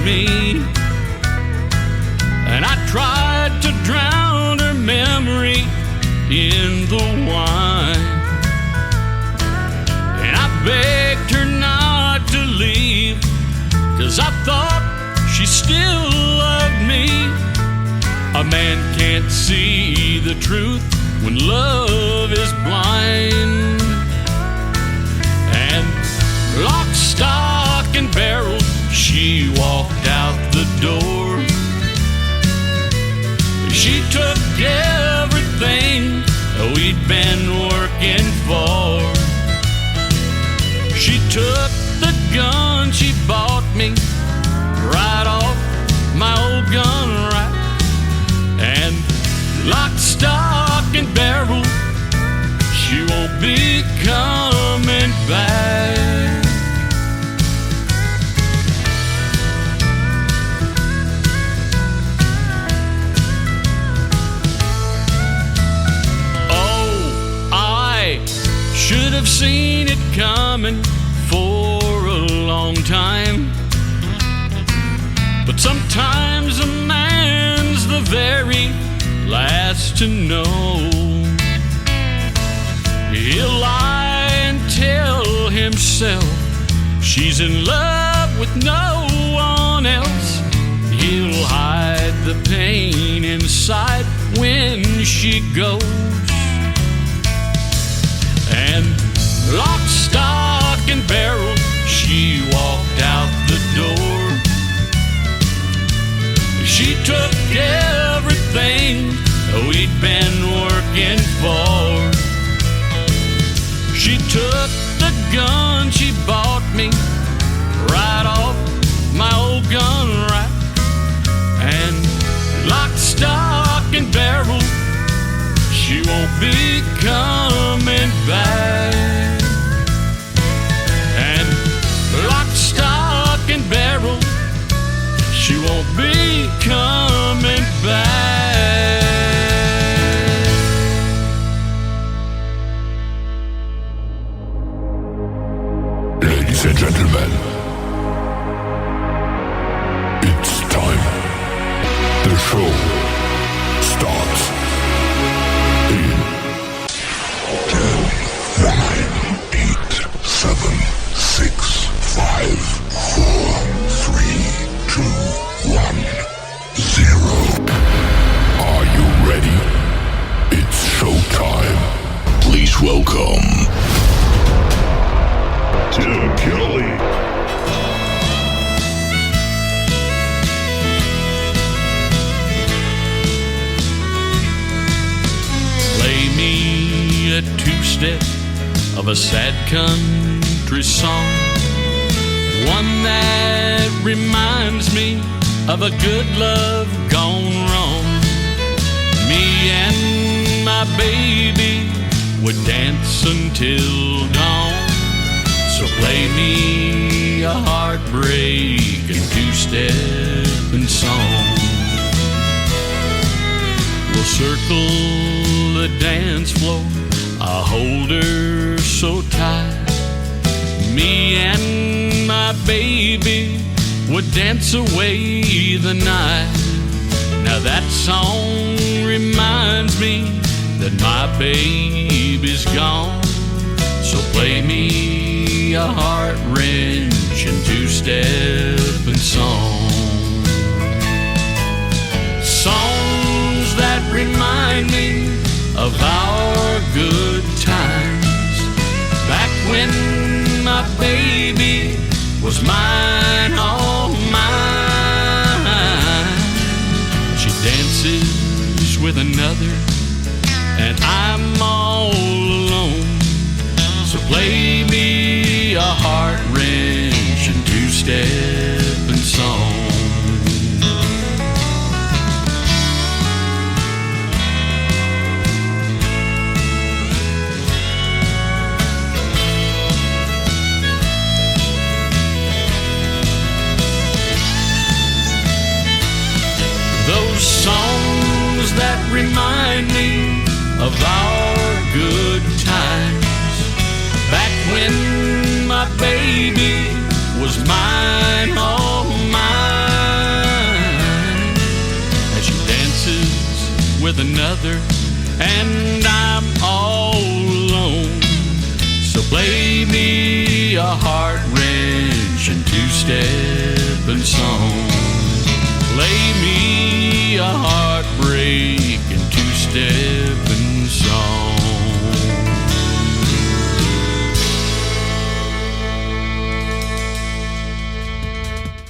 me. And I tried to drown her memory in the wine. And I begged her not to leave, 'cause I thought she still loved me. A man can't see the truth when love is blind. And lock, stock, and barrel, she walked out the door. She took everything we'd been working for. She took the gun she bought me right off my old gun rack. And lock, stock, and barrel, she won't be coming back. Oh, I should have seen it coming for a long time. But sometimes a man's the very last to know. He'll lie and tell himself she's in love with no one else. He'll hide the pain inside when she goes. And lock, stock, and barrel, she walked out the door. She took everything we'd been working for. She took the gun she bought me right off my old gun rack. And lock, stock, and barrel, she won't be coming back. And lock, stock, and barrel, she won't be coming back. Ladies and gentlemen, it's time. The show starts in 10, 9, 8, 7, 6, 5, 4, 3, 2, 1, 0. Are you ready? It's showtime. Please welcome Tim Kelly. Play me a two-step of a sad country song, one that reminds me of a good love gone wrong. Me and my baby would dance until dawn. So play me a heartbreak and two-step and song. We'll circle the dance floor, I'll hold her so tight. Me and my baby would dance away the night. Now that song reminds me that my baby's gone. So play me a heart-wrenching two-step and song. Songs that remind me of our good times, back when my baby was mine, all mine. She dances with another and I'm all alone. So play me a heart-wrenching two-step and song. Those songs that remind me of our good times, back when my baby was mine, all mine. another, and I'm all alone. So play me a heart-wrenching two-stepping song. Play me a heartbreaking two-stepping song.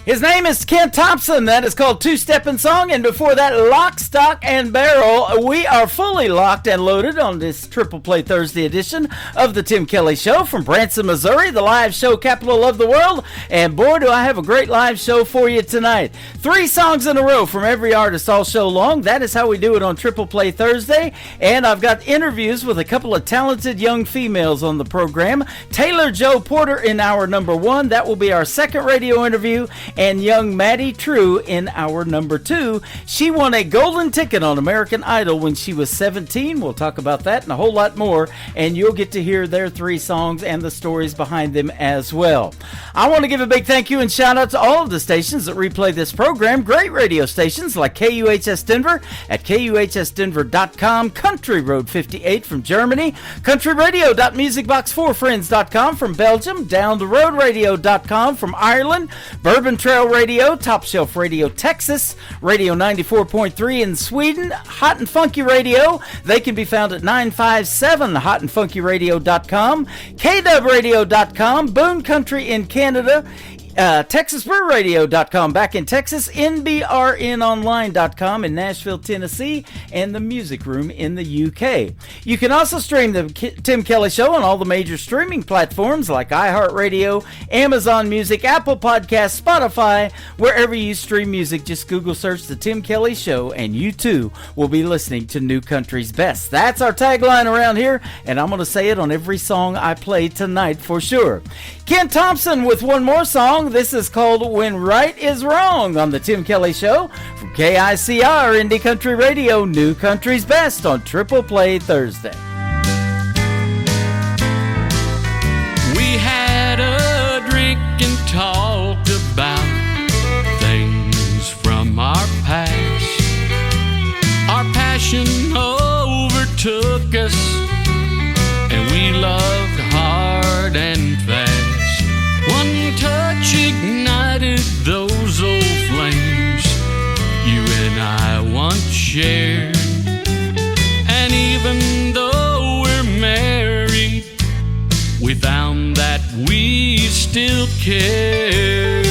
His name is Ken Thompson. That is called Two-Steppin' Song. And before that, Lock, Stock, and Barrel. We are fully locked and loaded on this Triple Play Thursday edition of the Tim Kelly Show from Branson, Missouri, the live show capital of the world. And boy, do I have a great live show for you tonight. 3 songs in a row from every artist all show long. That is how we do it on Triple Play Thursday. And I've got interviews with a couple of talented young females on the program. Taylor Jo Porter in hour number 1. That will be our second radio interview. And young Maddie True in hour number 2. She won a golden ticket on American Idol when she was 17. We'll talk about that and a whole lot more, and you'll get to hear their 3 songs and the stories behind them as well. I want to give a big thank you and shout out to all of the stations that replay this program. Great radio stations like KUHS Denver at KUHSdenver.com, Country Road 58 from Germany, countryradio.musicbox4friends.com from Belgium, Down the Road Radio.com from Ireland, Bourbon Trail Radio, Top Shelf Radio Texas, Radio 94.3 in Sweden, Hot and Funky Radio. They can be found at 957hotandfunkyradio.com, KWradio.com, Boone Country in Canada, TexasBrewRadio.com back in Texas, NBRNonline.com in Nashville, Tennessee, and the Music Room in the UK. You can also stream the Tim Kelly Show on all the major streaming platforms like iHeartRadio, Amazon Music, Apple Podcasts, Spotify. Wherever you stream music, just Google search the Tim Kelly Show, and you too will be listening to New Country's Best. That's our tagline around here, and I'm going to say it on every song I play tonight for sure. Ken Thompson with one more song. This is called When Right Is Wrong on the Tim Kelly Show from KICR Indie Country Radio, New Country's Best on Triple Play Thursday. We had a drink and talked about things from our past. Our passion overtook us, and we loved hard and fast. One touch ignited those old flames you and I once shared. And even though we're married, we found that we still care.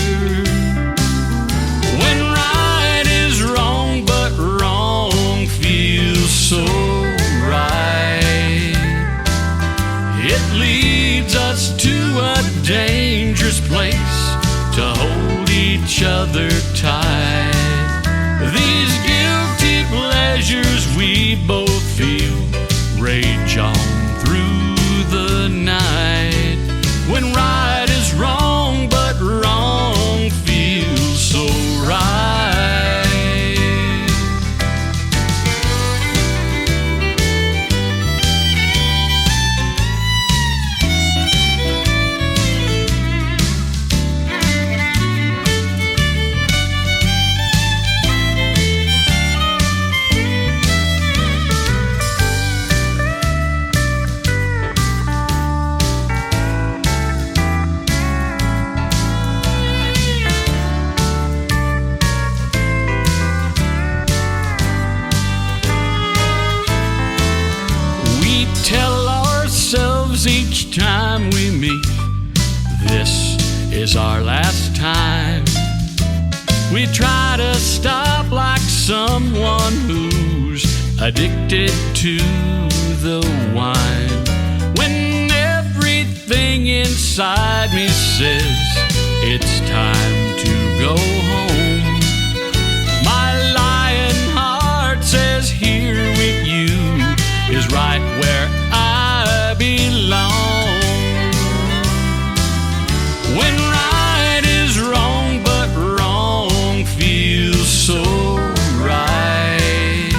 When right is wrong, but wrong feels so right, it leads us to a dangerous place to hold each other tight. These guilty pleasures we both feel rage on through the night. When right is wrong, but wrong feels so right. Each time we meet, this is our last time. We try to stop like someone who's addicted to the wine. When everything inside me says it's time to go home, my lying heart says here with you is right where I belong. When right is wrong, but wrong feels so right,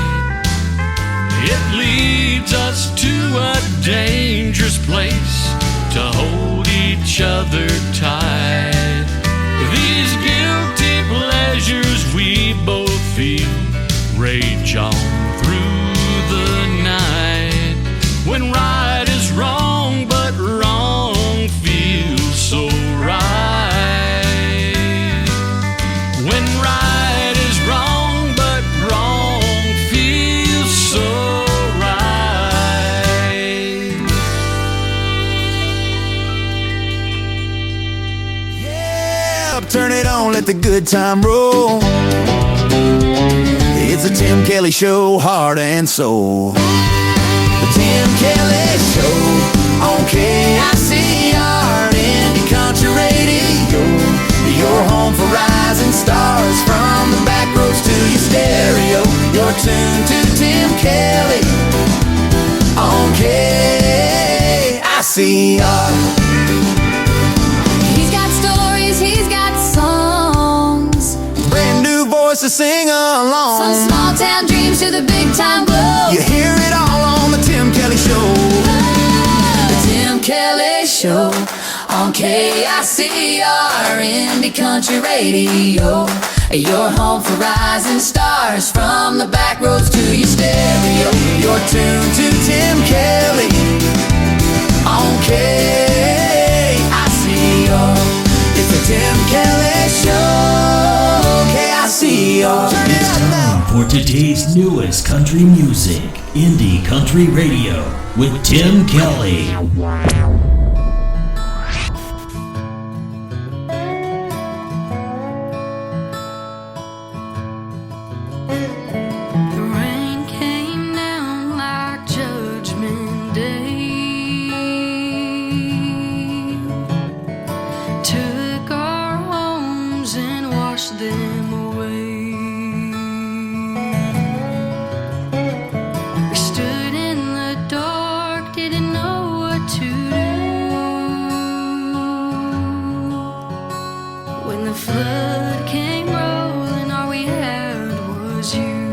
it leads us to a dangerous place to hold each other tight. These guilty pleasures we both feel rage on through When right is wrong, but wrong feels so right. Yeah, turn it on, let the good time roll. It's the Tim Kelly Show, heart and soul. The Tim Kelly Show on KICR, Indie Country Radio. Your home for rising stars, from the back roads to your stereo. You're tuned to Tim Kelly on KICR. He's got stories, he's got songs, Brand new voice to sing along. from small town dreams to the big time glow. You hear it all on the Tim Kelly Show. The Tim Kelly Show on KICR, Indie Country Radio. Your home for rising stars, from the back roads to your stereo. You're tuned to Tim Kelly on KICR. It's the Tim Kelly Show, KICR. Turn it up now. For today's newest country music, Indie Country Radio with Tim Kelly. The rain came down like Judgment Day, took our homes and washed them away. We stood in the dark, didn't know what to do. When the flood came rolling, all we had was you.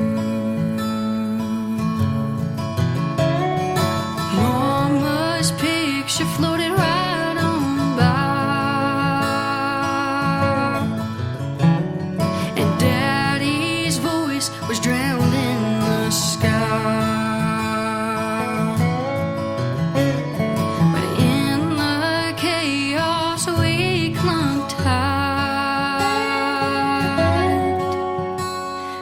Mama's picture floated right on by, and Daddy's voice was drowned in the sky. But in the chaos we clung tight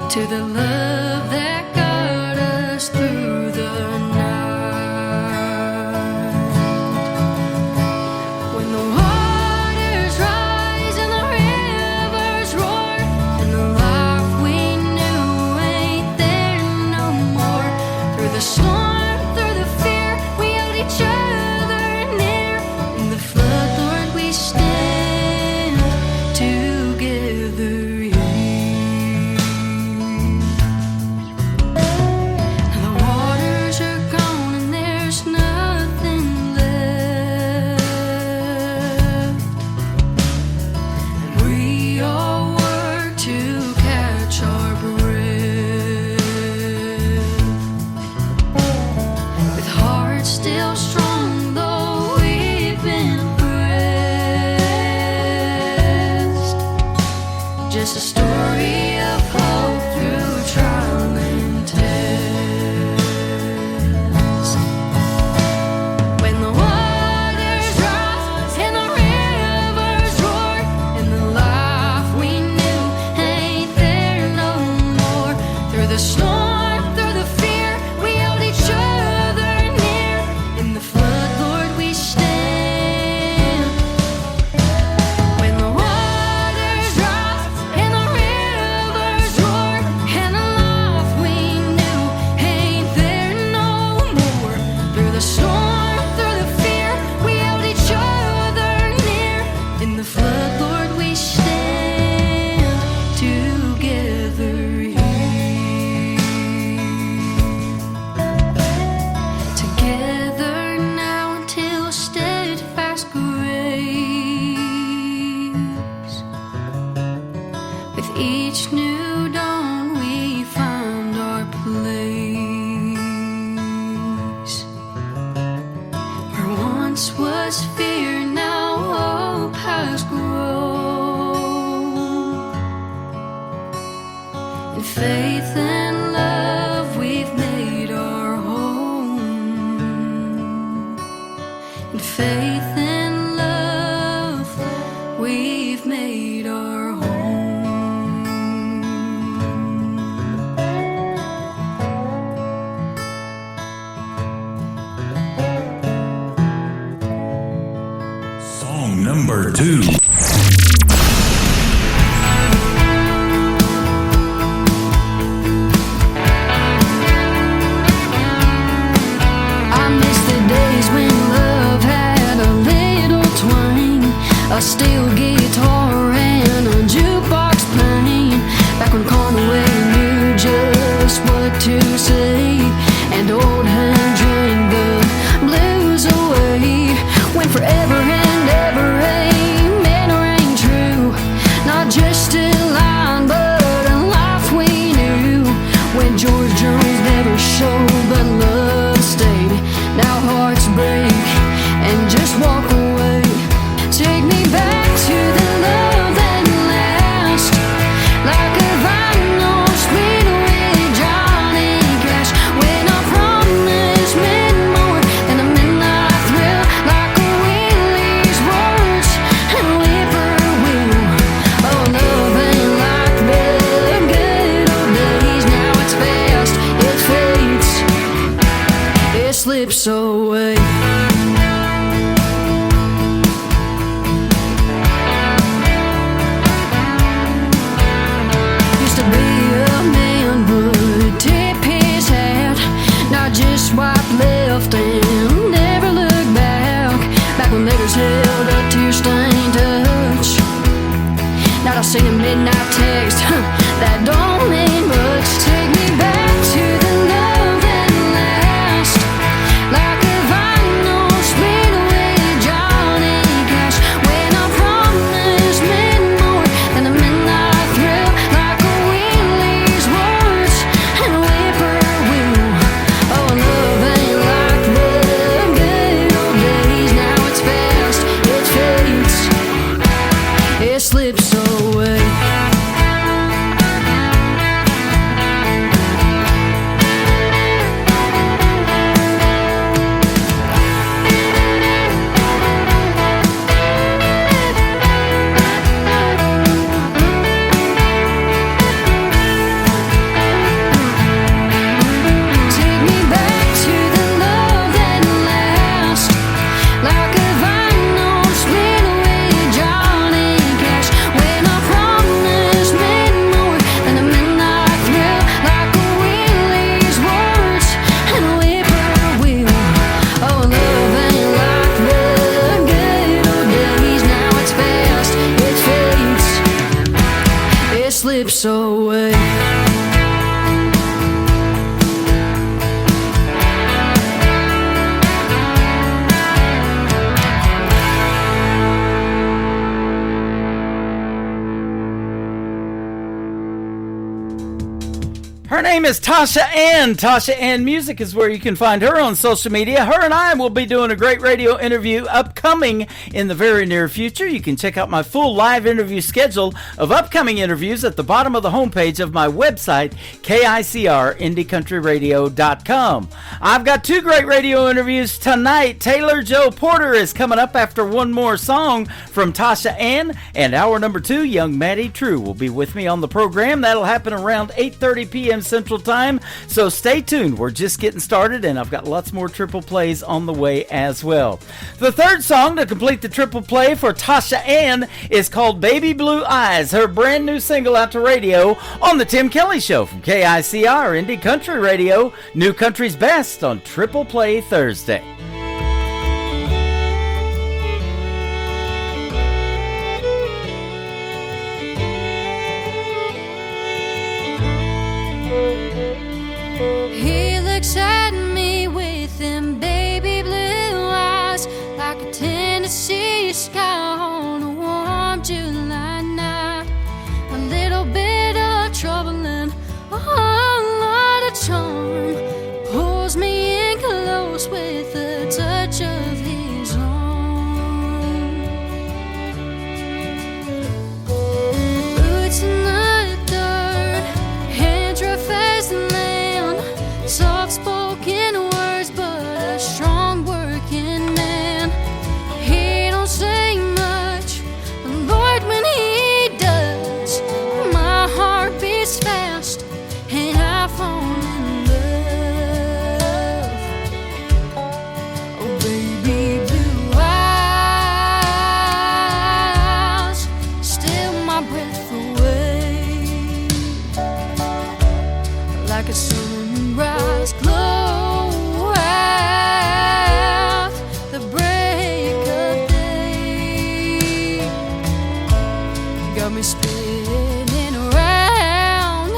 to the love that got us through the night. When the waters rise and the rivers roar, and the life we knew ain't there no more, through the storm, through the fear, we held each other near. In the flood, Lord, we stand together here. Now the waters are gone and there's nothing left, and we all work to catch our breath, with hearts still strong though we've been pressed. Just a story of hope through trial and test. When the waters rise and the rivers roar, and the life we knew ain't there no more, through the storm, through the fear, we held each other near. In the flood, Lord, we stand. When the waters rise and the rivers roar, and the life we knew ain't there no more, through the storm, through the fear, we held each other near. In the flood, Lord, we stand together here. Together now until steadfast grace. With each new dawn we found our place. Where once was fear, now hope has grown. In faith and love we've made our home. In faith and love we've made our home. number 2. I miss the days when love had a little twang, a steel guitar and a jukebox playing. Back when Conway knew just what to say, and old Hank drank the blues away. When forever and ever amen rang true, not just a line but a life we knew. When George Jones never showed but love stayed. Now hearts break and just walk away. Take me back to the love that lasts, like a vinyl spin with Johnny Cash. When I promise meant more than a midnight thrill, like a Willie's words and whippoorwill. Oh, love ain't like the good old days. Now it's fast, it fades, it slips away. Used to be a man would tip his hat, not just swipe left and never look back. Back when letters held a tear-stained touch. Now I sing a midnight text, that don't mean much. Take me back to the love that lasts, like a vinyl spin with Johnny Cash. When I promise meant more than a midnight thrill, like a Willie's words and whippoorwill. Oh, love ain't like the good old days. Now it's fast, it fades, it slips away. Take me back to the love that lasts, like a vinyl spin with Johnny Cash. When I promise meant more than a midnight thrill, like a Willie's words and whippoorwill. Oh, love ain't like the good old days. Now it's fast, it fades, it slips away. Her name is Tasha Ann. Tasha Ann Music is where you can find her on social media. Her and I will be doing a great radio interview upcoming in the very near future. You can check out my full live interview schedule of upcoming interviews at the bottom of the homepage of my website, KICRIndieCountryRadio.com. I've got 2 great radio interviews tonight. Taylor Joe Porter is coming up after one more song from Tasha Ann, and hour number 2, young Maddie True will be with me on the program. That'll happen around 8:30 p.m. Central Time, so stay tuned. We're just getting started, and I've got lots more triple plays on the way as well. The third song to complete the triple play for Tasha Ann is called Baby Blue Eyes, her brand new single out to radio on the Tim Kelly Show from KICR Indie Country Radio, New Country's Best on Triple Play Thursday. He looks at me with them baby blue eyes, like a Tennessee sky on a warm July night. A little bit of trouble and a whole lot of charm. Pulls me in close with the touch of his arm. Boots in the dirt, hands rough as the land, soft spoken sunrise glow at the break of day. Got me spinning around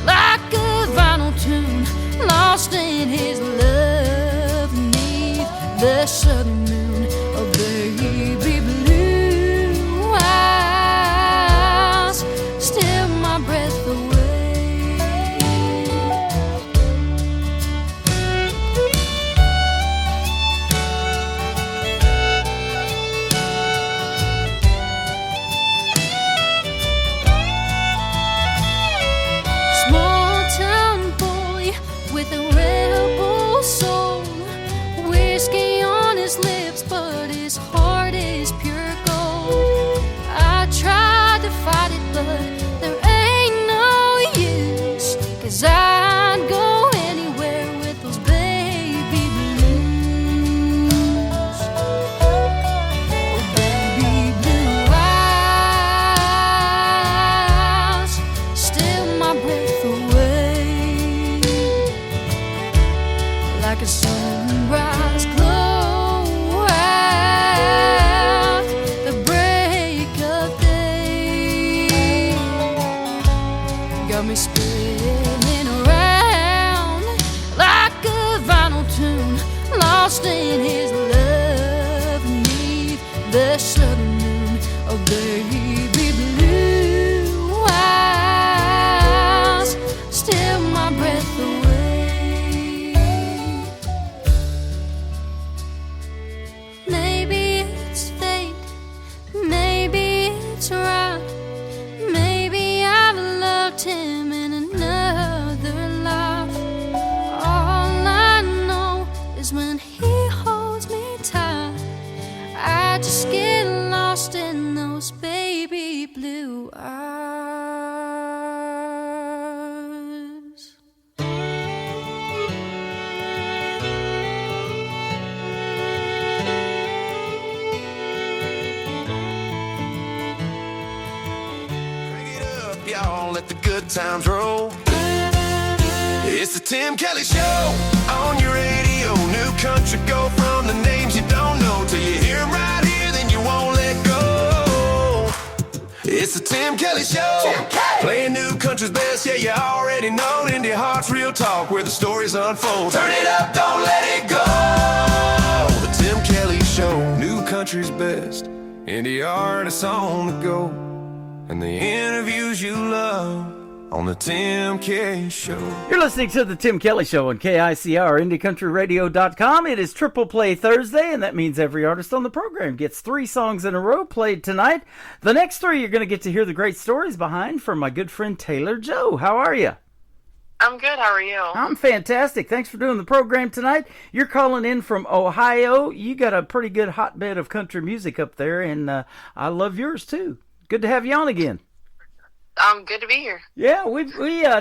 like a vinyl tune, lost in his love beneath the southern moon. Oh, baby blue eyes steal my breath away. Small town boy with a rebel soul, whiskey on his lips, but his heart is pure gold. I tried to fight it, but there ain't no use, 'cause I'd go anywhere with those baby blues. Oh, baby blue eyes steal my breath away like a sunrise glow at the break of day. Got me spinning around like a vinyl tune, lost in his love beneath the southern moon. Oh, baby blue eyes steal my breath away. Maybe it's fate, maybe it's right, maybe I've loved him in another life. All I know is when he holds me tight, I just get lost in those baby blue eyes. Crank it up, y'all, let the good times roll. It's the Tim Kelly Show on your radio. New country, go from the names you don't know till you hear 'em right here, then you won't let go. It's the Tim Kelly Show, playing new country's best. Yeah, you already know. Indie Heart's real talk, where the stories unfold. Turn it up, don't let it go. The Tim Kelly Show, new country's best. Indie artists on the go, and the interviews you love on the Tim Kelly Show. You're listening to the Tim Kelly Show on KICR, IndieCountryRadio.com. It is Triple Play Thursday, and that means every artist on the program gets 3 songs in a row played tonight. The next 3 you're going to get to hear the great stories behind from my good friend Taylor Joe. How are you? I'm good. How are you? I'm fantastic. Thanks for doing the program tonight. You're calling in from Ohio. You got a pretty good hotbed of country music up there, and I love yours too. Good to have you on again. Good to be here. Yeah, we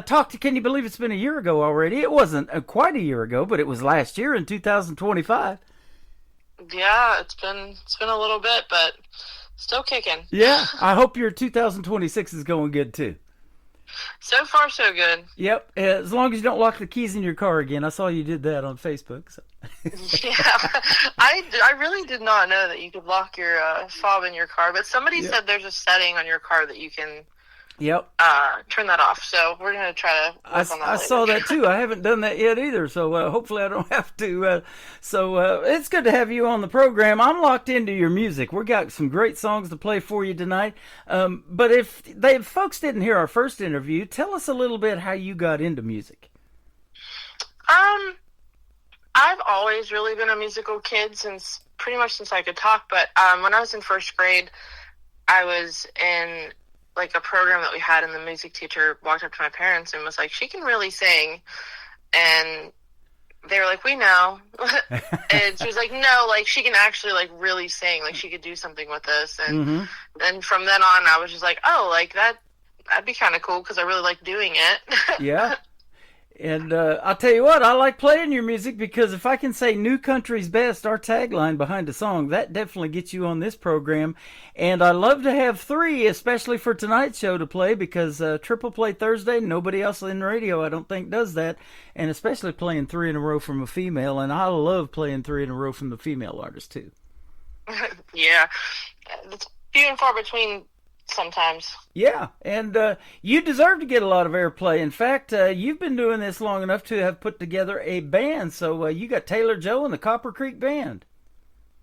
talked. Can you believe it's been a year ago already? It wasn't quite a year ago, but it was last year in 2025. Yeah, it's been a little bit, but still kicking. Yeah, I hope your 2026 is going good too. So far, so good. Yep, as long as you don't lock the keys in your car again. I saw you did that on Facebook. So. Yeah, I really did not know that you could lock your fob in your car, but somebody said there's a setting on your car that you can Yep. Turn that off. So we're going to try to work on that I later. saw that too. I haven't done that yet either. So hopefully I don't have to. So it's good to have you on the program. I'm locked into your music. We got some great songs to play for you tonight. But if folks didn't hear our first interview, tell us a little bit how you got into music. I've always really been a musical kid since I could talk. But when I was in first grade, I was in like a program that we had, and the music teacher walked up to my parents and was like, "She can really sing." And they were like, "We know." And she was like, "No, like she can actually like really sing. Like she could do something with this." And then from then on, I was just like, "Oh, like that'd be kind of cool because I really like doing it." Yeah. And I'll tell you what, I like playing your music because if I can say New Country's Best, our tagline behind a song, that definitely gets you on this program. And I love to have three, especially for tonight's show to play because Triple Play Thursday, nobody else in radio I don't think does that. And especially playing three in a row from a female. And I love playing three in a row from the female artist too. Yeah. It's few and far between sometimes. Yeah, and you deserve to get a lot of airplay. In fact, you've been doing this long enough to have put together a band. So you got Taylor Joe and the Copper Creek Band.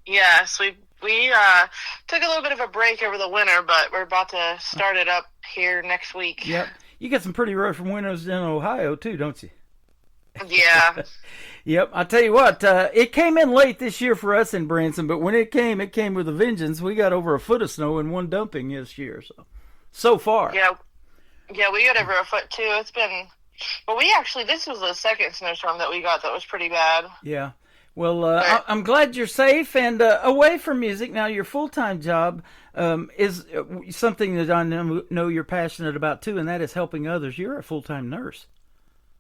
Yes, we took a little bit of a break over the winter, but we're about to start it up here next week. Yep. You got some pretty rough winters in Ohio, too, don't you? Yeah. Yep, I'll tell you what, it came in late this year for us in Branson, but when it came with a vengeance. We got over a foot of snow in one dumping this year, so far. Yeah, we got over a foot too. It's been, well, this was the second snowstorm that we got that was pretty bad. Yeah, well, I'm glad you're safe and away from music. Now, your full-time job is something that I know you're passionate about too, and that is helping others. You're a full-time nurse.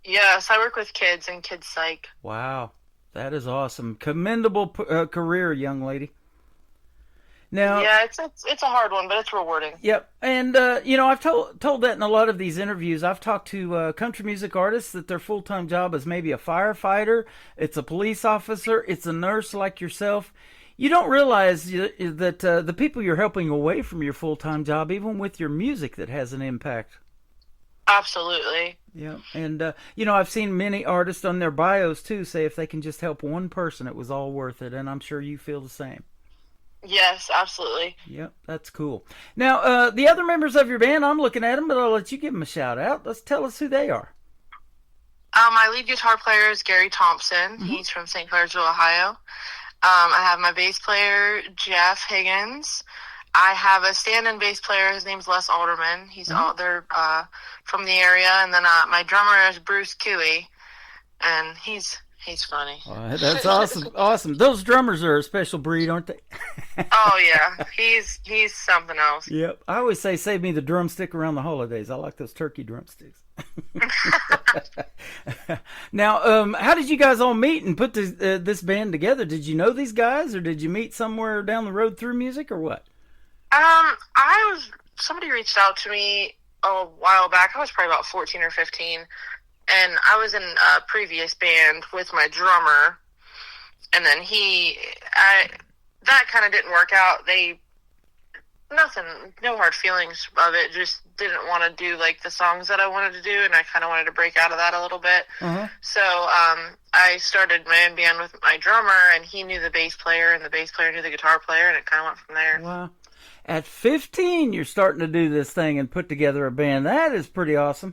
Yes, I work with kids and kids psych. Wow, that is awesome. Commendable career, young lady. Now, yeah, it's a hard one, but it's rewarding. Yep, and I've told that in a lot of these interviews. I've talked to country music artists that their full-time job is maybe a firefighter, it's a police officer, it's a nurse like yourself. You don't realize that the people you're helping away from your full-time job, even with your music, that has an impact. Absolutely. Yeah, and I've seen many artists on their bios too say if they can just help one person, it was all worth it, and I'm sure you feel the same. Yes, absolutely. Yep, that's cool. Now, the other members of your band, I'm looking at them, but I'll let you give them a shout out. Let's tell us who they are. My lead guitar player is Gary Thompson. Mm-hmm. He's from St. Clairsville, Ohio. I have my bass player, Jeff Higgins. I have a stand-in bass player. His name's Les Alderman. He's they're from the area. And then my drummer is Bruce Cooey, and he's funny. That's awesome. Awesome. Those drummers are a special breed, aren't they? Oh yeah, he's something else. Yep. I always say, save me the drumstick around the holidays. I like those turkey drumsticks. Now, how did you guys all meet and put this band together? Did you know these guys, or did you meet somewhere down the road through music, or what? Somebody reached out to me a while back. I was probably about 14 or 15, and I was in a previous band with my drummer, and then that kind of didn't work out. No hard feelings of it, just didn't want to do like the songs that I wanted to do, and I kind of wanted to break out of that a little bit. Uh-huh. So I started my own band with my drummer, and he knew the bass player, and the bass player knew the guitar player, and it kind of went from there. Wow. At 15, you're starting to do this thing and put together a band. That is pretty awesome.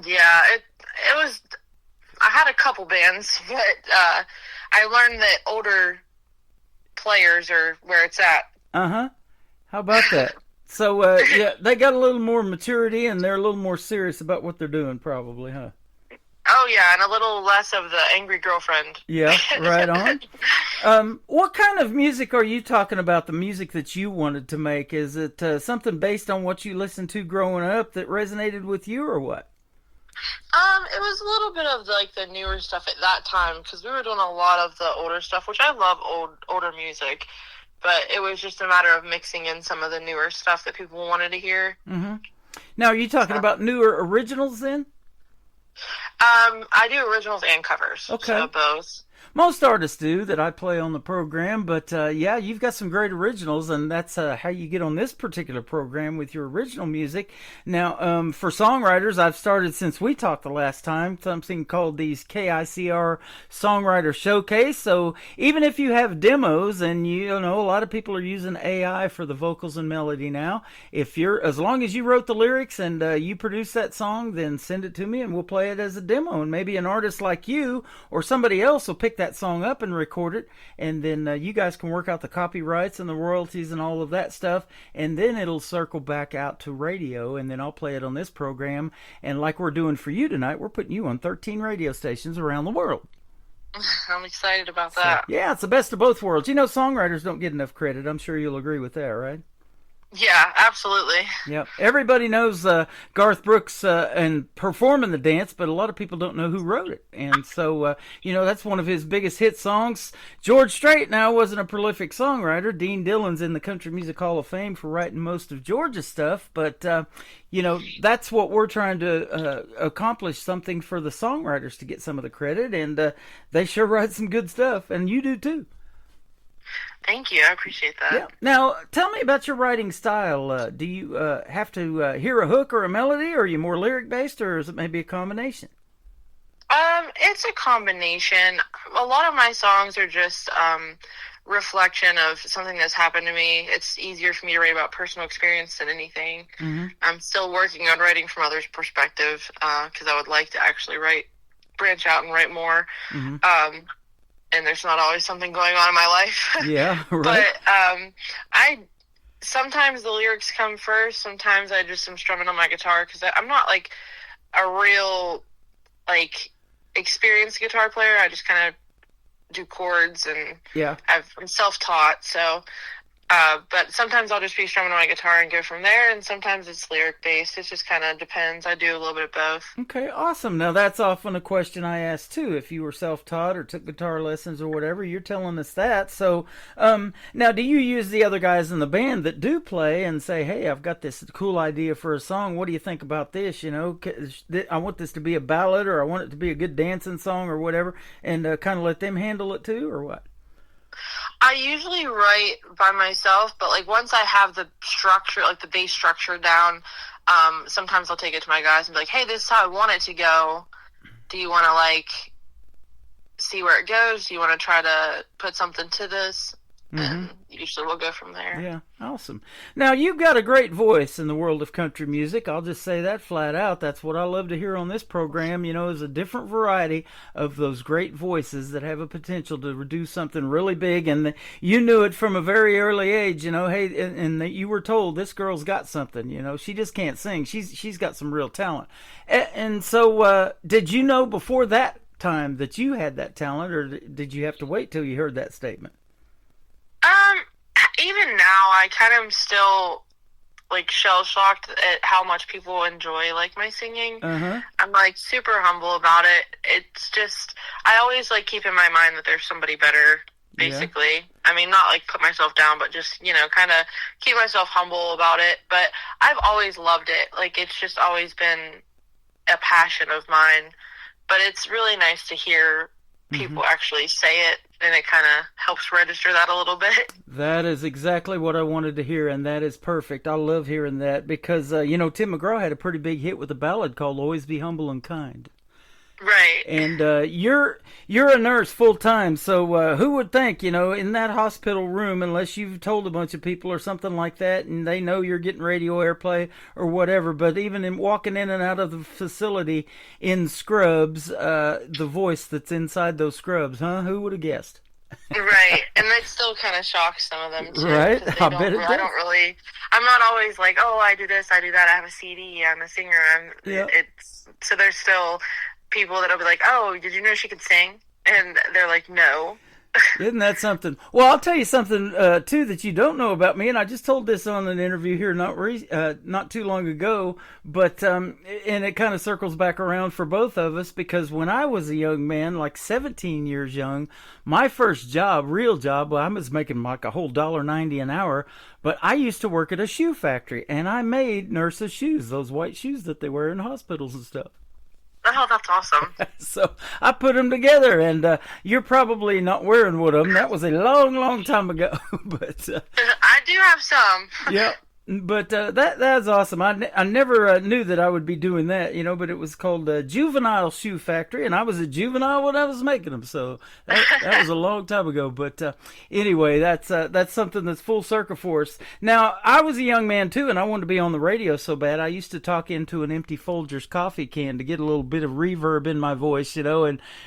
Yeah, it was. I had a couple bands, but I learned that older players are where it's at. Uh-huh. How about that? So, yeah, they got a little more maturity, and they're a little more serious about what they're doing, probably, huh? Oh, yeah, and a little less of the angry girlfriend. Yeah, right on. What kind of music are you talking about, the music that you wanted to make? Is it something based on what you listened to growing up that resonated with you, or what? It was a little bit of like the newer stuff at that time, because we were doing a lot of the older stuff, which I love older music, but it was just a matter of mixing in some of the newer stuff that people wanted to hear. Mm-hmm. Now, are you talking about newer originals then? I do originals and covers. Okay. So both. Most artists do that I play on the program, but yeah, you've got some great originals, and that's how you get on this particular program with your original music. Now, for songwriters, I've started since we talked the last time something called these KICR Songwriter Showcase. So even if you have demos, and a lot of people are using AI for the vocals and melody now, as long as you wrote the lyrics and you produce that song, then send it to me and we'll play it as a demo, and maybe an artist like you or somebody else will pick that song up and record it, and then you guys can work out the copyrights and the royalties and all of that stuff, and then it'll circle back out to radio, and then I'll play it on this program. And like we're doing for you tonight, we're putting you on 13 radio stations around the world. I'm excited about that. So, yeah, it's the best of both worlds. Songwriters don't get enough credit. I'm sure you'll agree with that, right? Yeah, absolutely. Yep. Everybody knows Garth Brooks and performing the dance, but a lot of people don't know who wrote it. And so, that's one of his biggest hit songs. George Strait now wasn't a prolific songwriter. Dean Dillon's in the Country Music Hall of Fame for writing most of George's stuff. But, that's what we're trying to accomplish, something for the songwriters to get some of the credit. And they sure write some good stuff. And you do too. Thank you. I appreciate that. Yeah. Now, tell me about your writing style. Do you have to hear a hook or a melody, or are you more lyric-based, or is it maybe a combination? It's a combination. A lot of my songs are just reflection of something that's happened to me. It's easier for me to write about personal experience than anything. Mm-hmm. I'm still working on writing from others' perspective because I would like to actually branch out and write more. Mm-hmm. And there's not always something going on in my life. Yeah, right. But I sometimes the lyrics come first. Sometimes I just am strumming on my guitar because I'm not like a real experienced guitar player. I just kind of do chords and yeah. I'm self-taught. So, but sometimes I'll just be strumming on my guitar and go from there. And sometimes it's lyric based. It just kind of depends. I do a little bit of both. Okay, awesome. Now that's often a question I ask too. If you were self-taught or took guitar lessons or whatever, you're telling us that. So, now do you use the other guys in the band that do play and say, "Hey, I've got this cool idea for a song. What do you think about this? I want this to be a ballad, or I want it to be a good dancing song, or whatever," and kind of let them handle it too, or what? I usually write by myself, but once I have the structure, the bass structure down, sometimes I'll take it to my guys and be like, "Hey, this is how I want it to go. Do you want to see where it goes? Do you want to try to put something to this?" Mm-hmm. And usually we'll go from there. Yeah, awesome. Now, you've got a great voice in the world of country music. I'll just say that flat out. That's what I love to hear on this program, is a different variety of those great voices that have a potential to do something really big. And you knew it from a very early age, hey, and you were told, this girl's got something, she just can't sing. She's got some real talent. And so did you know before that time that you had that talent, or did you have to wait till you heard that statement? Even now, I kind of am still shell-shocked at how much people enjoy my singing. Uh-huh. I'm super humble about it. It's just I always keep in my mind that there's somebody better. Basically, yeah. I mean, not put myself down, but just kind of keep myself humble about it. But I've always loved it. It's just always been a passion of mine. But it's really nice to hear people actually say it, and it kind of helps register that a little bit. That is exactly what I wanted to hear, and that is perfect. I love hearing that because, Tim McGraw had a pretty big hit with a ballad called Always Be Humble and Kind. Right. And you're a nurse full time, so who would think, in that hospital room, unless you've told a bunch of people or something like that, and they know you're getting radio airplay or whatever, but even in walking in and out of the facility in scrubs, the voice that's inside those scrubs, huh? Who would have guessed? Right, and that still kind of shocks some of them too. Right, I bet it does. I'm not always I do this, I do that, I have a CD, I'm a singer, so there's still people that'll be like, "Oh, did you know she could sing?" And they're like, "No." Isn't that something? Well, I'll tell you something too that you don't know about me, and I just told this on an interview here not too long ago. But and it kind of circles back around for both of us, because when I was a young man, 17 years young, my first job, real job, I was making a whole $1.90 an hour. But I used to work at a shoe factory, and I made nurses' shoes, those white shoes that they wear in hospitals and stuff. Oh, that's awesome. So I put them together, and you're probably not wearing one of them. That was a long, long time ago. But I do have some. Yeah. But that's awesome. I never knew that I would be doing that, but it was called Juvenile Shoe Factory, and I was a juvenile when I was making them, so that was a long time ago. But anyway, that's something that's full circle for us. Now, I was a young man, too, and I wanted to be on the radio so bad. I used to talk into an empty Folgers coffee can to get a little bit of reverb in my voice, and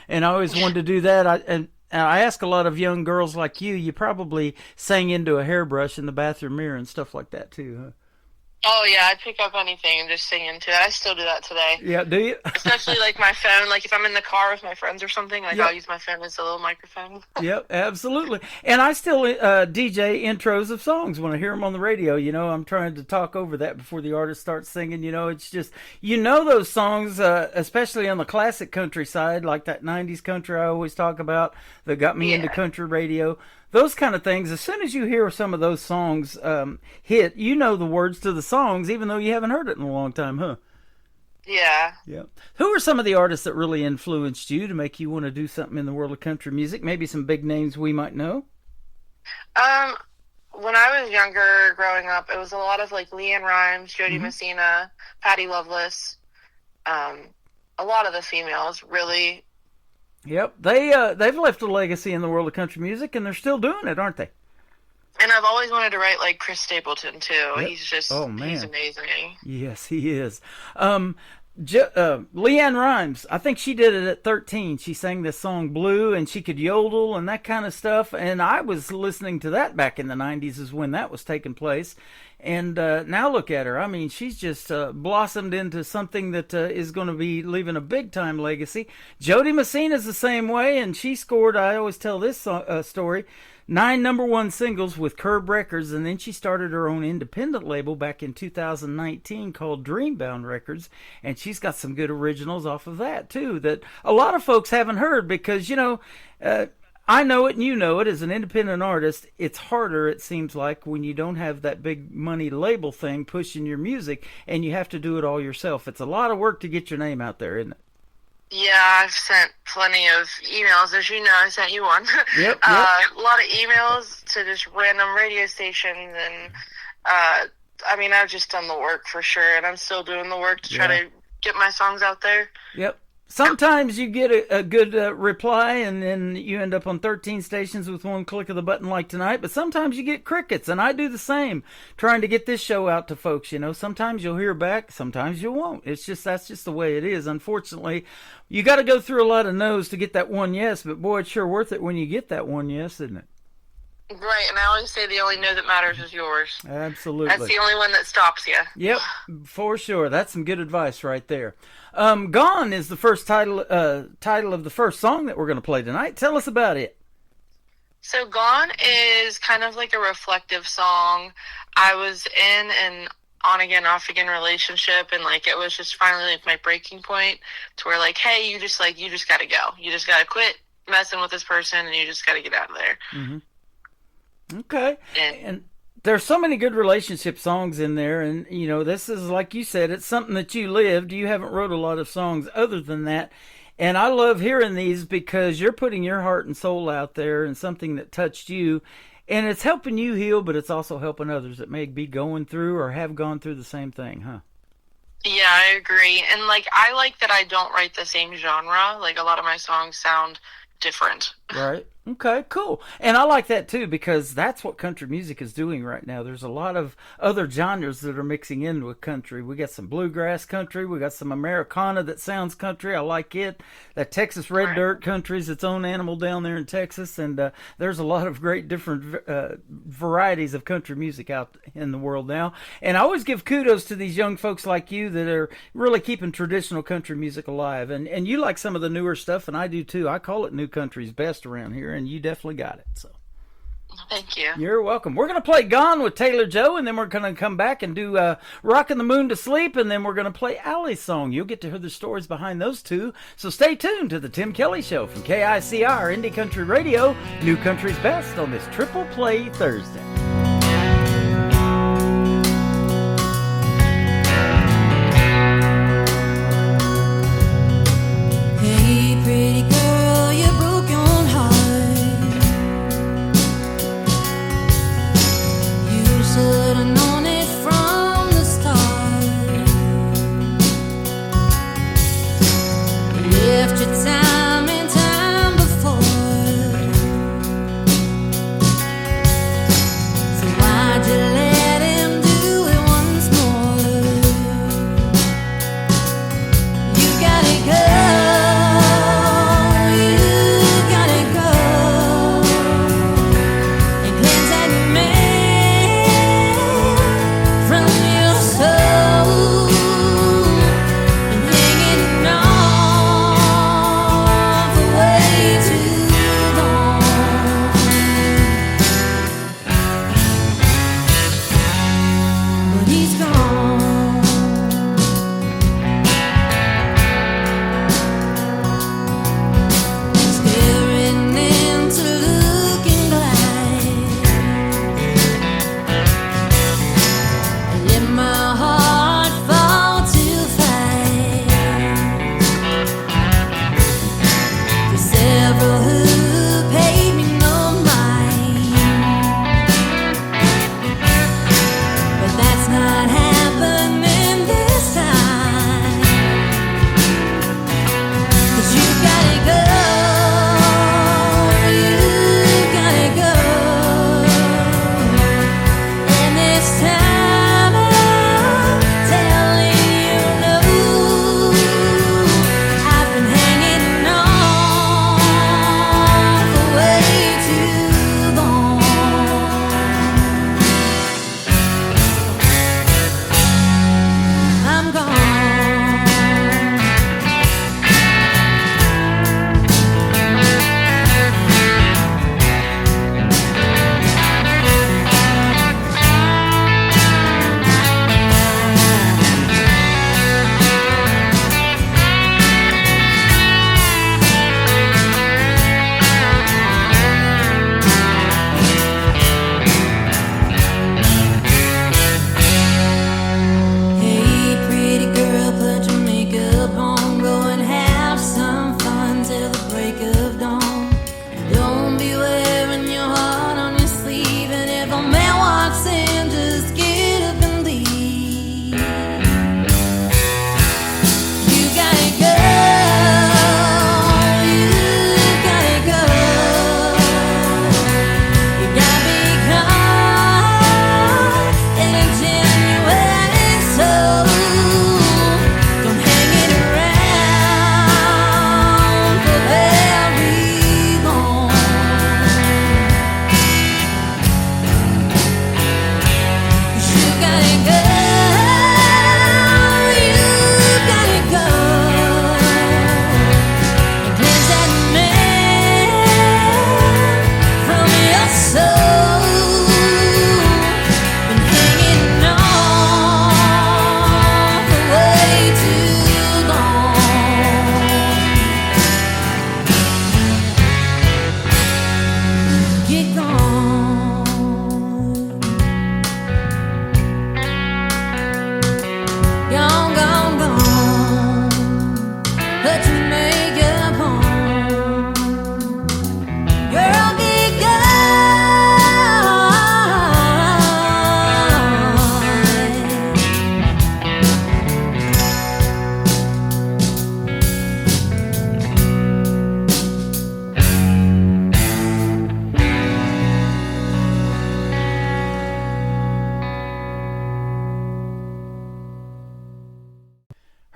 I always wanted to do that. And I ask a lot of young girls like you probably sang into a hairbrush in the bathroom mirror and stuff like that too, huh? Oh yeah, I'd pick up anything and just sing into it. I still do that today. Yeah, do you? Especially like my phone. Like if I'm in the car with my friends or something, like Yep. I'll use my phone as a little microphone. Yep, absolutely. And I still DJ intros of songs when I hear them on the radio. You know, I'm trying to talk over that before the artist starts singing. You know, it's just, you know, those songs, especially on the classic country side, like that 90s country I always talk about that got me into country radio. Those kind of things, as soon as you hear some of those songs hit, you know the words to the songs, even though you haven't heard it in a long time, huh? Yeah. Yeah. Who are some of the artists that really influenced you to make you want to do something in the world of country music? Maybe some big names we might know? When I was younger, growing up, it was a lot of like Leanne Rimes, Jody Messina, Patty Loveless. A lot of the females really. Yep, they've left a legacy in the world of country music, and they're still doing it, aren't they? And I've always wanted to write like Chris Stapleton too. Yep. He's just, he's amazing. Yes, he is. Leanne Rimes, I think she did it at 13. She sang this song Blue, and she could yodel and that kind of stuff. And I was listening to that back in the 90s is when that was taking place. And now look at her. I mean, she's just blossomed into something that is going to be leaving a big-time legacy. Jody Messina's the same way, and she scored, I always tell this story, 9 number one singles with Curb Records, and then she started her own independent label back in 2019 called Dreambound Records, and she's got some good originals off of that, too, that a lot of folks haven't heard because, you know, I know it and you know it. As an independent artist, it's harder, it seems like, when you don't have that big money label thing pushing your music, and you have to do it all yourself. It's a lot of work to get your name out there, isn't it? Yeah, I've sent plenty of emails. As you know, I sent you one. Yep. A lot of emails to just random radio stations, and I mean, I've just done the work for sure, and I'm still doing the work to try to get my songs out there. Yep. Sometimes you get a good reply, and then you end up on 13 stations with one click of the button like tonight. But sometimes you get crickets, and I do the same, trying to get this show out to folks. You know, sometimes you'll hear back, sometimes you won't. It's just, that's just the way it is. Unfortunately, you got to go through a lot of no's to get that one yes. But boy, it's sure worth it when you get that one yes, isn't it? Right, and I always say the only no that matters is yours. Absolutely. That's the only one that stops you. Yep, for sure. That's some good advice right there. Gone is the first title of the first song that we're going to play tonight. Tell us about it. So Gone is kind of like a reflective song. I was in an on again, off again relationship, and like it was just finally like my breaking point to where like, hey, you just got to go. You just got to quit messing with this person, and you just got to get out of there. Mm-hmm. Okay. And there's so many good relationship songs in there, and you know, this is, like you said, it's something that you lived. You haven't wrote a lot of songs other than that, and I love hearing these because you're putting your heart and soul out there and something that touched you, and it's helping you heal, but it's also helping others that may be going through or have gone through the same thing, huh? Yeah, I agree. And like, I like that I don't write the same genre. Like, a lot of my songs sound different. Right. Okay, cool. And I like that too, because that's what country music is doing right now. There's a lot of other genres that are mixing in with country. We got some bluegrass country. We got some Americana that sounds country. I like it. That Texas Red Dirt country is its own animal down there in Texas. And there's a lot of great different varieties of country music out in the world now. And I always give kudos to these young folks like you that are really keeping traditional country music alive. And you like some of the newer stuff, and I do too. I call it new country's best around here, and you definitely got it. So thank you. You're welcome. We're going to play Gone with Taylor Joe, and then we're going to come back and do Rockin' the Moon to Sleep, and then we're going to play Allie's song. You'll get to hear the stories behind those two. So stay tuned to the Tim Kelly Show from KICR Indie Country Radio, New Country's Best, on this Triple Play Thursday. Hey, pretty girl, you broke your own heart. You should have known it from the start. Left your time and time before. So why'd you let him do it once more? You gotta go. From your soul.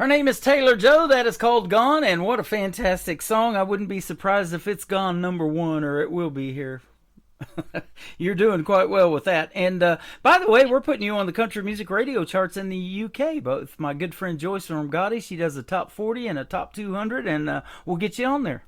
Her name is Taylor Joe. That is called Gone, and what a fantastic song. I wouldn't be surprised if it's gone #1, or it will be here. You're doing quite well with that. And by the way, we're putting you on the country music radio charts in the UK. Both my good friend Joyce from Gotti, she does a top 40 and a top 200, and we'll get you on there.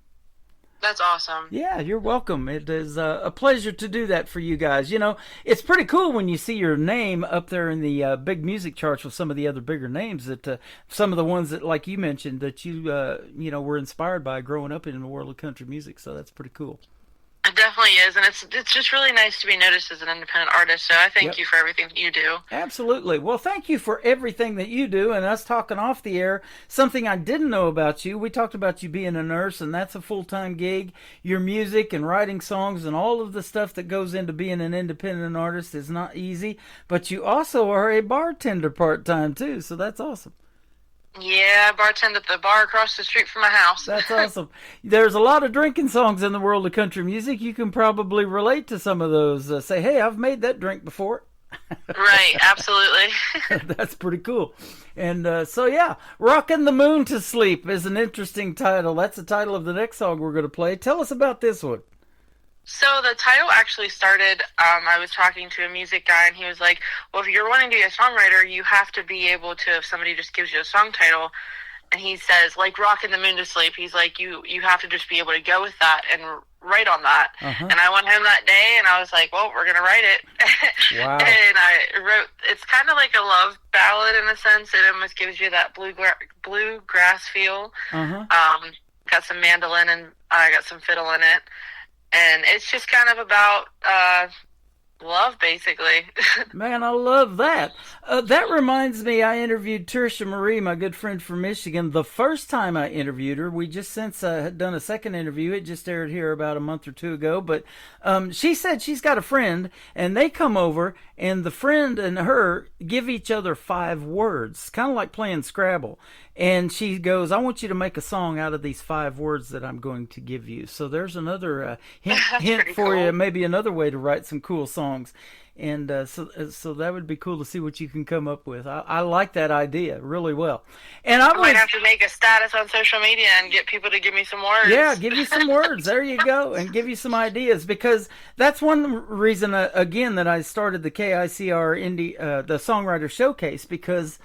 That's awesome. Yeah, you're welcome. It is a pleasure to do that for you guys. You know, it's pretty cool when you see your name up there in the big music charts with some of the other bigger names, that some of the ones that, like you mentioned, that you were inspired by growing up in the world of country music. So that's pretty cool. It definitely is, and it's just really nice to be noticed as an independent artist, so I thank you for everything that you do. Absolutely. Well, thank you for everything that you do, and us talking off the air, something I didn't know about you. We talked about you being a nurse, and that's a full-time gig. Your music and writing songs and all of the stuff that goes into being an independent artist is not easy, but you also are a bartender part-time, too, so that's awesome. Yeah, I bartend at the bar across the street from my house. That's awesome. There's a lot of drinking songs in the world of country music. You can probably relate to some of those. Say, hey, I've made that drink before. Right, absolutely. That's pretty cool. And so, yeah, Rockin' the Moon to Sleep is an interesting title. That's the title of the next song we're going to play. Tell us about this one. So the title actually started, I was talking to a music guy, and he was like, well, if you're wanting to be a songwriter, you have to be able to, if somebody just gives you a song title, and he says, like, Rockin' the Moon to Sleep, he's like, you have to just be able to go with that and write on that. And I went home that day, and I was like, well, we're going to write it. Wow. And I wrote, it's kind of like a love ballad in a sense. It almost gives you that bluegrass feel. Got some mandolin, and I got some fiddle in it. And it's just kind of about love, basically. Man, I love that. That reminds me, I interviewed Trisha Marie, my good friend from Michigan, the first time I interviewed her. We just since had done a second interview. It just aired here about a month or two ago. But she said she's got a friend, and they come over, and the friend and her give each other 5 words, kind of like playing Scrabble. And she goes, I want you to make a song out of these 5 words that I'm going to give you. So there's another hint for you, maybe another way to write some cool songs. And so that would be cool to see what you can come up with. I like that idea really well. And I might have to make a status on social media and get people to give me some words. Yeah, give you some words. There you go. And give you some ideas, because that's one reason, again, that I started the KICR Indie, the Songwriter Showcase, because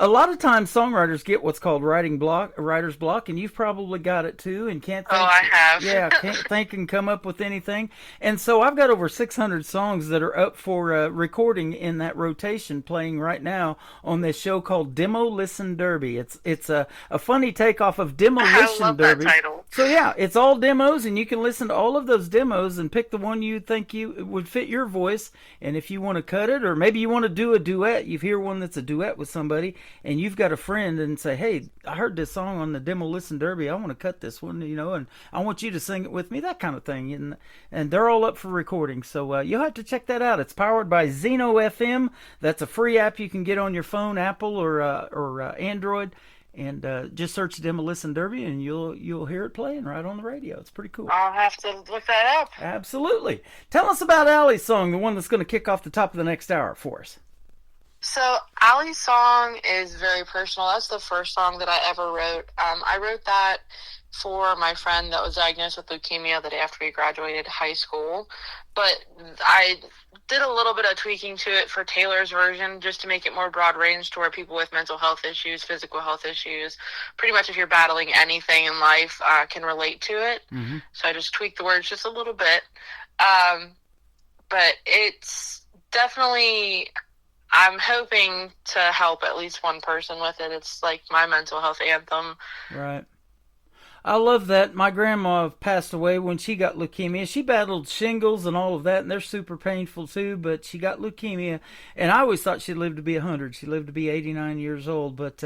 a lot of times songwriters get what's called writer's block, and you've probably got it too, and can't think. Oh, I have. Yeah, can't think and come up with anything. And so I've got over 600 songs that are up for recording in that rotation, playing right now on this show called Demo Listen Derby. It's a funny takeoff of Demolition I love Derby. That title. So yeah, it's all demos, and you can listen to all of those demos and pick the one you think would fit your voice. And if you want to cut it, or maybe you want to do a duet, you hear one that's a duet with somebody, and you've got a friend, and say, hey, I heard this song on the Demo Listen Derby, I want to cut this one, and I want you to sing it with me, that kind of thing. And they're all up for recording, so you'll have to check that out. It's powered by Zeno FM. That's a free app you can get on your phone, Apple or Android, and just search Demo Listen Derby, and you'll hear it playing right on the radio. It's pretty cool. I'll have to look that up. Absolutely. Tell us about Allie's song, the one that's going to kick off the top of the next hour for us. So Allie's song is very personal. That's the first song that I ever wrote. I wrote that for my friend that was diagnosed with leukemia the day after we graduated high school. But I did a little bit of tweaking to it for Taylor's version, just to make it more broad range to where people with mental health issues, physical health issues, pretty much if you're battling anything in life, can relate to it. Mm-hmm. So I just tweaked the words just a little bit. But it's definitely, I'm hoping to help at least one person with it. It's like my mental health anthem. Right. I love that. My grandma passed away when she got leukemia. She battled shingles and all of that, and they're super painful too, but she got leukemia, and I always thought she'd live to be 100. She lived to be 89 years old, but,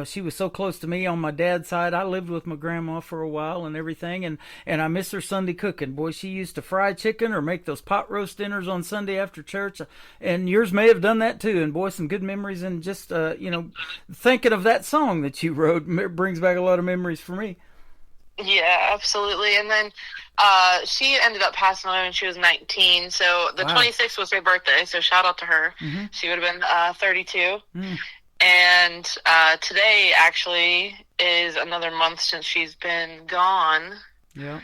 she was so close to me on my dad's side. I lived with my grandma for a while and everything, and I miss her Sunday cooking. Boy, she used to fry chicken or make those pot roast dinners on Sunday after church, and yours may have done that too, and boy, some good memories, and just, thinking of that song that you wrote brings back a lot of memories for me. Yeah, absolutely. And then she ended up passing away when she was 19. So the 26th was her birthday. So shout out to her. Mm-hmm. She would have been 32. Mm. And today actually is another month since she's been gone. Yeah.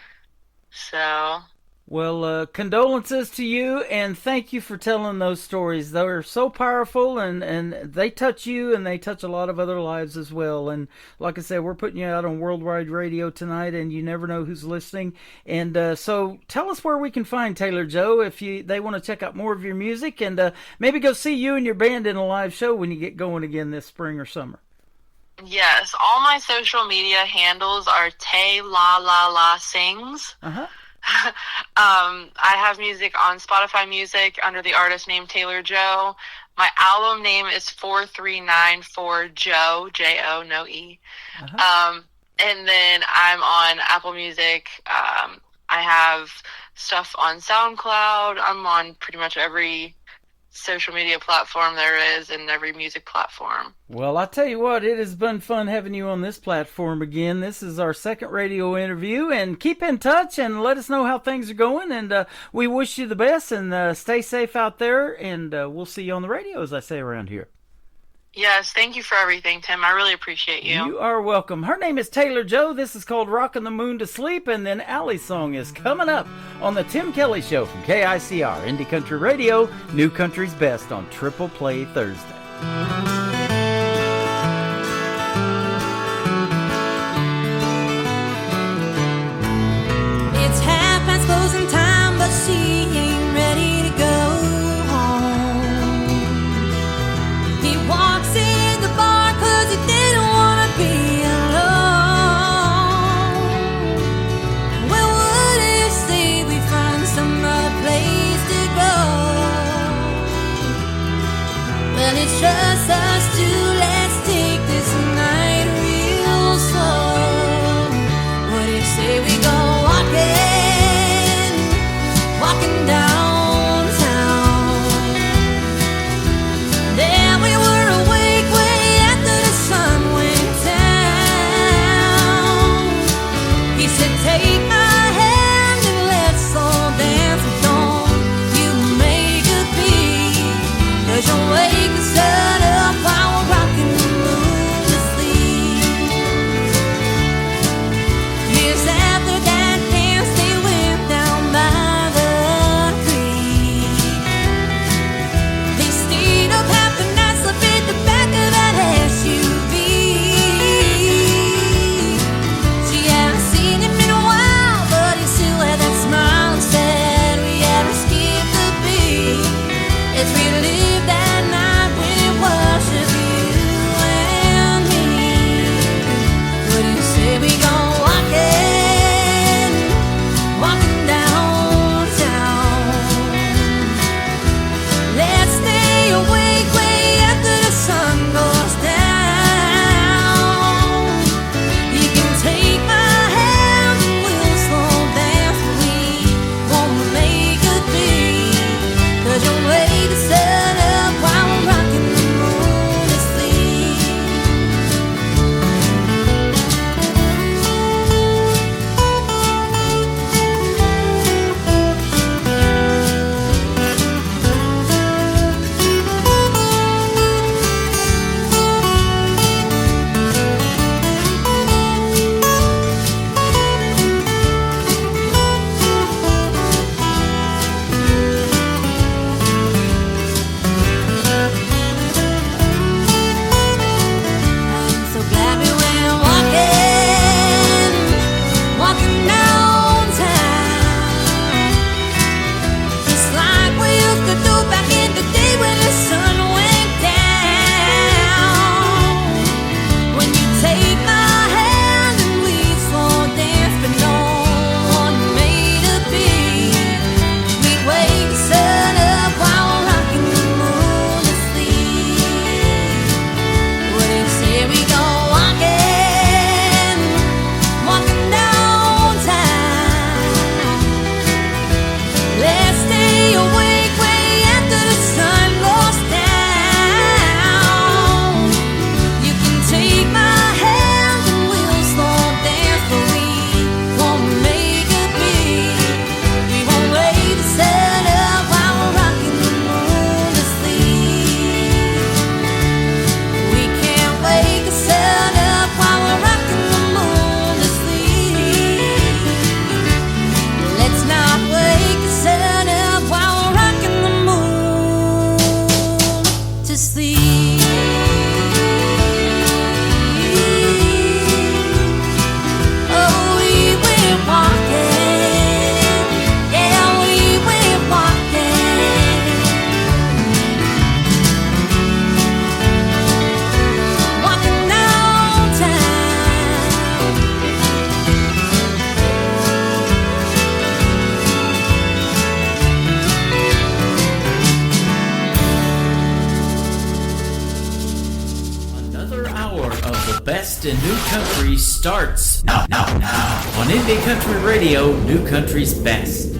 So, Well, condolences to you, and thank you for telling those stories. They're so powerful, and they touch you, and they touch a lot of other lives as well. And like I said, we're putting you out on Worldwide Radio tonight, and you never know who's listening. And so tell us where we can find Taylor Joe if they want to check out more of your music, and maybe go see you and your band in a live show when you get going again this spring or summer. yes, all my social media handles are Tay La La La Sings. Uh-huh. I have music on Spotify Music under the artist name Taylor Joe. My album name is 4394 Joe, J-O, no E. And then I'm on Apple Music. I have stuff on SoundCloud. I'm on pretty much every social media platform there is and every music platform. Well, I tell you what, it has been fun having you on this platform again. This is our second radio interview, and keep in touch and let us know how things are going. And we wish you the best, and stay safe out there, and we'll see you on the radio, as I say around here. Yes, thank you for everything, Tim. I really appreciate you. You are welcome. Her name is Taylor Joe. This is called Rockin' the Moon to Sleep, and then Allie's song is coming up on the Tim Kelly Show from KICR, Indie Country Radio, New Country's Best on Triple Play Thursday. It's half past closing time, but she ain't ready to go home. He walks in the bar 'cause he didn't want to be alone. Well, what if say we find some other place to go? Well, it's just best in new country starts now on Indie Country Radio, New Country's Best.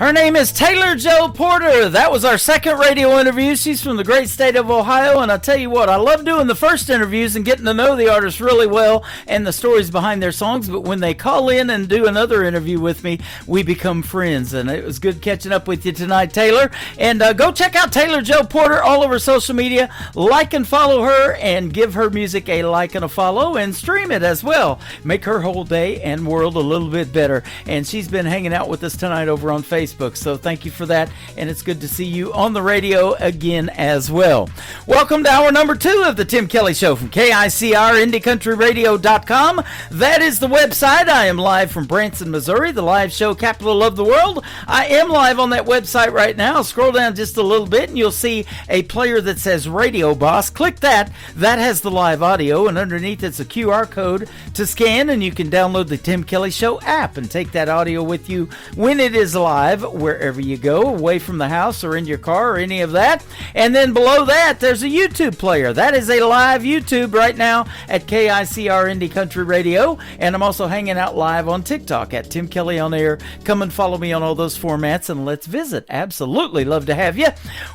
Her name is Taylor Jo Porter. That was our second radio interview. She's from the great state of Ohio, and I tell you what, I love doing the first interviews and getting to know the artists really well and the stories behind their songs, but when they call in and do another interview with me, we become friends, and it was good catching up with you tonight, Taylor. And go check out Taylor Jo Porter all over social media. Like and follow her, and give her music a like and a follow, and stream it as well. Make her whole day and world a little bit better. And she's been hanging out with us tonight over on Facebook. So So thank you for that, and it's good to see you on the radio again as well. Welcome to hour number 2 of the Tim Kelly Show from KICR, IndieCountryRadio.com. That is the website. I am live from Branson, Missouri, the live show capital of the world. I am live on that website right now. Scroll down just a little bit, and you'll see a player that says Radio Boss. Click that. That has the live audio, and underneath it's a QR code to scan, and you can download the Tim Kelly Show app and take that audio with you when it is live, wherever you go, away from the house or in your car or any of that. And then below that, there's a YouTube player. That is a live YouTube right now at KICR Indie Country Radio, and I'm also hanging out live on TikTok at Tim Kelly on Air. Come and follow me on all those formats, and let's visit. Absolutely love to have you.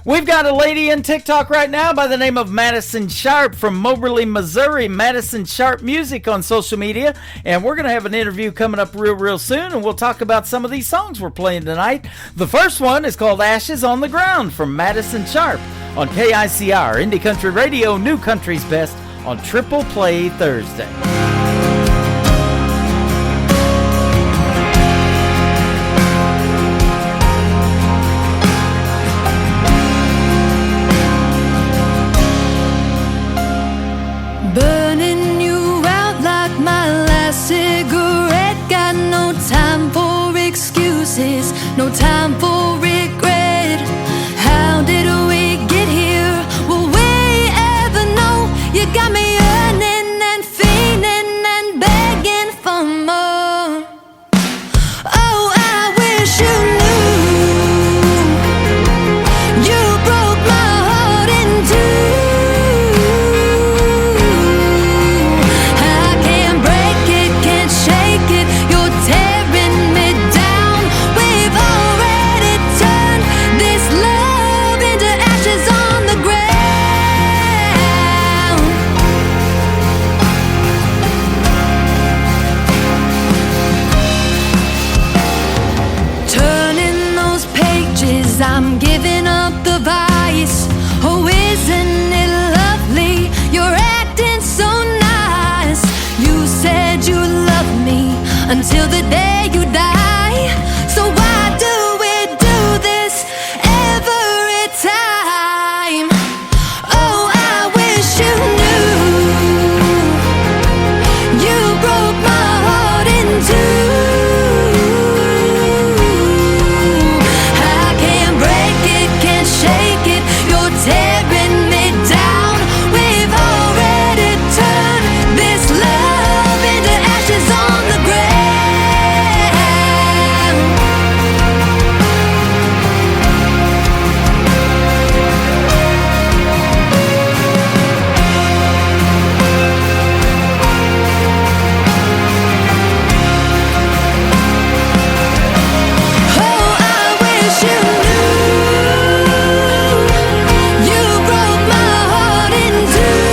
We've got a lady in TikTok right now by the name of Madison Sharp from Moberly, Missouri. Madison Sharp Music on social media, and we're going to have an interview coming up real soon, and we'll talk about some of these songs we're playing tonight. The first one is called Ashes on the Ground from Madison Sharp on KICR Indie Country Radio, New Country's Best on Triple Play Thursday. Burning you out like my last cigarette. Got no time for excuses, no time for regret. How did we get here? Will we ever know? You got me yearning and fiending and begging for more. Oh, I wish you knew. You broke my heart in two. I can't break it, can't shake it. You're tearing me down. We've already turned this love into ashes on the ground. Turning those pages, I'm giving up the vice. Oh, isn't it lovely? You're acting so nice. You said you loved me until the day you die. So why do we do this every time? Oh, I wish you knew. You broke my heart in two. I can't break it, can't shake it. You're tearing me down. We've already turned this love into ashes on the ground. Oh, I wish you knew. You broke my heart in two.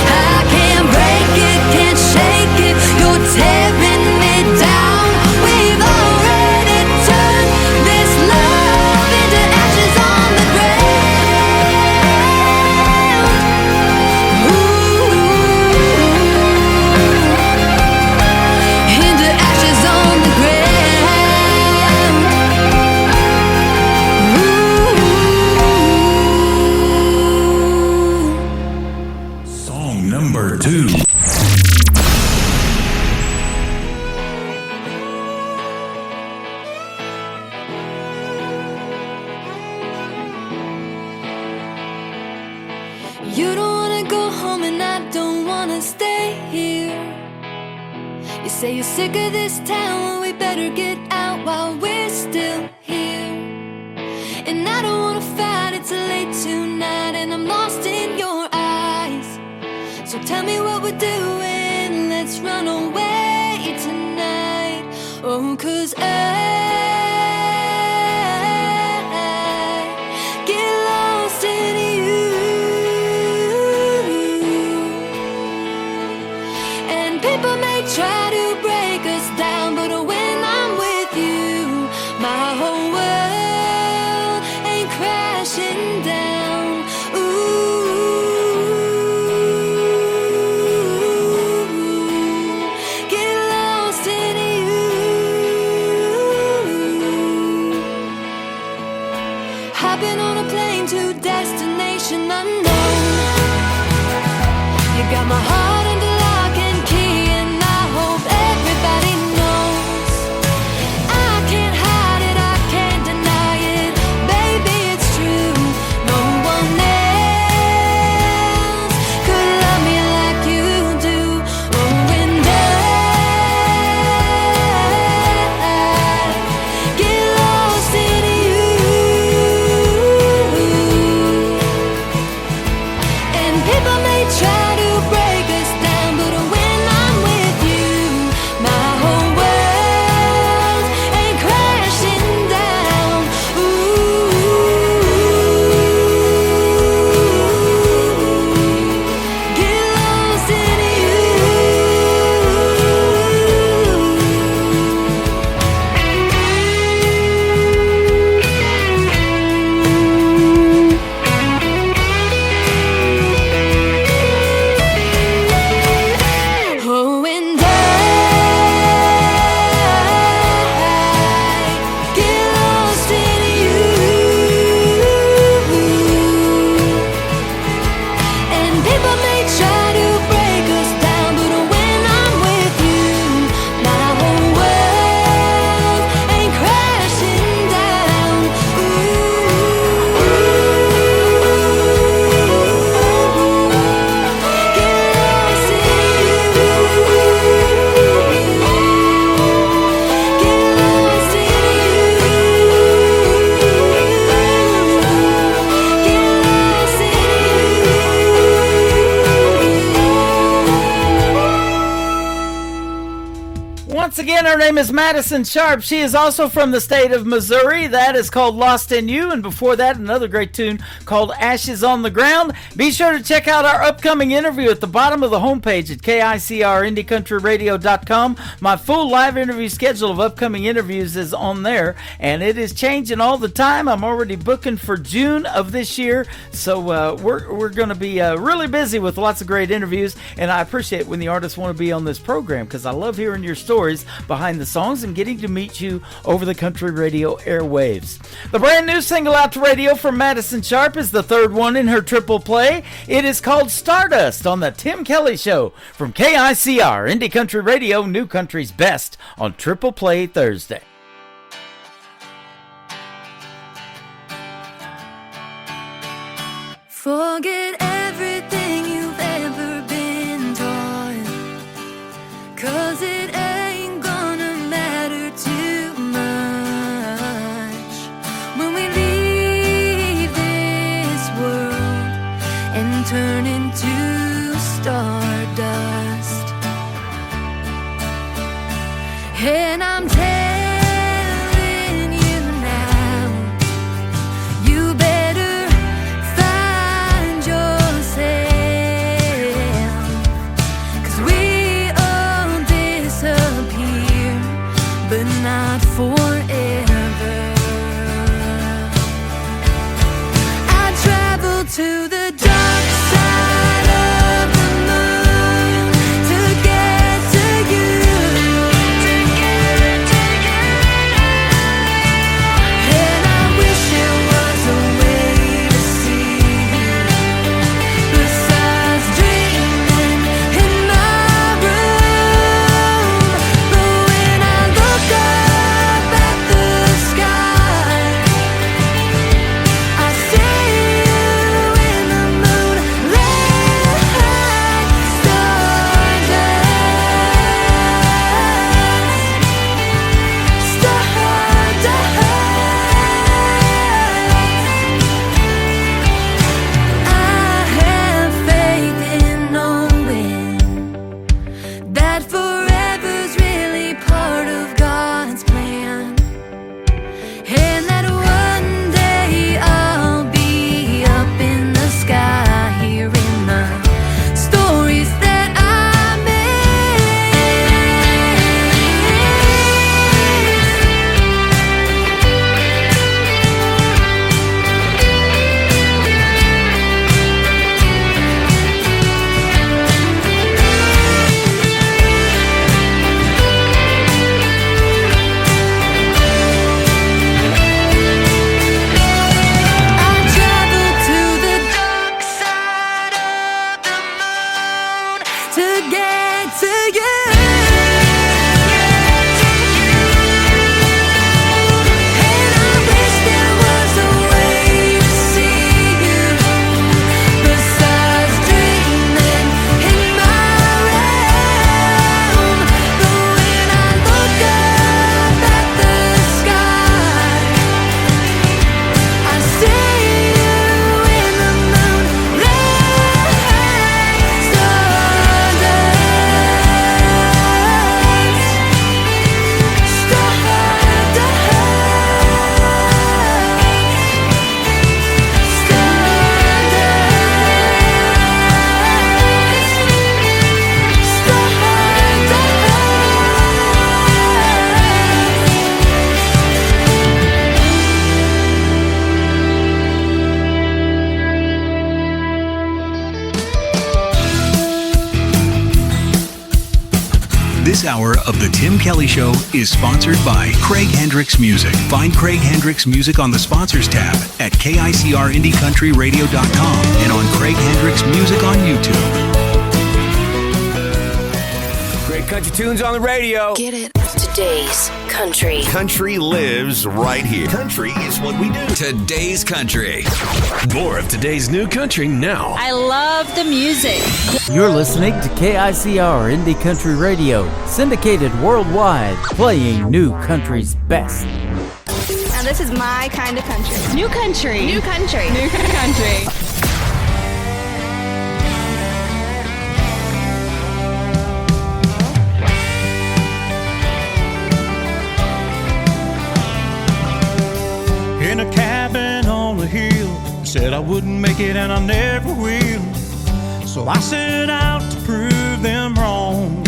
I can't break it, can't shake it. You're tearing me down. We've already turned this love into ashes on the ground. Into ashes on the ground. Song number 2. You don't wanna go home and I don't wanna stay here. You say you're sick of this town, well we better get out while we're still here. And I don't wanna fight, it's late tonight and I'm lost in your eyes. So tell me what we're doing, let's run away tonight. Oh, 'cause I get lost in you. And people may try to break us down, but when I'm with you, my whole world ain't crashing down. Ooh. got my heart under lock and key, and I hope everybody knows I can't hide it, I can't deny it. Baby, it's true. No one else could love me like you do. Oh, and I get lost in you. And people may try to break us down, but when I'm with you, my whole world ain't crashing down. Get lost in you. Oh, and I get lost in you. And people may try to break us down, but when I'm with you, my whole world ain't crashing down. Get lost in you. Get lost in Once again, her name is Madison Sharp. She is also from the state of Missouri. That is called Lost in You. And before that, another great tune called Ashes on the Ground. Be sure to check out our upcoming interview at the bottom of the homepage at KICRIndieCountryRadio.com. My full live interview schedule of upcoming interviews is on there, and it is changing all the time. I'm already booking for June of this year, so we're going to be really busy with lots of great interviews, and I appreciate when the artists want to be on this program because I love hearing your stories behind the songs and getting to meet you over the country radio airwaves. The brand new single out to radio from Madison Sharp is the third one in her triple play. It is called Stardust on the Tim Kelly Show from KICR, Indie Country Radio, New Country's Best on Triple Play Thursday. Forget everything you've ever been taught, 'cause it ain't gonna matter too much when we leave this world and turn into stardust. And I'm telling you now, you better find yourself, 'cause we all disappear, but not forever. I travel to the dark side of the moon to get to you. This hour of The Tim Kelly Show is sponsored by Craig Hendricks Music. Find Craig Hendricks Music on the Sponsors tab at KICRIndieCountryRadio.com and on Craig Hendricks Music on YouTube. Great country tunes on the radio. Get it. Today's country. Country lives right here. Country is what we do. Today's country. More of today's new country now. I love the music. You're listening to KICR Indie Country Radio, syndicated worldwide, playing new country's best. Now this is my kind of country. New country. New country. New country. In a cabin on the hill, said I wouldn't make it and I never will. So I set out to prove them wrong.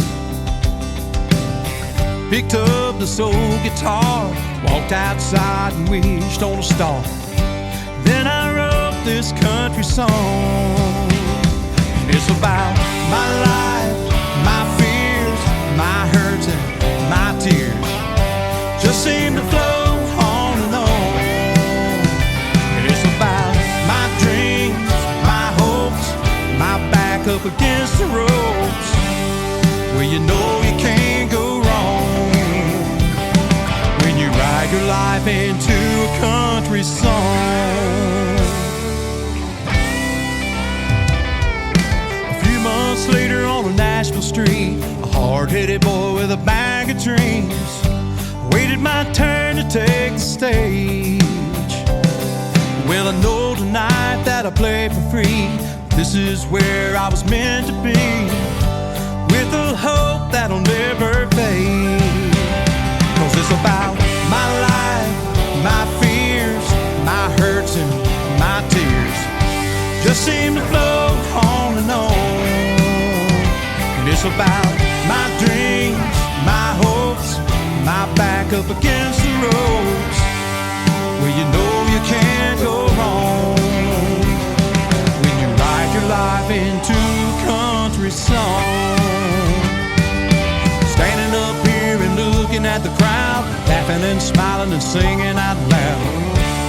Picked up this old guitar, walked outside and wished on a star. Then I wrote this country song. It's about my life, my fears, my hurts and my tears. Just seem to flow on and on. It's about my dreams, my hopes, my back up against the ropes. Well, you know you can't go wrong when you write your life into a country song. A few months later on a Nashville street, a hard-headed boy with a bag of dreams waited my turn to take the stage. Well, I know tonight that I play for free. This is where I was meant to be, with a hope that'll never fade. 'Cause it's about my life, my fears, my hurts and my tears. Just seem to flow on and on. And it's about my dreams, my hopes, my back up against the ropes. Well, you know you can't go wrong when you write your life into country song. Standing up here and looking at the crowd, laughing and smiling and singing out loud.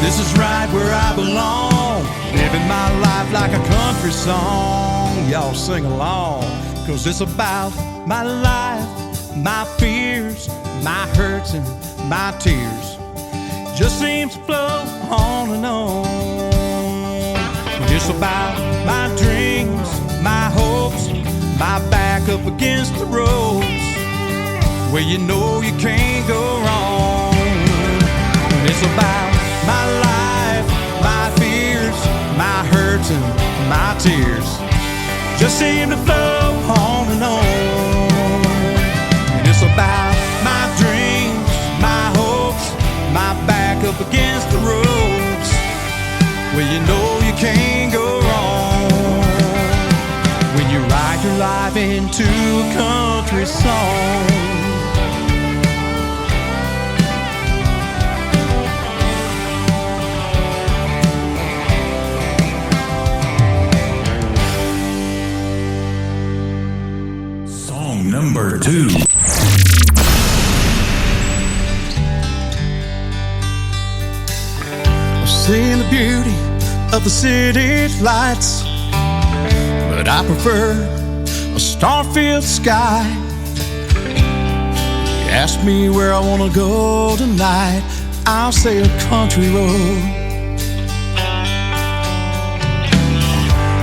This is right where I belong, living my life like a country song. Y'all sing along, 'cause it's about my life, my fears, my hurts and my tears. Just seems to flow on and on. It's about my dreams, my hopes, my back up against the ropes. Well, you know you can't go wrong. It's about my life, my fears, my hurts and my tears. Just seem to flow on and on. And it's about my dreams, my hopes, my back up against the ropes. Well, you know you can't go wrong when you write your life into a country song. Song number 2. Seeing the beauty of the city lights, but I prefer a star-filled sky. You ask me where I want to go tonight, I'll say a country road.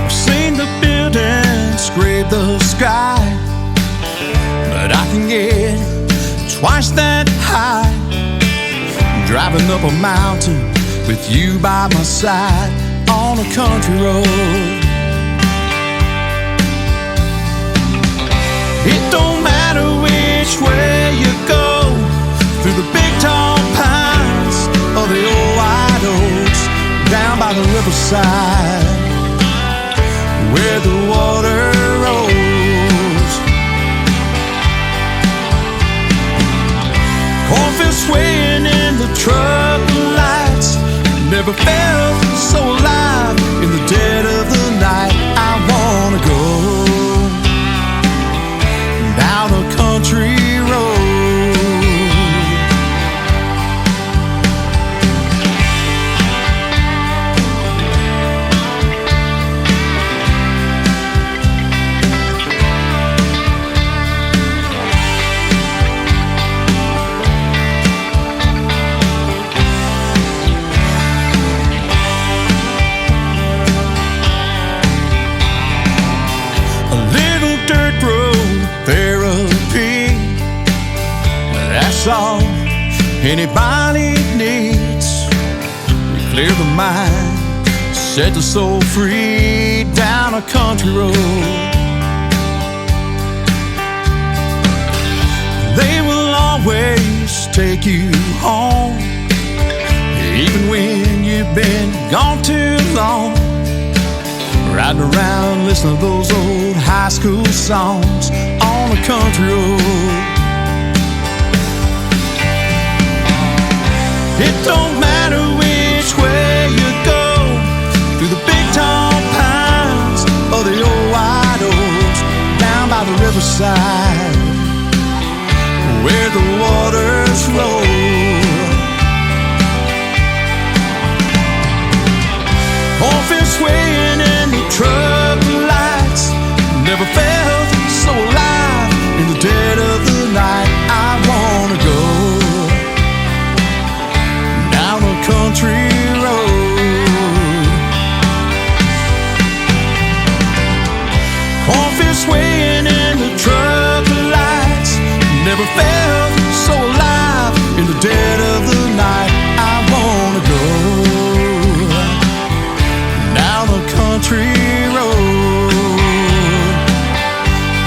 I've seen the buildings scrape the sky, but I can get twice that high, driving up a mountain with you by my side on a country road. It don't matter which way you go, through the big tall pines or the old white oaks, down by the riverside where the water rolls. Cornfield swaying in the truck lights, never felt so alive in the dead of the night. I wanna go down a country all anybody needs. We clear the mind, set the soul free down a country road. They will always take you home, even when you've been gone too long. Riding around listening to those old high school songs on a country road. It don't matter which way you go, through the big tall pines or the old white oaks, down by the riverside where the waters roll. Cornfield swaying in the truck lights, never felt so alive in the dead of the night. I wanna go down a country road. Cornfield swaying in the truck lights, never felt so alive in the dead of the night. I wanna go down a country road.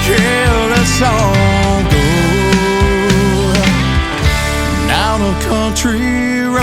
Yeah, let's all go down a country road.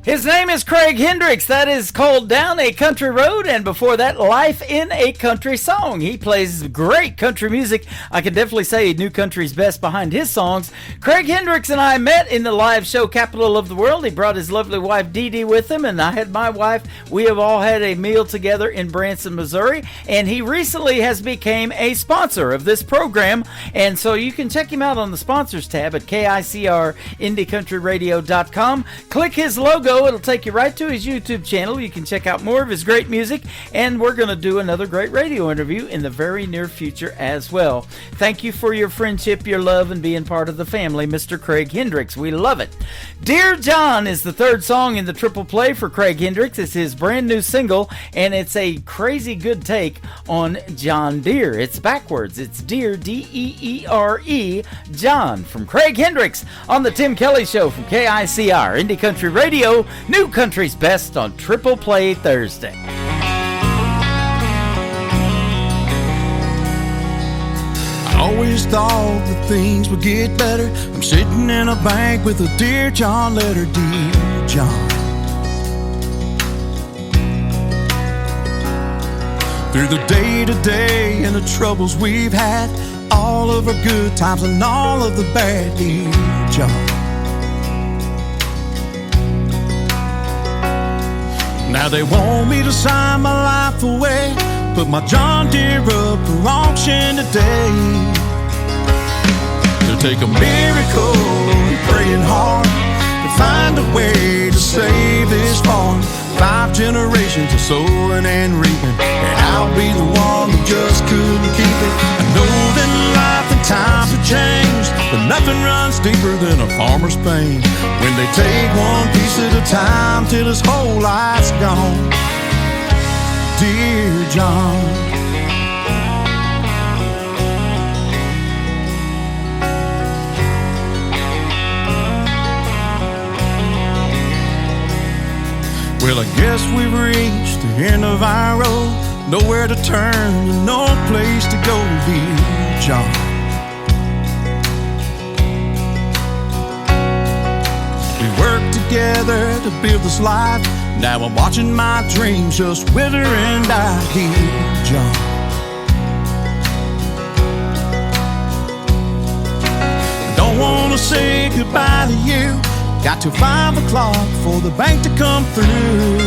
His name is Craig Hendricks. That is called Down a Country Road, and before that, Life in a Country Song. He plays great country music. I can definitely say New Country's best behind his songs. Craig Hendricks and I met in the live show Capital of the World. He brought his lovely wife Dee Dee with him, and I had my wife. We have all had a meal together in Branson, Missouri, and he recently has become a sponsor of this program, and so you can check him out on the sponsors tab at KICRIndieCountryRadio.com. Click his logo. It'll take you right to his YouTube channel. You can check out more of his great music, and we're going to do another great radio interview in the very near future as well. Thank you for your friendship, your love, and being part of the family, Mr. Craig Hendricks. We love it. Dear John is the third song in the triple play for Craig Hendricks. It's his brand new single, and it's a crazy good take on John Deere. It's backwards. It's Deere, D-E-E-R-E, John, from Craig Hendricks on the Tim Kelly Show from KICR, Indie Country Radio, New Country's best on Triple Play Thursday. I always thought that things would get better. I'm sitting in a bank with a Dear John letter, Dear John. Through the day-to-day and the troubles we've had, all of our good times and all of the bad, Dear John. Now they want me to sign my life away, put my John Deere up for auction today. To take a miracle and praying hard to find a way to save this farm. 5 generations of sowing and reaping, and I'll be the one that just couldn't keep it. I know that life and times have changed, but nothing runs deeper than a farmer's pain when they take one piece at a time till his whole life's gone. Dear John, well, I guess we've reached the end of our road. Nowhere to turn and no place to go, dear John. We worked together to build this life. Now I'm watching my dreams just wither and die, dear John. Don't wanna say goodbye to you. Got till 5 o'clock for the bank to come through.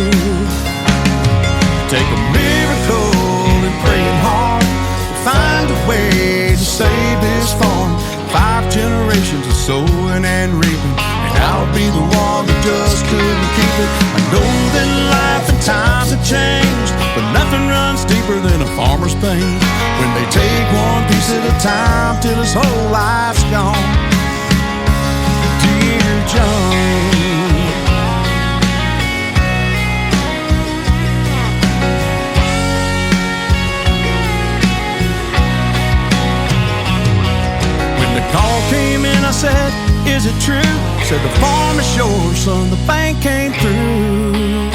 Take a miracle and praying hard to find a way to save this farm. 5 generations of sowing and reaping, and I'll be the one that just couldn't keep it. I know that life and times have changed, but nothing runs deeper than a farmer's pain when they take one piece at a time till his whole life's gone. Dear John, said, is it true? Said the farm is yours, son, the bank came through.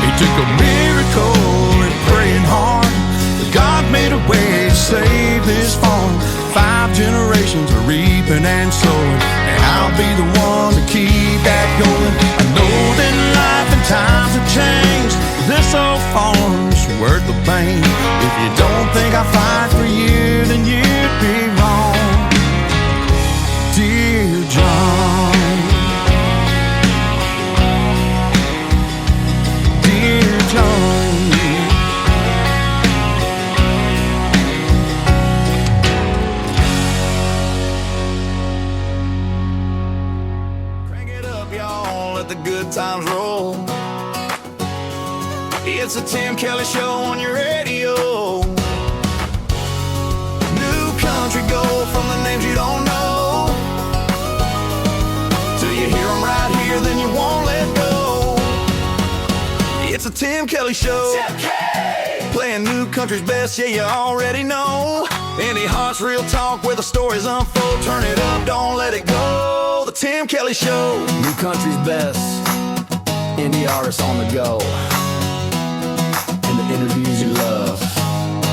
It took a miracle and praying hard, but God made a way to save this farm. 5 generations are reaping and sowing, and I'll be the one to keep that going. I know that life and times have changed, this old farm's worth the pain. If you don't think I fight for you, then you'd be wrong, dear John. Dear John. Crank it up, y'all, let the good times roll. It's the Tim Kelly Show on your radio. New country gold from the names you don't know. Till you hear them right here, then you won't let go. It's the Tim Kelly Show. Tim K! Playing new country's best, yeah, you already know. Indie Hearts, real talk where the stories unfold. Turn it up, don't let it go. The Tim Kelly Show. New country's best. Indie artists on the go. Interviews you love.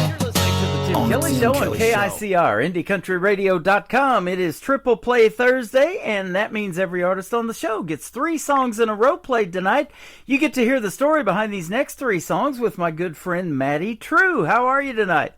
You're listening to the Tim Kelly Show on KICR, IndieCountryRadio.com. It is Triple Play Thursday, and that means every artist on the show gets 3 songs in a row played tonight. You get to hear the story behind these next 3 songs with my good friend Maddie True. How are you tonight?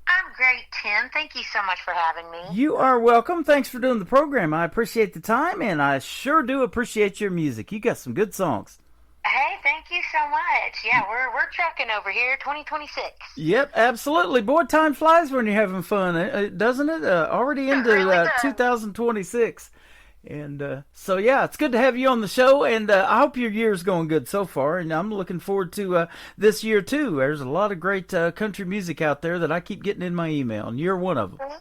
I'm great, Tim. Thank you so much for having me. You are welcome. Thanks for doing the program. I appreciate the time, and I sure do appreciate your music. You got some good songs. Hey, thank you so much. Yeah, we're trucking over here, 2026. Yep, absolutely. Boy, time flies when you're having fun, doesn't it? Already into really 2026. And so, yeah, it's good to have you on the show, and I hope your year's going good so far, and I'm looking forward to this year, too. There's a lot of great country music out there that I keep getting in my email, and you're one of them. Thank you.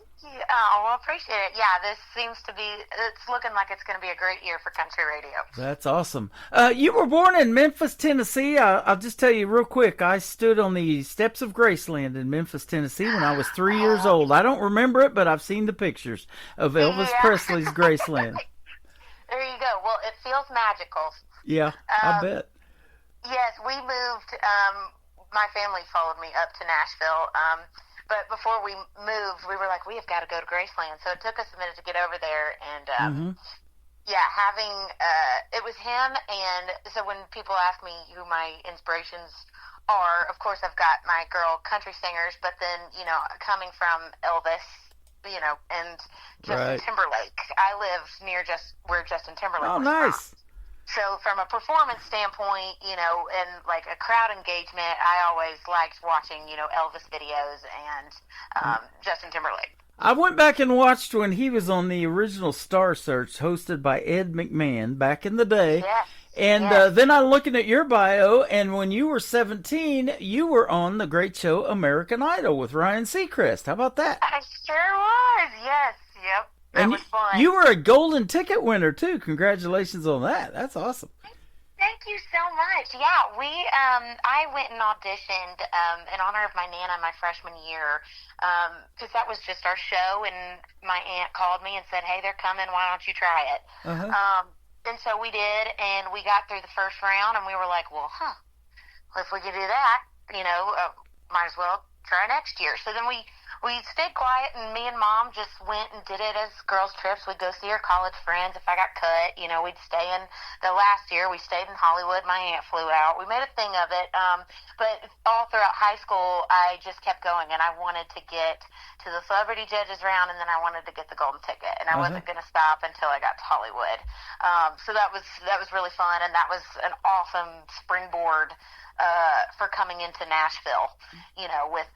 Oh, well, appreciate it. Yeah, this seems to be, it's looking like it's going to be a great year for country radio. That's awesome. You were born in Memphis, Tennessee. I'll just tell you real quick, I stood on the steps of Graceland in Memphis, Tennessee when I was 3 years old. I don't remember it, but I've seen the pictures of Elvis Presley's Graceland. There you go. Well, it feels magical. Yeah, I bet. Yes, we moved, my family followed me up to Nashville, but before we moved, we were like, we have got to go to Graceland. So it took us a minute to get over there. And, yeah, it was him. And so when people ask me who my inspirations are, of course, I've got my girl country singers, but then, coming from Elvis, and Justin Timberlake. I live near where Justin Timberlake was nice. from. So from a performance standpoint, and like a crowd engagement, I always liked watching, Elvis videos and Justin Timberlake. I went back and watched when he was on the original Star Search hosted by Ed McMahon back in the day. Yes. And then I'm looking at your bio, and when you were 17, you were on the great show American Idol with Ryan Seacrest. How about that? I sure was. Yes. Yep. That was fun. You were a golden ticket winner, too. Congratulations on that. That's awesome. Thank you so much. Yeah, I went and auditioned in honor of my Nana my freshman year, because that was just our show, and my aunt called me and said, hey, they're coming, why don't you try it? And so we did, and we got through the first round, and we were like, well, if we could do that, might as well try next year. So then we stayed quiet, and me and Mom just went and did it as girls' trips. We'd go see our college friends. If I got cut, we'd stay in. The last year, we stayed in Hollywood. My aunt flew out. We made a thing of it. But all throughout high school, I just kept going, and I wanted to get to the celebrity judges round, and then I wanted to get the golden ticket, and I wasn't going to stop until I got to Hollywood. So that was really fun, and that was an awesome springboard for coming into Nashville, with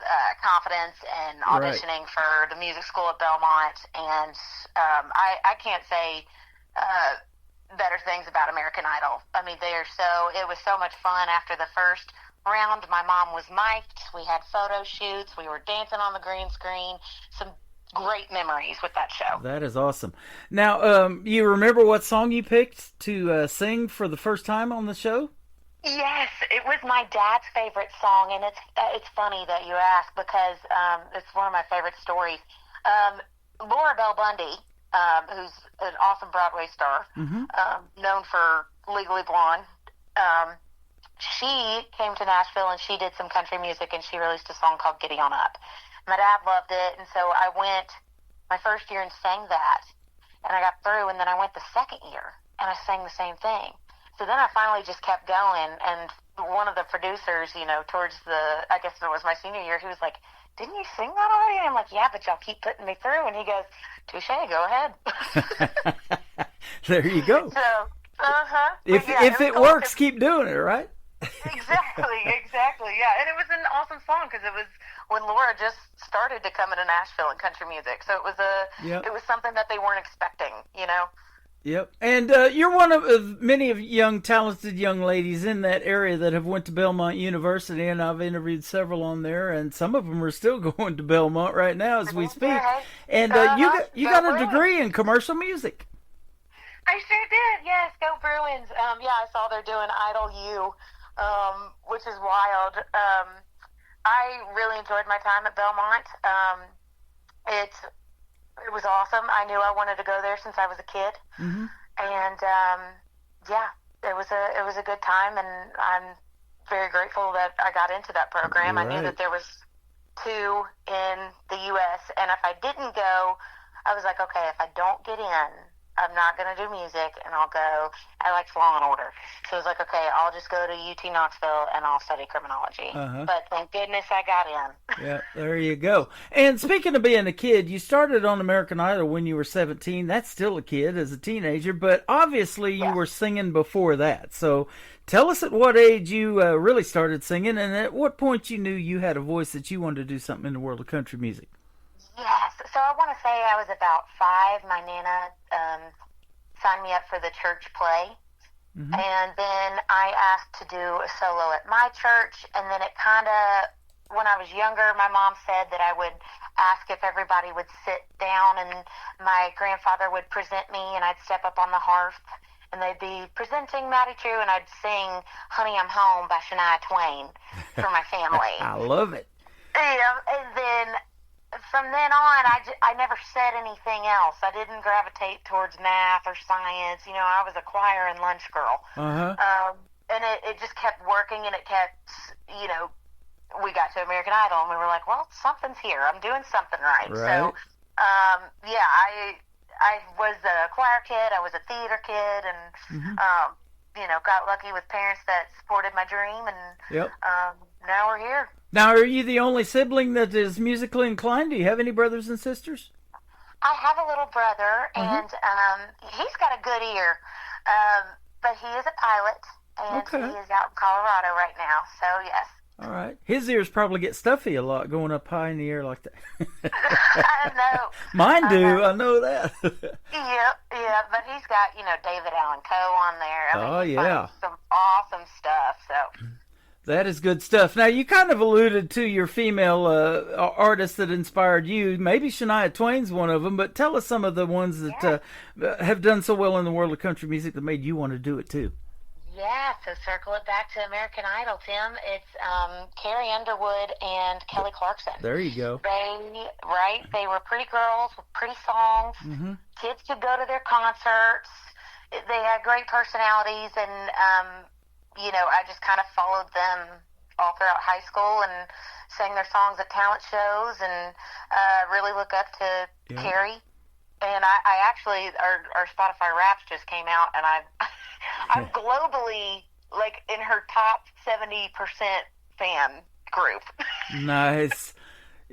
confidence and auditioning for the music school at Belmont. And I can't say better things about American Idol. I mean, it was so much fun. After the first round, my mom was mic'd. We had photo shoots. We were dancing on the green screen. Some great memories with that show. That is awesome. Now, you remember what song you picked to sing for the first time on the show? Yes, it was my dad's favorite song, and it's funny that you ask because it's one of my favorite stories. Laura Bell Bundy who's an awesome Broadway star, known for Legally Blonde. She came to Nashville and she did some country music, and she released a song called Giddy On Up. My dad loved it, and so I went my first year and sang that, and I got through, and then I went the second year and I sang the same thing. So then I finally just kept going, and one of the producers, towards I guess it was my senior year, he was like, "Didn't you sing that already?" And I'm like, "Yeah, but y'all keep putting me through." And he goes, "Touche, go ahead." There you go. So, If it works, keep doing it, right? Exactly, yeah. And it was an awesome song because it was when Laura just started to come into Nashville and country music. So it was it was something that they weren't expecting, Yep. And you're one of many of talented young ladies in that area that have went to Belmont University, and I've interviewed several on there, and some of them are still going to Belmont right now as we speak. And you got a degree in commercial music. I sure did, yes. Go Bruins. I saw they're doing Idol U, which is wild. I really enjoyed my time at Belmont. It was awesome. I knew I wanted to go there since I was a kid, and it was a good time, and I'm very grateful that I got into that program. Right. I knew that there was 2 in the U.S., and if I didn't go, I was like, okay, if I don't get in, I'm not going to do music, and I'll go. I liked Law and Order. So I was like, okay, I'll just go to UT Knoxville, and I'll study criminology. But thank goodness I got in. Yeah, there you go. And speaking of being a kid, you started on American Idol when you were 17. That's still a kid as a teenager, but obviously you were singing before that. So tell us at what age you really started singing, and at what point you knew you had a voice that you wanted to do something in the world of country music. Yes. So I want to say I was about 5. My Nana signed me up for the church play. And then I asked to do a solo at my church. And then it kind of, when I was younger, my mom said that I would ask if everybody would sit down, and my grandfather would present me, and I'd step up on the hearth, and they'd be presenting Matty True, and I'd sing Honey, I'm Home by Shania Twain for my family. I love it. Yeah, and then from then on, I never said anything else. I didn't gravitate towards math or science. I was a choir and lunch girl. And it just kept working, and it kept, we got to American Idol, and we were like, well, something's here. I'm doing something right. So, I was a choir kid. I was a theater kid, and, got lucky with parents that supported my dream, and now we're here. Now, are you the only sibling that is musically inclined? Do you have any brothers and sisters? I have a little brother, and he's got a good ear, but he is a pilot, and he is out in Colorado right now, so yes. All right. His ears probably get stuffy a lot going up high in the air like that. I know. Mine do. I know that. Yeah, but he's got, David Allan Coe on there. Some awesome stuff, so... That is good stuff. Now, you kind of alluded to your female artists that inspired you. Maybe Shania Twain's one of them, but tell us some of the ones that have done so well in the world of country music that made you want to do it, too. Yeah, so circle it back to American Idol, Tim. It's Carrie Underwood and Kelly Clarkson. There you go. They were pretty girls with pretty songs. Kids could go to their concerts. They had great personalities, and I just kind of followed them all throughout high school and sang their songs at talent shows, and really look up to Carrie. And I actually, our Spotify Wraps just came out, and I'm globally, in her top 70% fan group. Nice.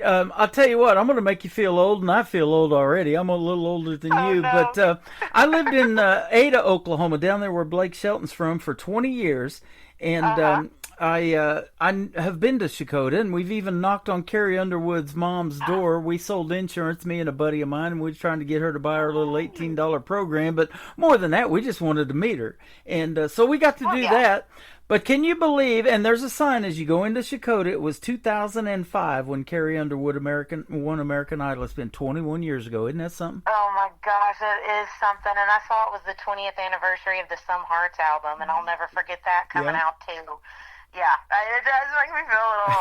I'll tell you what, I'm going to make you feel old, and I feel old already. I'm a little older than you, but I lived in Ada, Oklahoma, down there where Blake Shelton's from, for 20 years, and I have been to Chakotah, and we've even knocked on Carrie Underwood's mom's door. We sold insurance, me and a buddy of mine, and we were trying to get her to buy our little $18 program, but more than that, we just wanted to meet her, and so we got to do that. But can you believe, and there's a sign as you go into Chakotah, it was 2005 when Carrie Underwood won American Idol. It's been 21 years ago. Isn't that something? Oh, my gosh, it is something. And I saw it was the 20th anniversary of the Some Hearts album, and I'll never forget that coming out, too. Yeah, it does make me feel a little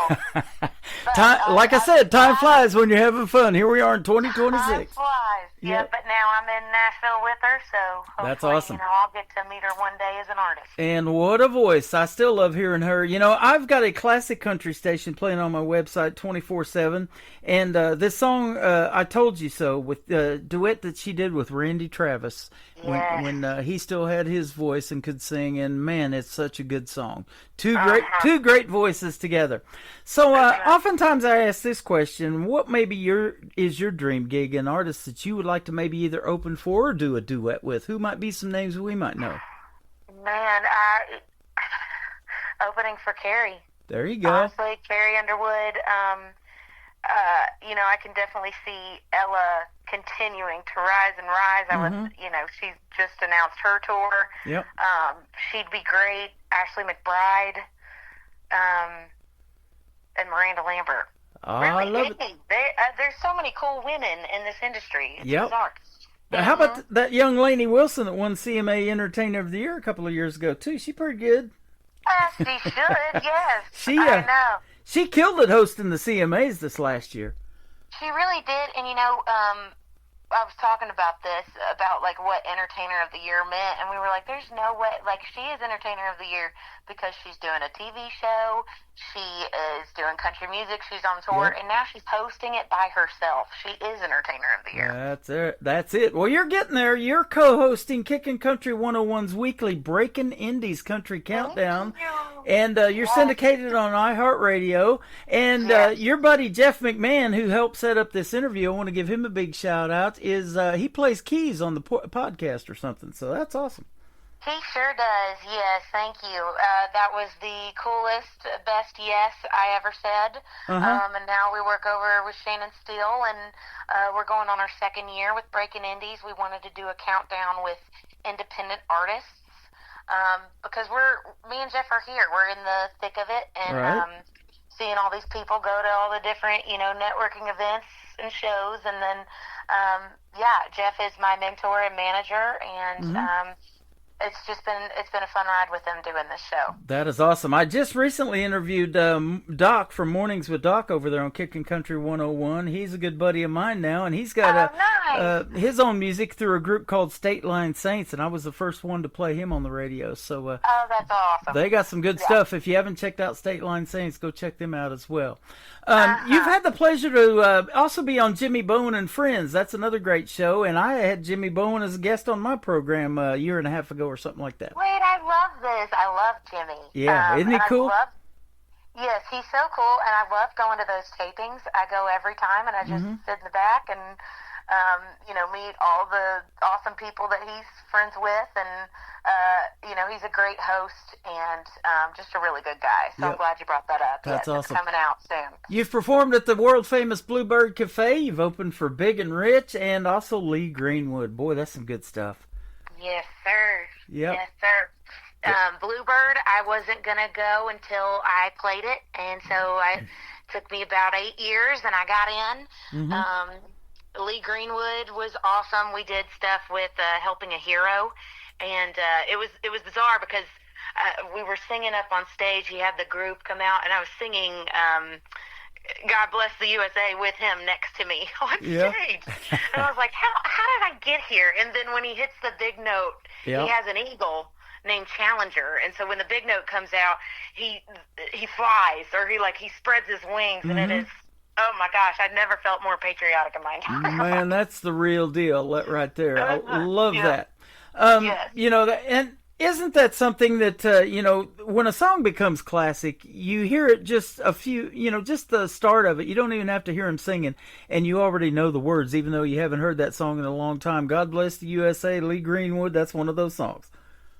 old. Like I said, time flies when you're having fun. Here we are in 2026. Time flies. Yeah, but now I'm in Nashville with her, so hopefully, That's awesome. I'll get to meet her one day as an artist. And what a voice. I still love hearing her. I've got a classic country station playing on my website 24/7. And this song, I Told You So, with the duet that she did with Randy Travis when he still had his voice and could sing. And man, it's such a good song. Two great voices together. So oftentimes I ask this question: what maybe is your dream gig, an artist that you would like to maybe either open for or do a duet with? Who might be some names we might know? Man, opening for Carrie. There you go. Honestly, Carrie Underwood. I can definitely see Ella continuing to rise and rise. She's just announced her tour. Yep. She'd be great. Ashley McBride, and Miranda Lambert. I love it. There's so many cool women in this industry. It's Yep. bizarre. Now, how about that young Lainey Wilson that won CMA Entertainer of the Year a couple of years ago too? She pretty good. She should, yes. I know. She killed it hosting the CMAs this last year. She really did, and I was talking about this, about like what Entertainer of the Year meant, and we were like, there's no way, like she is Entertainer of the Year because she's doing a TV show, she is doing country music, she's on tour, and now she's hosting it by herself. She is Entertainer of the Year. That's it. Well, you're getting there. You're co-hosting Kickin' Country 101's weekly Breaking Indies Country Countdown, and you're syndicated on iHeartRadio, and your buddy Jeff McMahon, who helped set up this interview, I want to give him a big shout out, is he plays keys on the podcast or something, so that's awesome. He sure does, yes, thank you. That was the coolest, best yes I ever said. And now we work over with Shannon Steele, and we're going on our second year with Breaking Indies. We wanted to do a countdown with independent artists because me and Jeff are here. We're in the thick of it, and seeing all these people go to all the different, networking events and shows, and then, Jeff is my mentor and manager, and it's been a fun ride with them doing this show. That is awesome. I just recently interviewed Doc from Mornings with Doc over there on Kickin' Country 101. He's a good buddy of mine now, and he's got his own music through a group called State Line Saints, and I was the first one to play him on the radio. So that's awesome. They got some good stuff. If you haven't checked out State Line Saints, go check them out as well. You've had the pleasure to also be on Jimmy Bowen and Friends. That's another great show, and I had Jimmy Bowen as a guest on my program a year and a half ago or something like that. Wait, I love this. I love Jimmy. Yeah, isn't he cool? Yes, he's so cool, and I love going to those tapings. I go every time, and I just sit in the back and, meet all the awesome people that he's friends with, and, he's a great host and just a really good guy. So I'm glad you brought that up. That's awesome. It's coming out soon. You've performed at the world-famous Bluebird Cafe. You've opened for Big and Rich and also Lee Greenwood. Boy, that's some good stuff. Yes, sir. Yep. Yes, sir. Bluebird, I wasn't going to go until I played it, and so it took me about 8 years, and I got in. Lee Greenwood was awesome. We did stuff with Helping a Hero, and it was bizarre because we were singing up on stage. He had the group come out, and I was singing God Bless the USA with him next to me on stage. And I was like, how did I get here? And then when he hits the big note, he has an eagle named Challenger, and so when the big note comes out, he flies, or he spreads his wings, and it is, oh my gosh, I've never felt more patriotic in my entire life. Man, that's the real deal right there. I love that. And isn't that something that, when a song becomes classic, you hear it just a few, just the start of it. You don't even have to hear him singing, and you already know the words, even though you haven't heard that song in a long time. God Bless the USA, Lee Greenwood, that's one of those songs.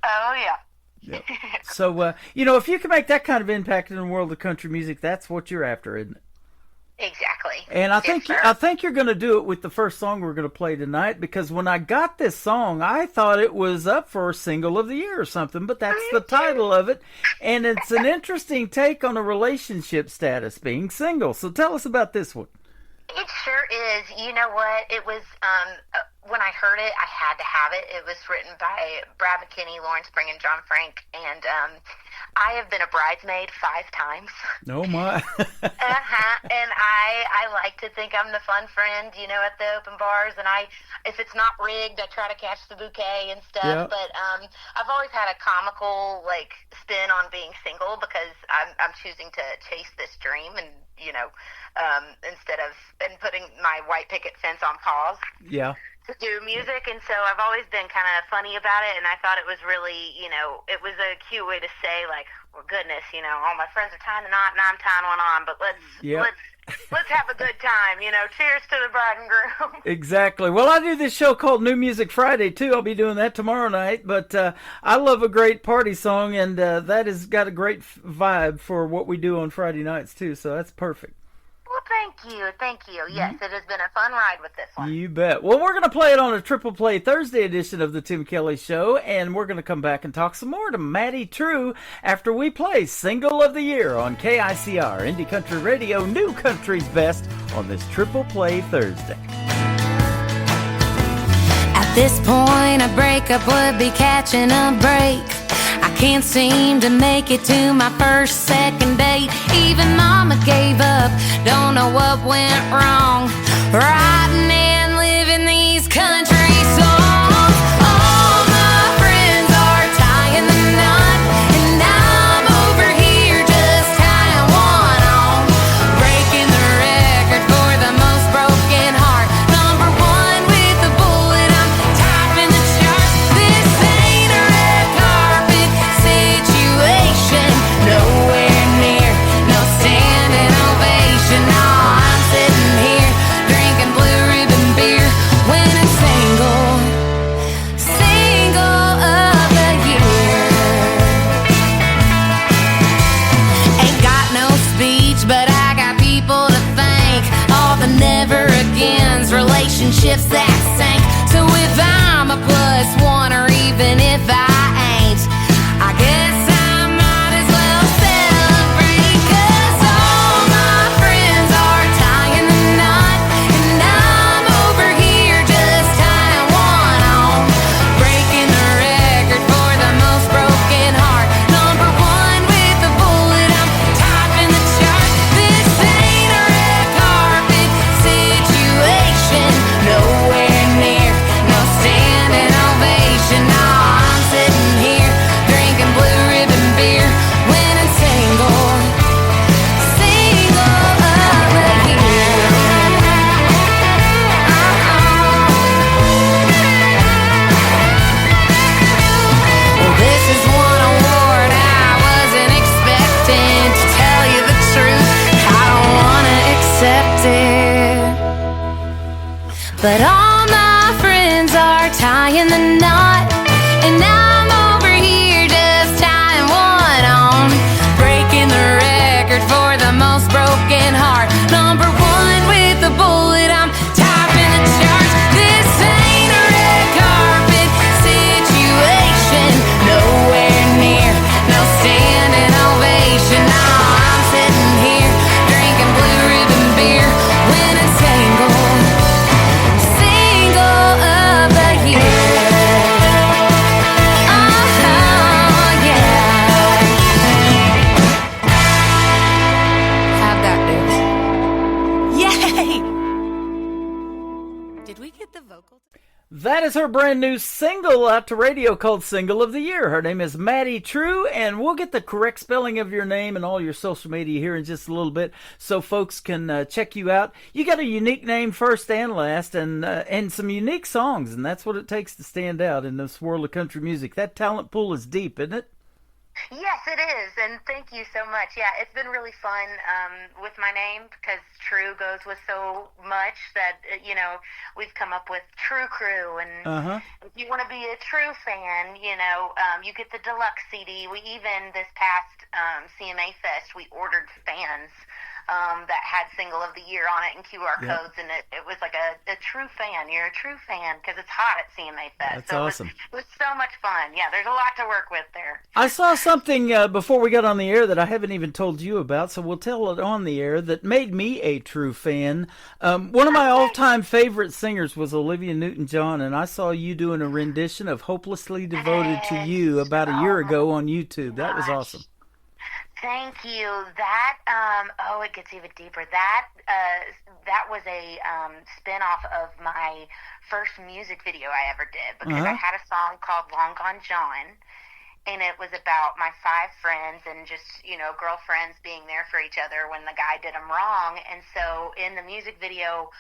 Oh, yeah. Yep. So, if you can make that kind of impact in the world of country music, that's what you're after, isn't it? Exactly. And I think you're going to do it with the first song we're going to play tonight, because when I got this song, I thought it was up for a single of the year or something, but that's the title of it, and it's an interesting take on a relationship status, being single. So tell us about this one. It sure is. You know what? It was, when I heard it, I had to have it. It was written by Brad McKinney, Lauren Spring, and John Frank, and I have been a bridesmaid 5 times. Oh my. And I like to think I'm the fun friend, you know, at the open bars. And if it's not rigged, I try to catch the bouquet and stuff. Yeah. But I've always had a comical like spin on being single because I'm choosing to chase this dream, and you know, instead of putting my white picket fence on pause. Yeah. To do music, and so I've always been kind of funny about it, and I thought it was really, you know, it was a cute way to say, like, well, goodness, you know, all my friends are tying the knot and I'm tying one on, but let's have a good time, you know, cheers to the bride and groom. Exactly. Well, I do this show called New Music Friday, too. I'll be doing that tomorrow night, but I love a great party song, and that has got a great vibe for what we do on Friday nights, too, so that's perfect. Well, thank you. Yes, it has been a fun ride with this one. You bet. Well, we're going to play it on a Triple Play Thursday edition of the Tim Kelly Show, and we're going to come back and talk some more to Maddie True after we play Single of the Year on KICR, Indie Country Radio, New Country's Best, on this Triple Play Thursday. At this point, a breakup would be catching a break. I can't seem to make it to my first, second date. Even mama gave up, don't know what went wrong. Writing and living these country songs. All my friends are tying the knot, and I'm over here just tying one on. Breaking the record for the most broken heart. Number 1 with the bullet, I'm topping the chart. This ain't a red carpet situation, nowhere near, no standing ovation. No, I'm sitting here drinking blue ribbon beer, winning single of the year. Ain't got no speech, but I got people to thank. All the never agains, relationships that sank. So if I'm a +1, or even if I ain't, I guess I might as well celebrate. 'Cause all my friends are tying the knot, and I'm over here just tying one on. Breaking the record for the most broken heart. Number 1 with the bullet, I'm topping the chart. This ain't a red carpet situation, nowhere near, no standing ovation. No, I'm sitting here drinking blue ribbon beer, winning single of the year. Well, this is one award I wasn't expecting. To tell you the truth, I don't wanna accept it. But all my friends are tying the knot, and I'm over here just tying one on. Breaking the record for the most broken heart. Number 1 with the bullet, I'm topping the charts. This ain't a red carpet situation, nowhere near, no standing ovation. No, I'm sitting here drinking blue ribbon beer, winning single of the year. Oh, yeah. How'd that do? Yay! Did we get the vocal? That is her brand new single out to radio called Single of the Year. Her name is Maddie True, and we'll get the correct spelling of your name and all your social media here in just a little bit so folks can check you out. You got a unique name first and last, and some unique songs, and that's what it takes to stand out in this world of country music. That talent pool is deep, isn't it? Yes, it is, and thank you so much. Yeah, it's been really fun with my name because True goes with so much that, you know, we've come up with True Crew, and if you want to be a True fan, you know, you get the deluxe CD. We even, this past CMA Fest, we ordered fans that had Single of the Year on it and QR codes, and it was like a true fan. You're a true fan because it's hot at CMA Fest. That's so awesome. It was so much fun. Yeah, there's a lot to work with there. I saw something before we got on the air that I haven't even told you about, so we'll tell it on the air, that made me a true fan. One of my all-time favorite singers was Olivia Newton-John, and I saw you doing a rendition of Hopelessly Devoted to You about a year ago on YouTube. That was awesome. Thank you. That it gets even deeper. That was a spin-off of my first music video I ever did, because I had a song called Long Gone John, and it was about my 5 friends and just, girlfriends being there for each other when the guy did them wrong. And so in the music video,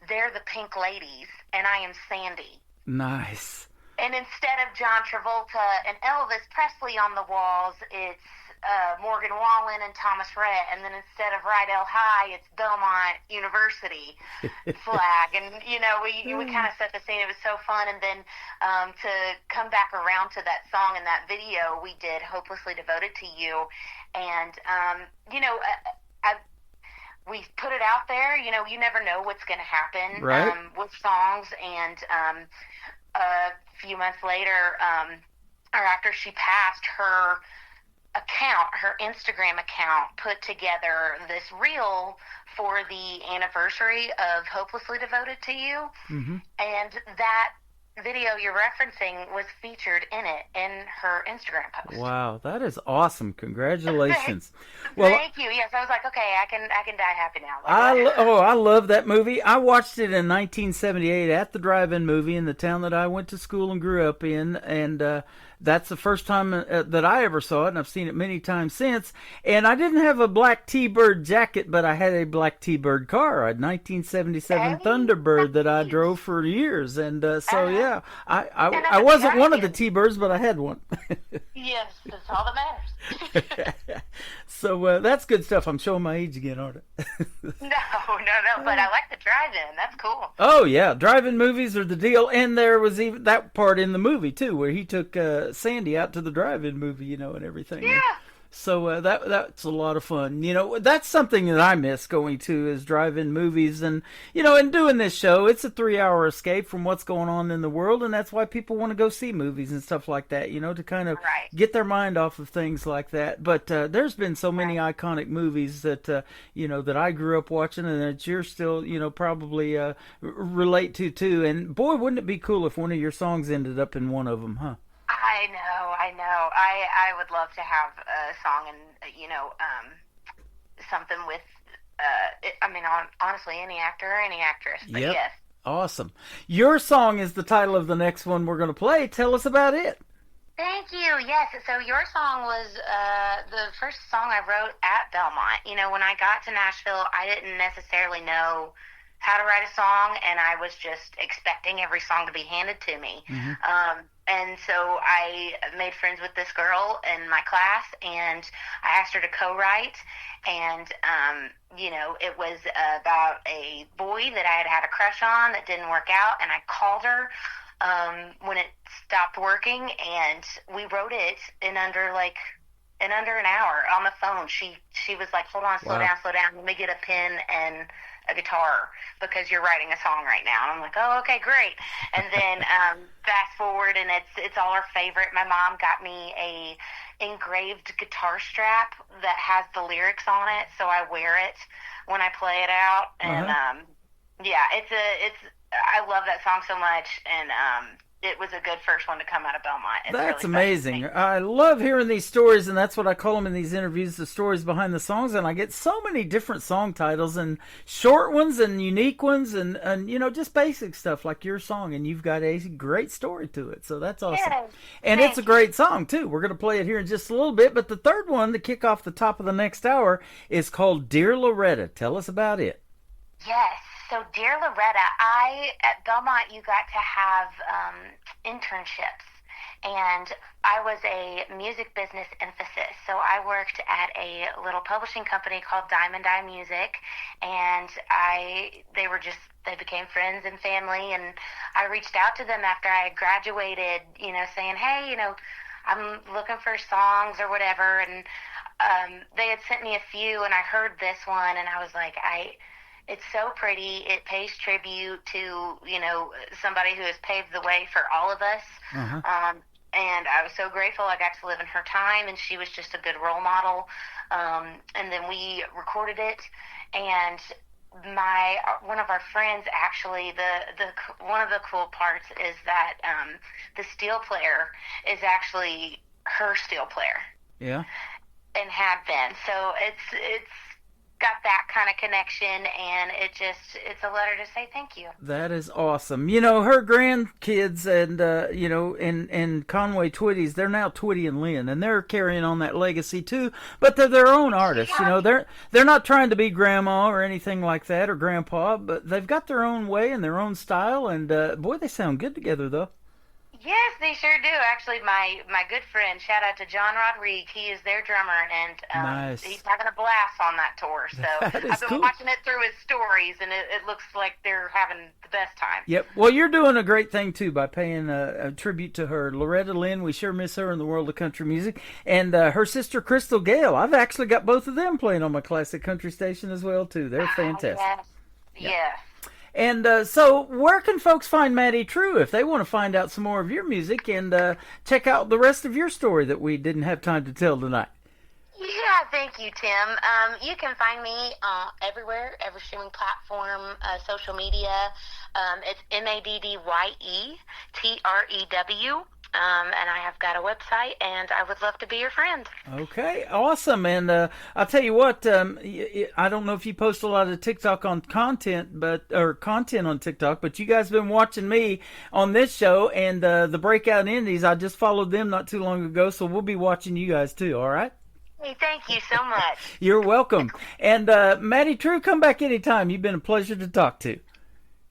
they're the Pink Ladies, and I am Sandy. Nice. And instead of John Travolta and Elvis Presley on the walls, it's Morgan Wallen and Thomas Rhett. And then instead of Rydell High, it's Belmont University flag. And, we kind of set the scene. It was so fun. And then to come back around to that song and that video, we did Hopelessly Devoted to You. And, we put it out there. You never know what's going to happen with songs. And a few months later, or after she passed, her Instagram account put together this reel for the anniversary of Hopelessly Devoted to You. Mm-hmm. And that video you're referencing was featured in her Instagram post. Wow, that is awesome. Congratulations. Thank you. Yes, I was like, okay, I can die happy now. I love that movie. I watched it in 1978 at the drive-in movie in the town that I went to school and grew up in, and that's the first time that I ever saw it, and I've seen it many times since. And I didn't have a black T-Bird jacket, but I had a black T-Bird car, a 1977 Thunderbird that I drove for years. And yeah, I wasn't one of the T-Birds, but I had one. Yes, that's all that matters. So that's good stuff. I'm showing my age again, aren't I? No, but I like the drive-in. That's cool. Oh, yeah. Drive-in movies are the deal. And there was even that part in the movie, too, where he took Sandy out to the drive-in movie, and everything. Yeah. So that's a lot of fun. That's something that I miss going to, is drive-in movies. And, and doing this show, it's a 3-hour escape from what's going on in the world. And that's why people want to go see movies and stuff like that, to kind of get their mind off of things like that. But there's been so many iconic movies that, that I grew up watching and that you're still, probably relate to, too. And, boy, wouldn't it be cool if one of your songs ended up in one of them, huh? I know. I would love to have a song and, something with, honestly, any actor or any actress, but yep. Yes. Awesome. Your song is the title of the next one we're going to play. Tell us about it. Thank you. Yes. So your song was the first song I wrote at Belmont. When I got to Nashville, I didn't necessarily know how to write a song, and I was just expecting every song to be handed to me. Mm-hmm. And so I made friends with this girl in my class, and I asked her to co-write. And, it was about a boy that I had a crush on that didn't work out, and I called her when it stopped working, and we wrote it in under an hour on the phone. She was like, hold on, slow down, let me get a pen and a guitar because you're writing a song right now. And I'm like, oh, okay, great. And then fast forward, and it's all our favorite. My mom got me a engraved guitar strap that has the lyrics on it, so I wear it when I play it out. And I love that song so much, and it was a good first one to come out of Belmont. It's that's really amazing. I love hearing these stories, and that's what I call them in these interviews, the stories behind the songs. And I get so many different song titles, and short ones and unique ones, and just basic stuff like your song. And you've got a great story to it, so that's awesome. Yes, and it's a great song too. We're going to play it here in just a little bit. But the third one to kick off the top of the next hour is called Dear Loretta. Tell us about it. Yes. So, Dear Loretta, at Belmont, you got to have internships, and I was a music business emphasis. So I worked at a little publishing company called Diamond Eye Music, and they became friends and family, and I reached out to them after I graduated, saying, hey, I'm looking for songs or whatever, and they had sent me a few, and I heard this one, and I was like, it's so pretty. It pays tribute to, somebody who has paved the way for all of us. Uh-huh. And I was so grateful I got to live in her time, and she was just a good role model. And then we recorded it, and one of our friends, actually, one of the cool parts is that the steel player is actually her steel player. Yeah. and have been. So it's got that kind of connection, and it's a letter to say thank you. That is awesome. You know, her grandkids and and Conway Twitty's, they're now Twitty and Lynn, and they're carrying on that legacy too, but they're their own artists. You know, they're not trying to be grandma or anything like that, or grandpa, but they've got their own way and their own style, and boy, they sound good together though. Yes, they sure do. Actually, my good friend, shout out to John Rodriguez, he is their drummer, and nice. He's having a blast on that tour. So I've been watching it through his stories, and it looks like they're having the best time. Yep. Well, you're doing a great thing, too, by paying a tribute to her. Loretta Lynn, we sure miss her in the world of country music. And her sister, Crystal Gale. I've actually got both of them playing on my classic country station as well, too. They're fantastic. Yes. Yep. Yes. And so where can folks find Maddie True if they want to find out some more of your music and check out the rest of your story that we didn't have time to tell tonight? Yeah, thank you, Tim. You can find me everywhere, every streaming platform, social media. It's MaddieTrew. And I have got a website, and I would love to be your friend. Okay, awesome. And I'll tell you what, I don't know if you post a lot of TikTok on content on TikTok, but you guys have been watching me on this show, and the Breakout Indies, I just followed them not too long ago, so we'll be watching you guys too, all right? Hey, thank you so much. You're welcome. And Maddie True, come back anytime. You've been a pleasure to talk to.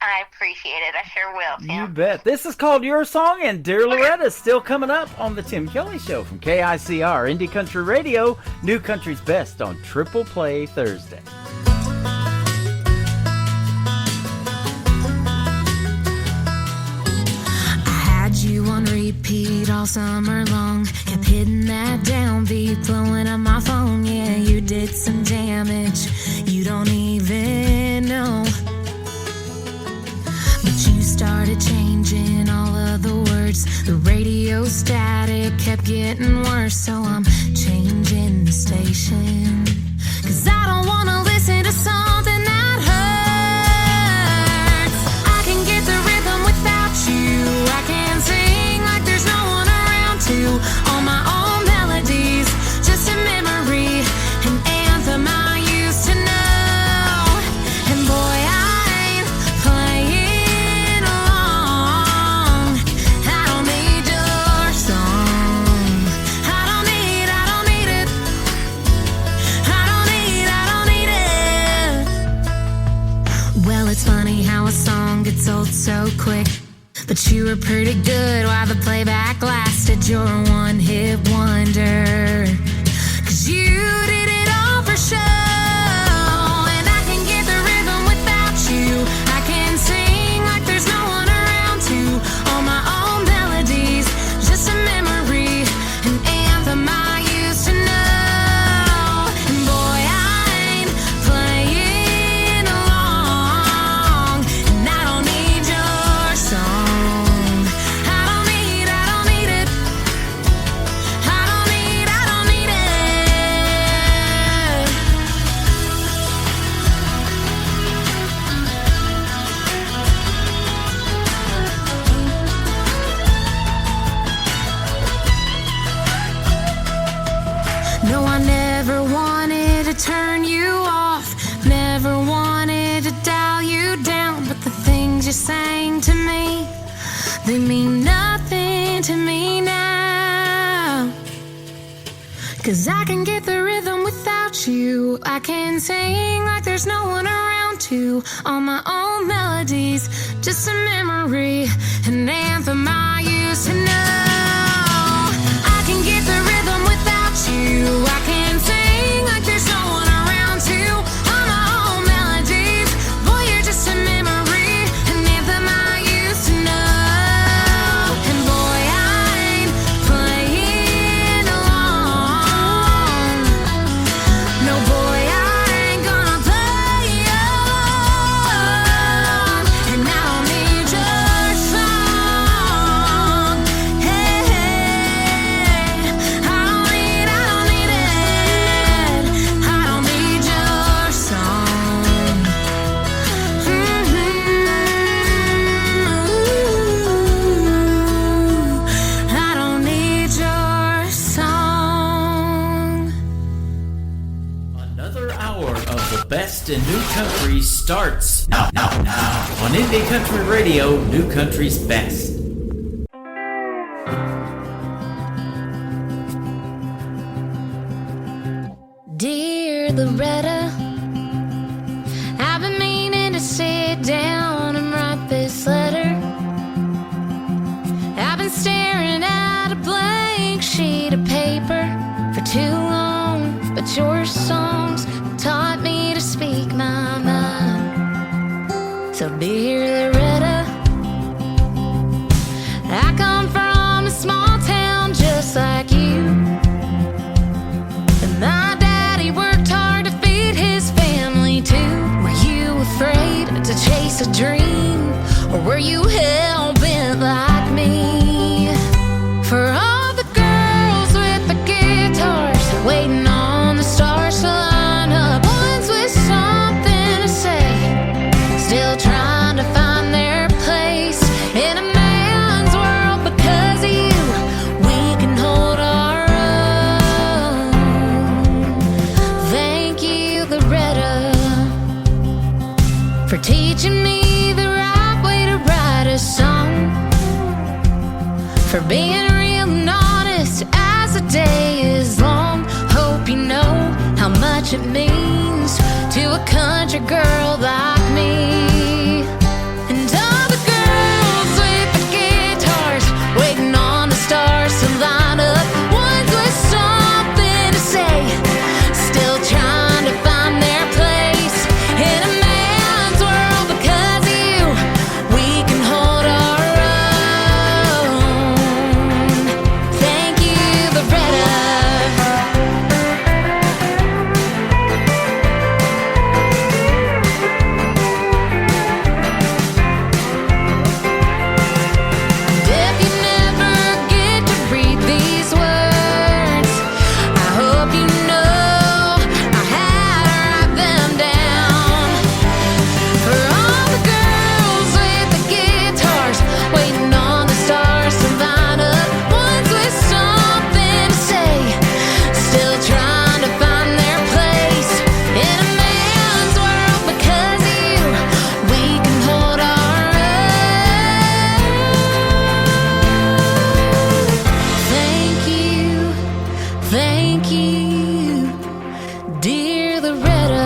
I appreciate it. I sure will, Tim. You bet. This is called Your Song, and Dear Loretta is still coming up on the Tim Kelly Show from KICR, Indie Country Radio, New Country's Best on Triple Play Thursday. You on repeat all summer long, kept hitting that downbeat, blowing up my phone. Yeah, you did some damage you don't even know. But you started changing all of the words. The radio static kept getting worse, so I'm changing the station. 'Cause I don't wanna listen to something that hurts. I can get the rhythm without you. I can sing like there's no one around to. All my own melodies, just a memory, an anthem I used to know. And boy, I ain't playing along. I don't need your song. I don't need it. I don't need it. Well, it's funny how a song gets old so quick. But you were pretty good while the playback lasted. You're a one-hit wonder. 'Cause you did it all for show. And I can get the rhythm without you. I can sing like there's no one around to. All my own melodies, just a memory, an anthem I used to know. And boy, I ain't playing along. And I don't need your song. No, I never wanted to turn you off, never wanted to dial you down, but the things you sang to me, they mean nothing to me now. 'Cause I can get the rhythm without you. I can sing like there's no one around to. All my own melodies, just a memory, an anthem I used to know. I can get the rhythm without you. I can sing like there's no one around to. All my own melodies, boy, you're just a memory, an anthem I used to know. And boy, I ain't playing along. No, boy, I ain't gonna play along. And I don't need your song. best in new country starts now on Indie Country Radio, New Country's Best. Dear Loretta, I've been meaning to sit down and write this letter. I've been staring at a blank sheet of paper for too long, but your songs taught me to speak my mind. So dear Loretta, I come from a small town just like you, and my daddy worked hard to feed his family too. Were you afraid to chase a dream, or were you hell-bent like me? For all the girls with the guitars waiting on the stars to line up, ones with something to say, still trying to find their place in a man's world. Because of you, we can hold our own. Thank you, Loretta, for teaching me the right way to write a song, for being real and honest as the day is long. Hope you know how much it means to a country girl like me. And all the girls with the guitars waiting on the stars to line up, ones with something to say, still trying to find their place in a man's world. Because of you, we can hold our own. Thank you, Loretta. If you never get to read these words, I hope you know I had to write them down. For all the girls with the guitars waiting on the stars to line up, ones with something to say, still trying to find their place in a man's world. Because of you, we can hold our own. Thank you, dear Loretta.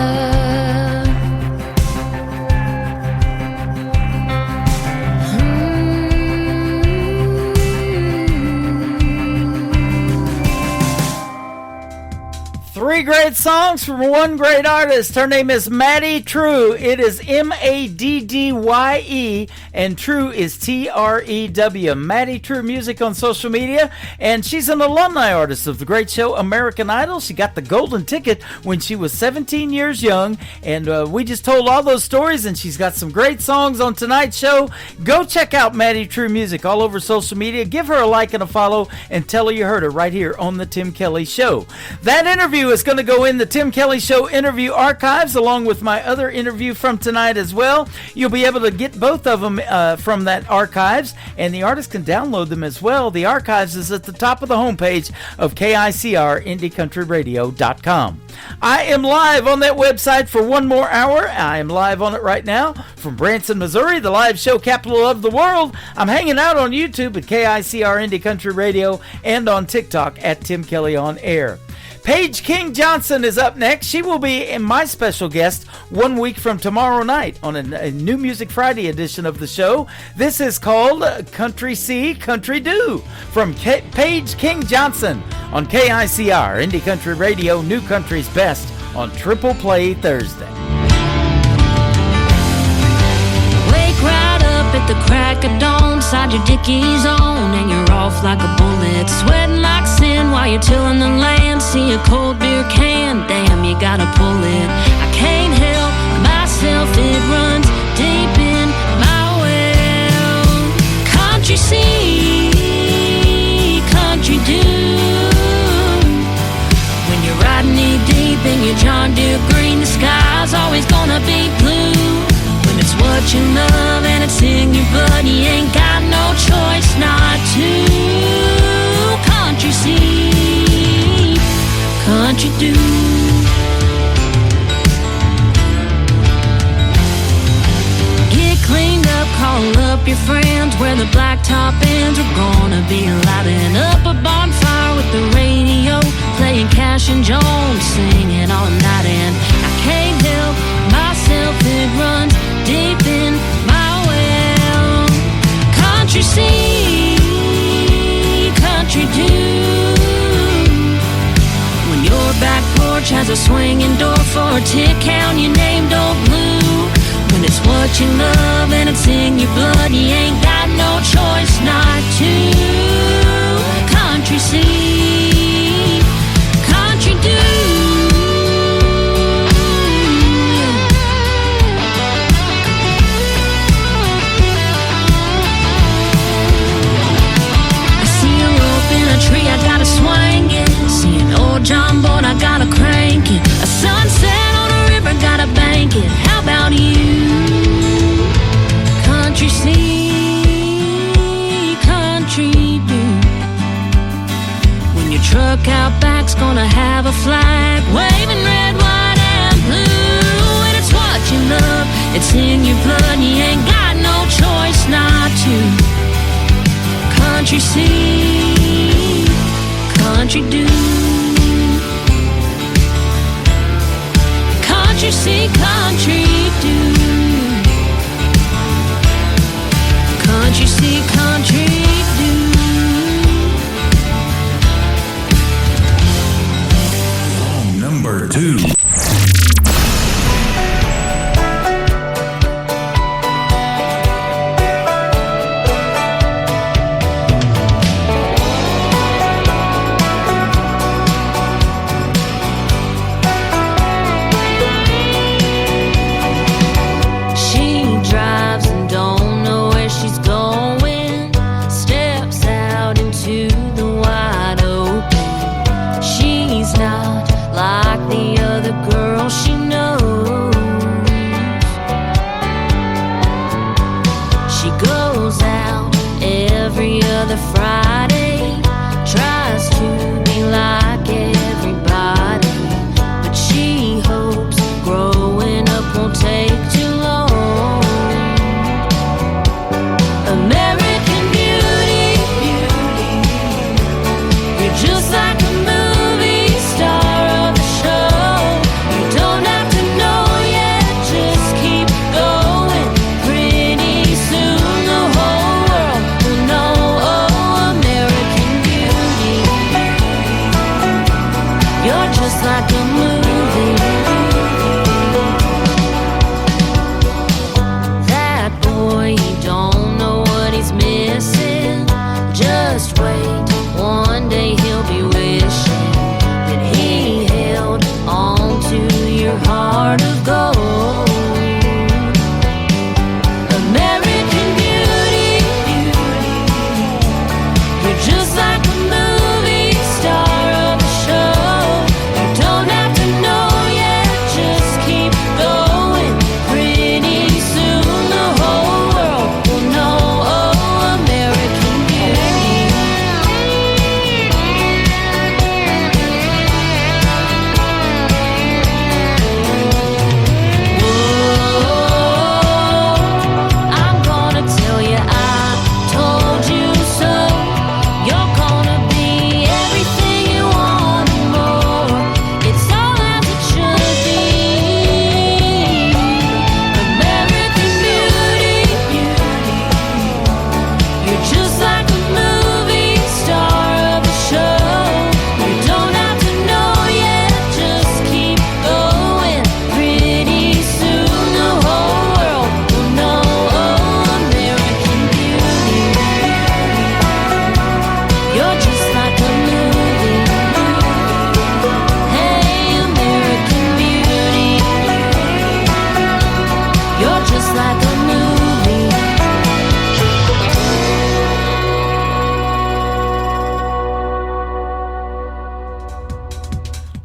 Three great songs from one great artist. Her name is Maddie True. It is Maddye, and True is Trew. Maddie True Music on social media, and she's an alumni artist of the great show American Idol. She got the golden ticket when she was 17 years young, and we just told all those stories, and she's got some great songs on tonight's show. Go check out Maddie True Music all over social media. Give her a like and a follow, and tell her you heard her right here on the Tim Kelly Show. That interview is going to go in the Tim Kelly Show interview archives, along with my other interview from tonight as well. You'll be able to get both of them from that archives, and the artist can download them as well. The archives is at the top of the homepage of KICR, IndieCountryRadio.com. I am live on that website for one more hour. I am live on it right now from Branson, Missouri, the live show capital of the world. I'm hanging out on YouTube at KICR Indie Country Radio and on TikTok at Tim Kelly On Air. Paige King Johnson is up next. She will be my special guest 1 week from tomorrow night on a New Music Friday edition of the show. This is called Country See, Country Do from Paige King Johnson on KICR, Indie Country Radio, New Country's Best on Triple Play Thursday. Wake right up at the crack of dawn, side your dickies on, and you're off like a bullet, sweating like sin while you're tilling the land. See a cold beer can, damn, you gotta pull it. I can't help myself, it runs deep in my well. Country see, country do. When you're riding knee deep in your John Deere green, the sky's always gonna be blue. When it's what you love and it's in your blood, you ain't got no choice not to. Country see, country do. friends where the blacktop ends. We're gonna be lighting up a bonfire with the radio, playing Cash and Jones, singing all night. And I can't help myself, it runs deep in my well. Country see, country do. When your back porch has a swinging door for a tick, count your name, don't blue. When it's what you love and it's in your blood, you ain't got no choice not to. Country see, country do. I see a rope in a tree, I gotta swing it. See an old John boat, I gotta crank it. A sunset on a river, gotta bank it. How about you? Country see, country do. When your truck out back's gonna have a flag waving red, white, and blue. And it's what you love, it's in your blood, you ain't got no choice not to. Country see, country do. Country see, country do. Country see, country do. Number 2. Pretty soon the whole world will know, oh,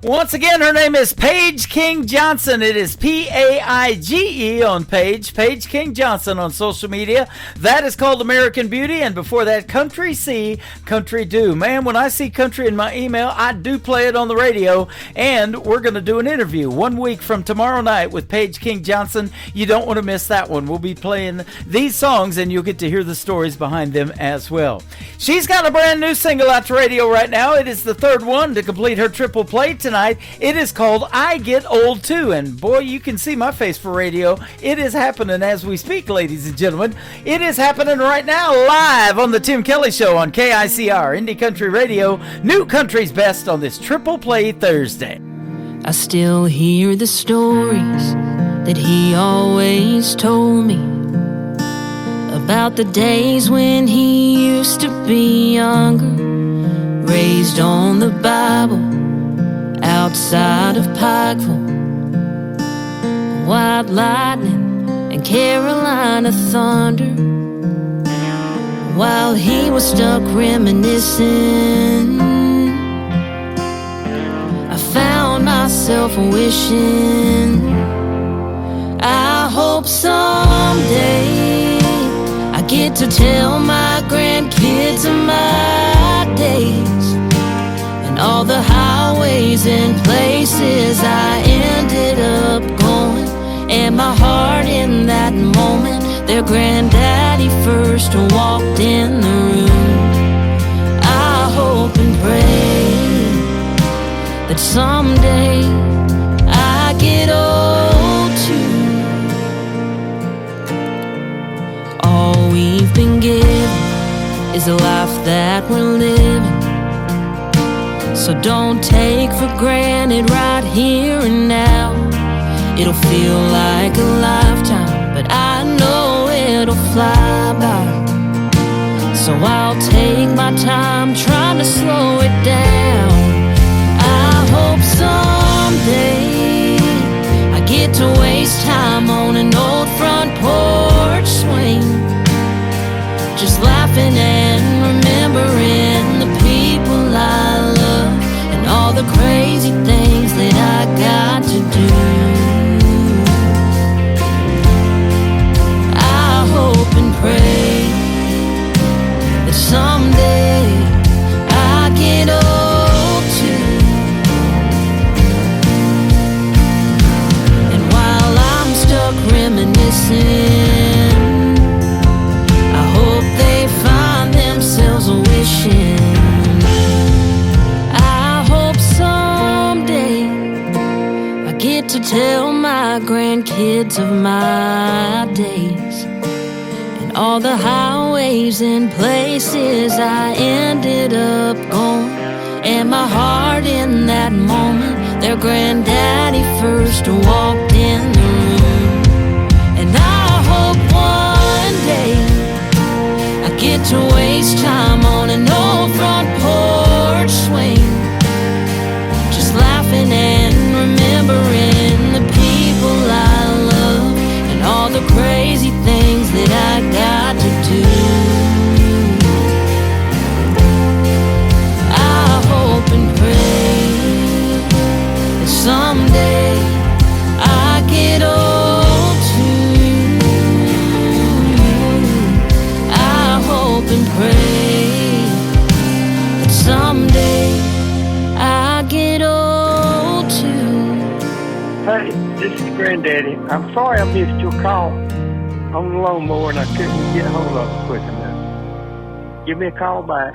Once again, her name is Paige King Johnson. It is Paige on Paige King Johnson on social media. That is called American Beauty, and before that, Country See, Country Do. Man, when I see country in my email, I do play it on the radio, and we're going to do an interview 1 week from tomorrow night with Paige King Johnson. You don't want to miss that one. We'll be playing these songs, and you'll get to hear the stories behind them as well. She's got a brand new single out to radio right now. It is the third one to complete her triple play tonight. It is called I Get Old Too, and boy, you can see my face for radio. It is happening as we speak, ladies and gentlemen. It is happening right now, live on the Tim Kelly Show on KICR, Indie Country Radio, New Country's Best on this Triple Play Thursday. I still hear the stories that he always told me about the days when he used to be younger, raised on the Bible outside of Pikeville, White Lightning and Carolina Thunder. While he was stuck reminiscing, I found myself wishing, I hope someday I get to tell my grandkids of my days, and all the highways and places I ended up going, and my heart in that moment their granddaddy first walked in the room. I hope and pray that someday I get old too. All we've been given is a life that we're living, so don't take for granted right here and now. It'll feel like a lifetime, but I know it'll fly by. So I'll take my time trying to slow it down. I hope someday I get to waste time on an old front porch swing, just laughing and remembering the people I love, and all the crazy things that I got to do. I hope and pray that someday I get old too. And while I'm stuck reminiscing, I hope they find themselves wishing, get to tell my grandkids of my days, and all the highways and places I ended up going, and my heart in that moment their granddaddy first walked in the room. And I hope one day I get to waste time on an old front porch swing, just laughing and remembering the people I love, and all the crazy things that I got to do. I hope and pray that someday I get old too. I hope and pray that someday I get old too. Hey, this is Granddaddy. I'm sorry I missed your call on the lawnmower and I couldn't get hold of it quick enough. Give me a call back.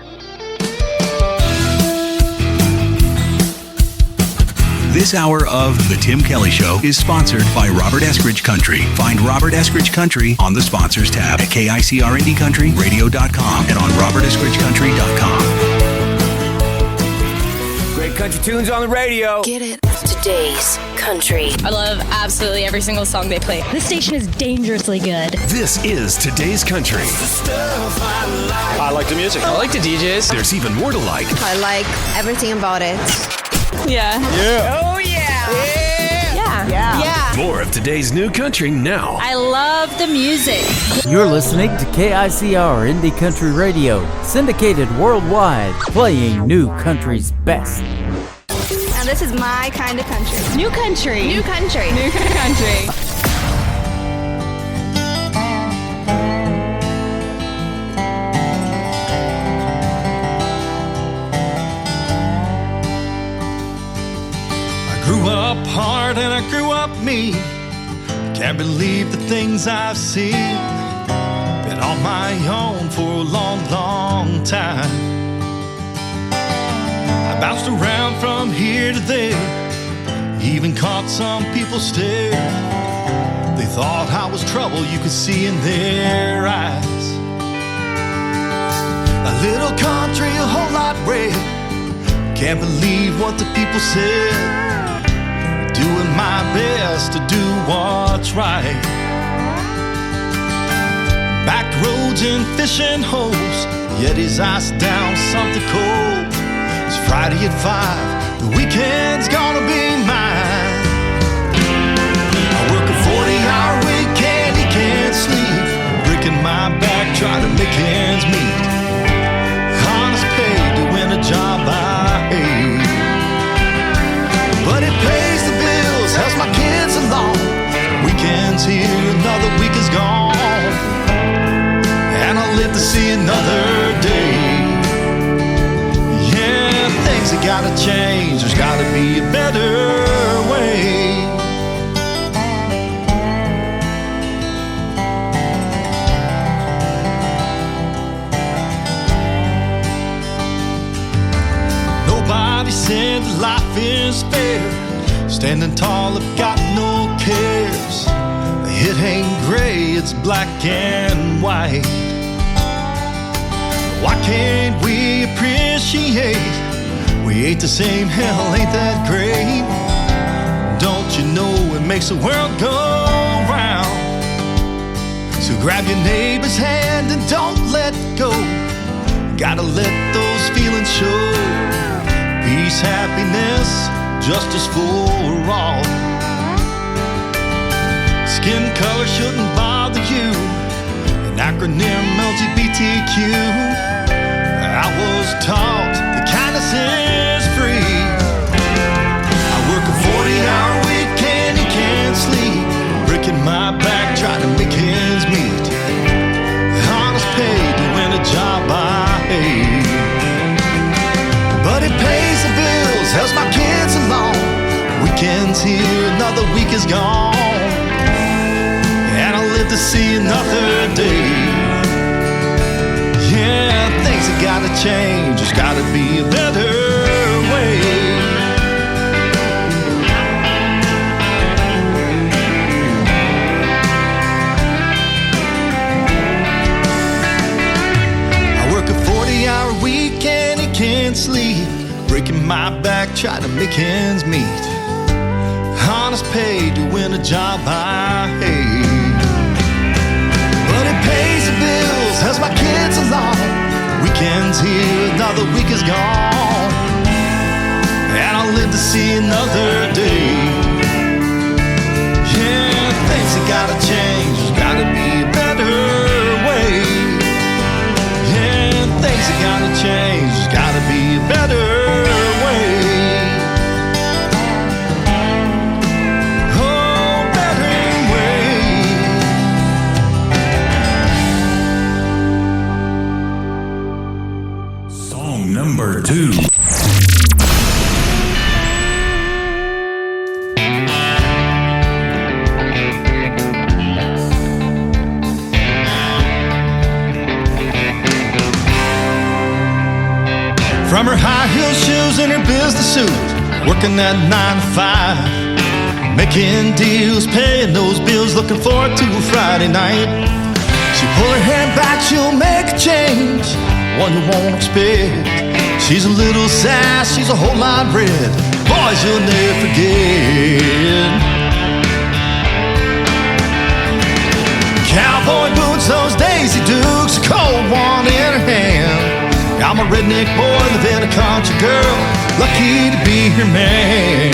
This hour of The Tim Kelly Show is sponsored by Robert Eskridge Country. Find Robert Eskridge Country on the Sponsors tab at KICRIndieCountryRadio.com and on RobertEskridgeCountry.com. Great country tunes on the radio. Get it. Today's country. I love absolutely every single song they play. This station is dangerously good. This is Today's Country. I like the music. I like the DJs. There's even more to like. I like everything about it. Yeah. Yeah. Oh, yeah. Yeah. More of today's new country now. I love the music. You're listening to KICR Indie Country Radio, syndicated worldwide, playing New Country's best. And this is my kind of country. New country. New country. New country. I grew up hard and I grew up mean. Can't believe the things I've seen. Been on my own for a long, long time. I bounced around from here to there, even caught some people stare. They thought I was trouble, you could see in their eyes. A little country, a whole lot red. Can't believe what the people said. Doing my best to do what's right. Back roads and fishing holes, yet his ice down something cold. It's Friday at 5, the weekend's gonna be mine. I work a 40-hour weekend, he can't sleep. Breaking my back, trying to make ends meet. Honest pay to win a job I hate. But it pays the bills, helps my kids along. Weekend's here, another week is gone. And I'll live to see another day. Yeah, things have gotta change, there's gotta be a better way. Nobody said that life is fair. Standing tall, I've got no cares. It ain't gray, it's black and white. Why can't we appreciate? We ain't the same, hell, ain't that great? Don't you know it makes the world go round? So grab your neighbor's hand and don't let go. Gotta let those feelings show. Peace, happiness, justice for all. Skin color shouldn't bother you. An acronym LGBTQ. I was taught that kindness is free. I work a 40-hour weekend, he can't sleep. Breaking my back, trying to make ends meet. Honest pay to win a job I hate. But it pays the bills, helps my kids along. Weekend's here, another week is gone. And I'll live to see another day. Yeah, things have gotta change, there's gotta be a better way. I work a 40-hour weekend, he can't sleep. Breaking my back, trying to make ends meet. Honest pay to win a job I hate. But it pays the bills, helps my kids along. Weekend's here, another week is gone. And I'll live to see another day. Yeah, things have gotta change, there's gotta be a better way. Yeah, things have gotta change, there's gotta be a better way. Number 2. From her high heel shoes and her business suit, working that 9 to 5, making deals, paying those bills, looking forward to a Friday night. She pull her hand back, she'll make a change, one you won't expect. She's a little sass, she's a whole lot red. Boys, you'll never forget. Cowboy boots, those Daisy Dukes, a cold one in her hand. I'm a redneck boy, living a country girl, lucky to be her man.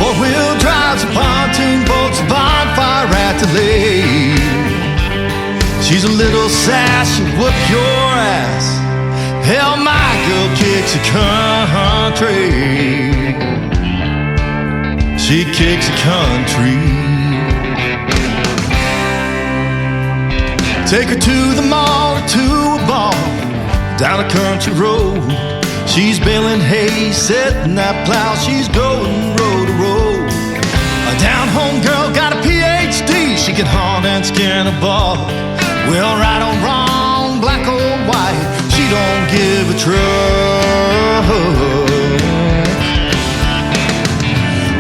Four-wheel drives, a pontoon boats, a bonfire at the lake. She's a little sass, she'll whoop your ass Hell, my girl kicks the country. She kicks the country. Take her to the mall or to a bar down a country road. She's baling hay, setting that plow. She's going road to road. A down-home girl got a PhD. She can hunt and skin a bug. Well, right or wrong, black or white, she don't give a truck.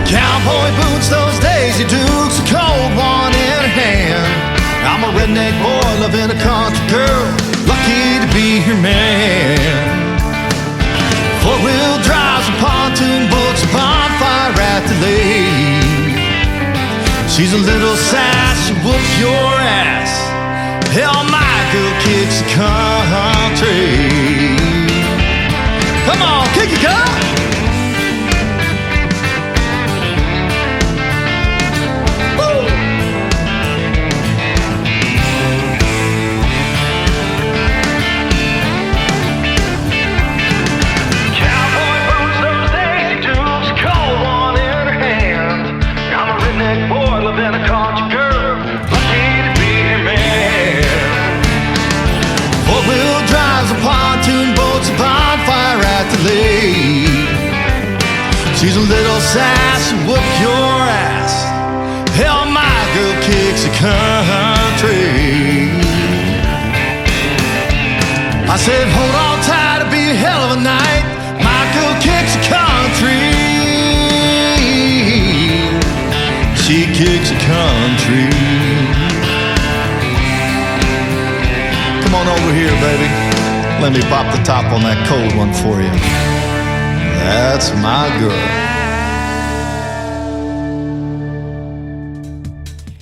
Cowboy boots, those Daisy Dukes, a cold one in her hand. I'm a redneck boy loving a country girl, lucky to be her man. Four-wheel drives and pontoon boats, a bonfire at the lake. She's a little sass, she'll whoop your ass. Hell, my girl kicks the country. Come on, kick it, girl. She's a little sass, whoop your ass. Hell, my girl kicks the country. I said, hold on tight, it'll be a hell of a night. My girl kicks the country. She kicks the country. Come on over here, baby. Let me pop the top on that cold one for you. That's my girl.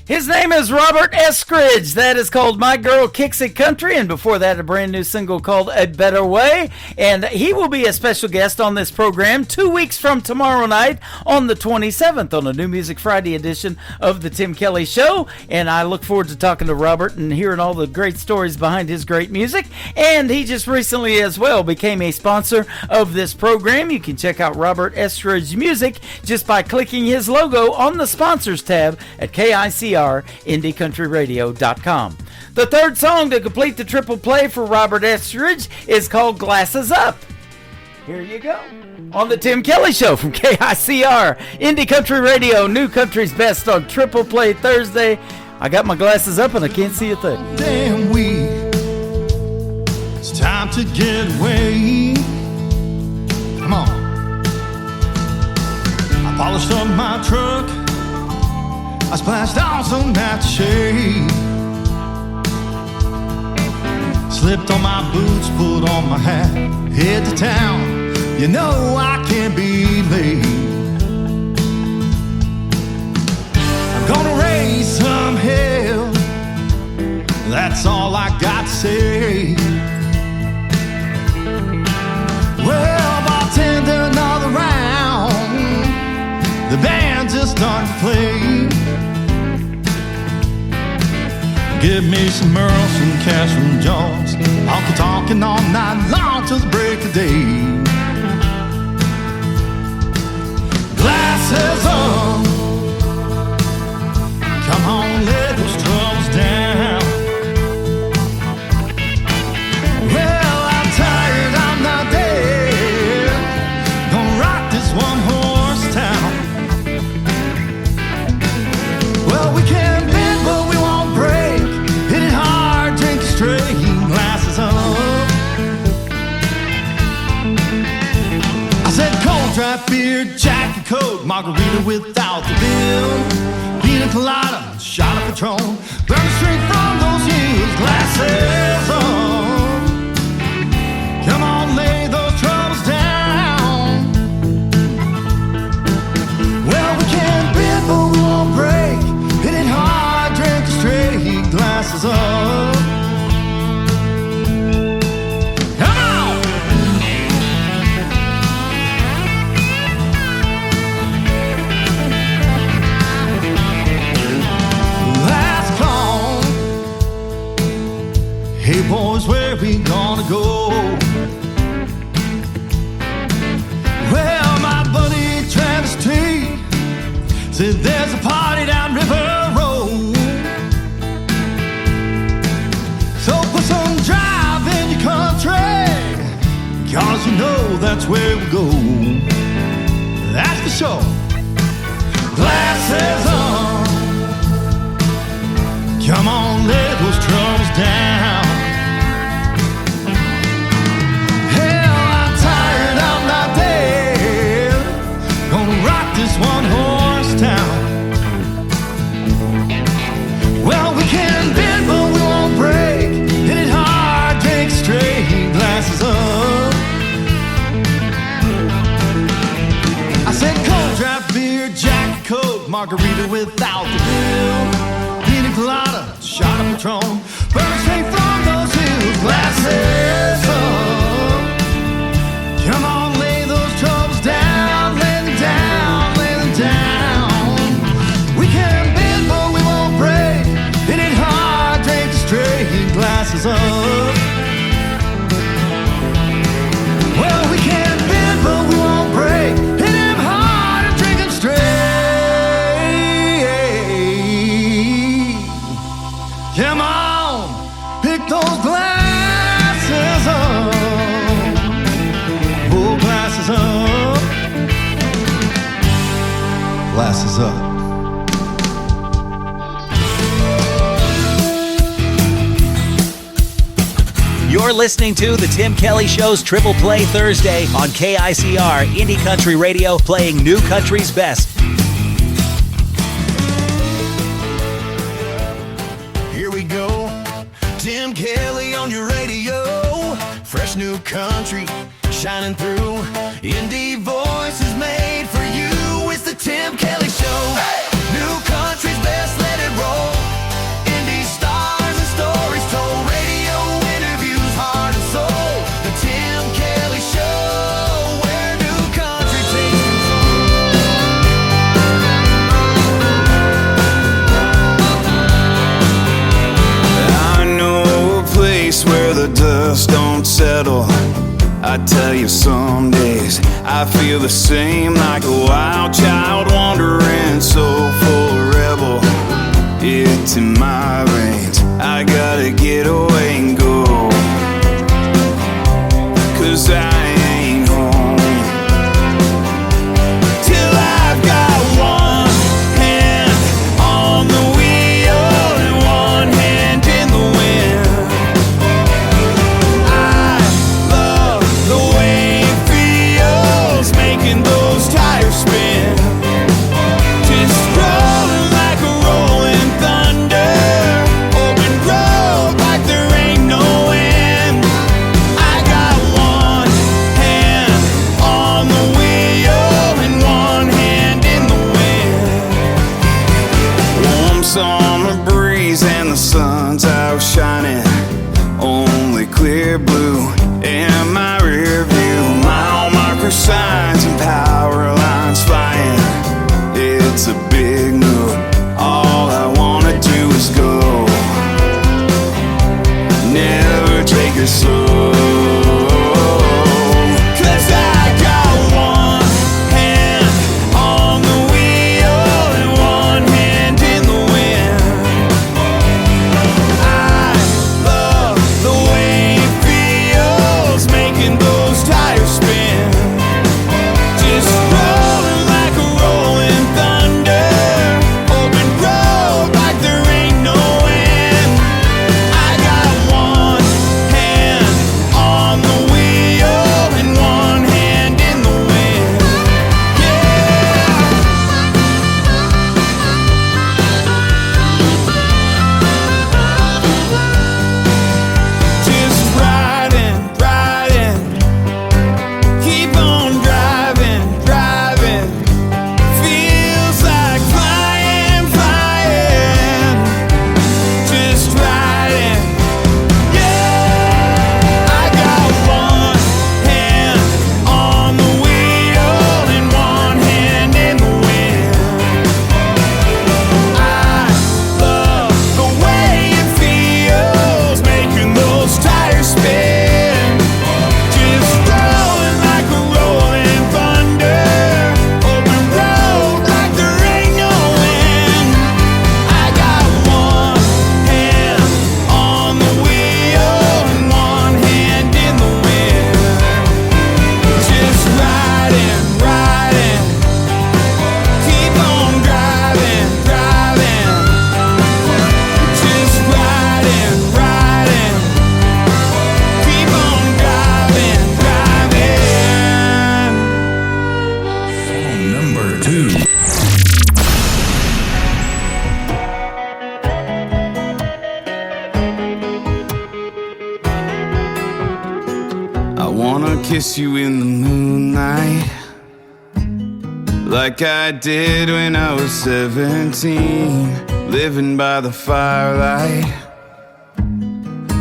His name is Robert Eskridge. That is called My Girl Kicks It Country. And before that, a brand new single called A Better Way. And he will be a special guest on this program 2 weeks from tomorrow night on the 27th on a New Music Friday edition of The Tim Kelly Show. And I look forward to talking to Robert and hearing all the great stories behind his great music. And he just recently as well became a sponsor of this program. You can check out Robert Eskridge Music just by clicking his logo on the sponsors tab at KICR-IndieCountryRadio.com. The third song to complete the triple play for Robert Eskridge is called Glasses Up. Here you go. On the Tim Kelly Show from KICR, Indie Country Radio, New Country's Best on Triple Play Thursday. I got my glasses up and I can't see a thing. Damn weak. It's time to get away. Come on. I polished up my truck. I splashed on some aftershave. Slipped on my boots, put on my hat, head to town. You know I can't be late. I'm gonna raise some hell. That's all I got to say. Well, bartender, another round. The band just started to play. Give me some Merle, some cash from Jones. Honky-tonkin' all night long till the break of day. Glasses on. Come on, let those troubles down. Well, I'm tired, I'm not dead. Gonna rock this one-horse town. Well, we can bend, but we won't break. Hit it hard, drink it straight, glasses up. I said cold, dry beer, Jack and Coke, margarita without the bill, pina colada, shot of Patron, burn straight from those heels, glasses on. Come on, lay those troubles down. Well, we can't bend, but we won't break. Hit it hard, drink it straight, glasses up. Come on! Last call. Hey boys, where we gonna go? iced tea. Said there's a party down River Road. So put some drive in your country, 'cause you know that's where we go. That's for sure. Glasses on. Come on, lay those troubles down. Hell, I'm tired of not dead. Gonna rock this one-horse town. Well, we can bend, but we won't break. Hit it hard, drink straight, glasses up. I said cold draft beer, Jack Coke, margarita without the bill, pina colada, shot of Patron, burn straight from those hills, glasses up. Come on, lay those troubles down, lay them down, lay them down. We can bend, but we won't break. Hit it hard, drink straight, glasses up. Well, we can bend, but we won't break. Hit him hard and drink him straight. Come on, pick those glasses up. Oh, glasses up. Glasses up. You're listening to The Tim Kelly Show's Triple Play Thursday on KICR Indie Country Radio, playing new country's best. Here we go, Tim Kelly on your radio. Fresh new country shining through. Indie voices made for you. It's the Tim Kelly Show. Hey! New country's best, let it roll. Indie stars and stories told. Radio interviews, heart and soul. The Tim Kelly Show, where new country takes I know a place where the dust don't settle. I tell you, some days I feel the same, like a wild child wandering, soulful rebel. It's in my veins, I gotta get away and go, 'cause I ain't home till I've got one hand on the wheel and one hand in the wind. I love the way it feels, making those tires spin, just rolling like a rolling thunder, open road like there ain't no end. I got one hand on the wheel and one hand in the wind. Warm summer breeze and the sun's out shining, only clear blue in my rear view. Mile marker signs and power lines flying. It's a big move, all I wanna do is go, never take it slow. 'Cause I got one hand on the wheel and one hand in the wind. I love the way it feels, making those tires spin, just rolling like a rolling thunder, open road like there ain't no end. I got one hand I wanna kiss you in the moonlight, like I did when I was 17, living by the firelight,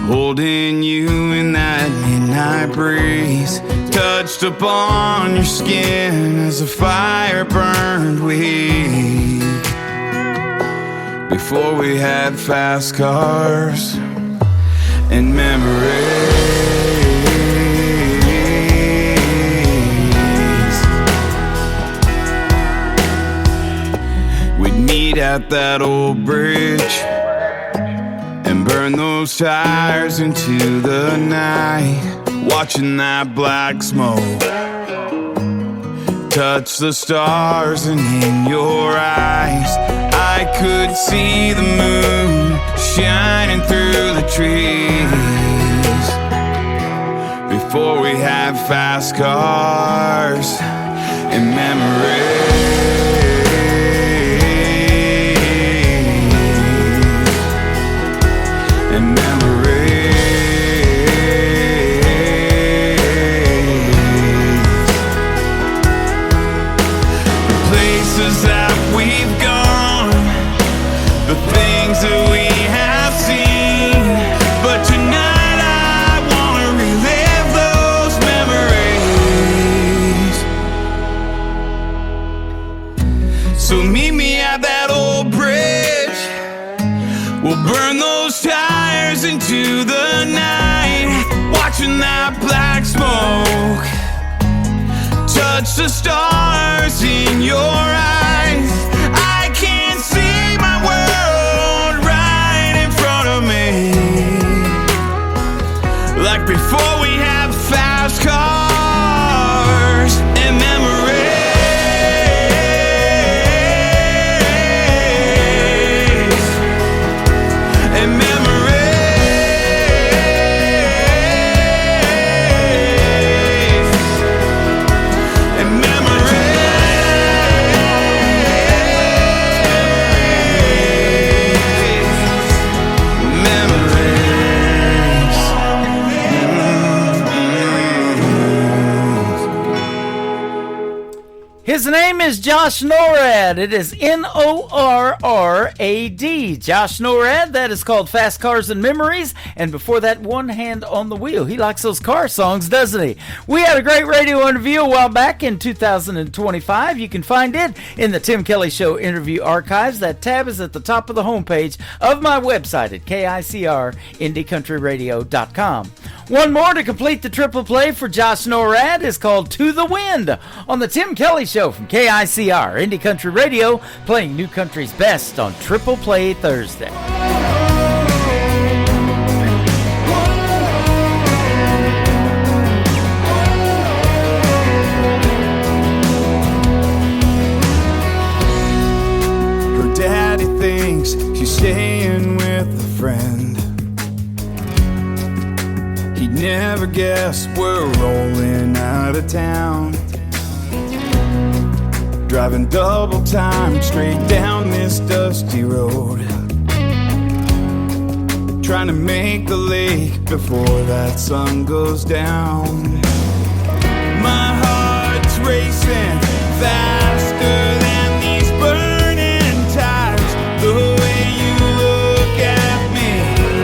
holding you in that midnight breeze, touched upon your skin as the fire burned weak. Before we had fast cars and memories, we'd meet at that old bridge and burn those tires into the night, watching that black smoke touch the stars, and in your eyes I could see the moon shining through the trees. Before we had fast cars and memories, and the places that we've gone, the things that we have seen. But tonight I wanna relive those memories. So meet me at that old bridge, we'll burn those tires into the night, watching that black smoke touch the stars in your eyes. I can't see my world right in front of me, like before we had fast cars and memories. And memories. And His name is Josh Norrad. It is Norrad. Josh Norrad. That is called Fast Cars and Memories. And before that, One Hand on the Wheel. He likes those car songs, doesn't he? We had a great radio interview a while back in 2025. You can find it in the Tim Kelly Show interview archives. That tab is at the top of the homepage of my website at KICR-IndieCountryRadio.com. One more to complete the triple play for Josh Norrad is called To the Wind on the Tim Kelly Show from KICR, Indie Country Radio, playing new country's best on Triple Play Thursday. Her daddy thinks she's staying with a friend. He'd never guess we're rolling out of town, driving double time straight down this dusty road, trying to make the lake before that sun goes down. My heart's racing faster than these burning tires. The way you look at me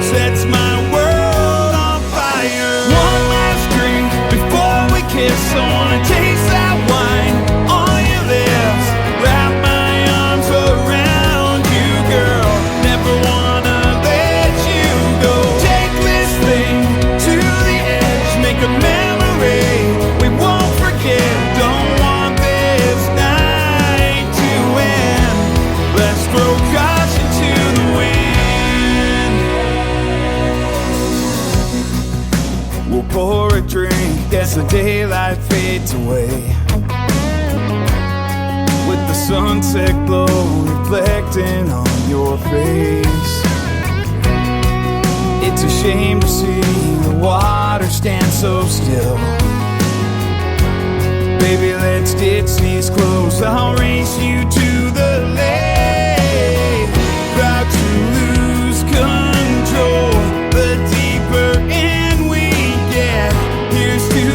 sets my world on fire. One last drink before we kiss. I wanna taste that wine on your lips, wrap my arms around you, girl. Never wanna let you go. Take this thing to the edge, make a memory we won't forget. Don't want this night to end. Let's throw caution to the wind. We'll pour a drink as the daylight fades away, with the sunset glow reflecting on your face. It's a shame to see the water stand so still. Baby, let's ditch these clothes. I'll race you to the lake. Proud to lose control. The deeper in we get, here's to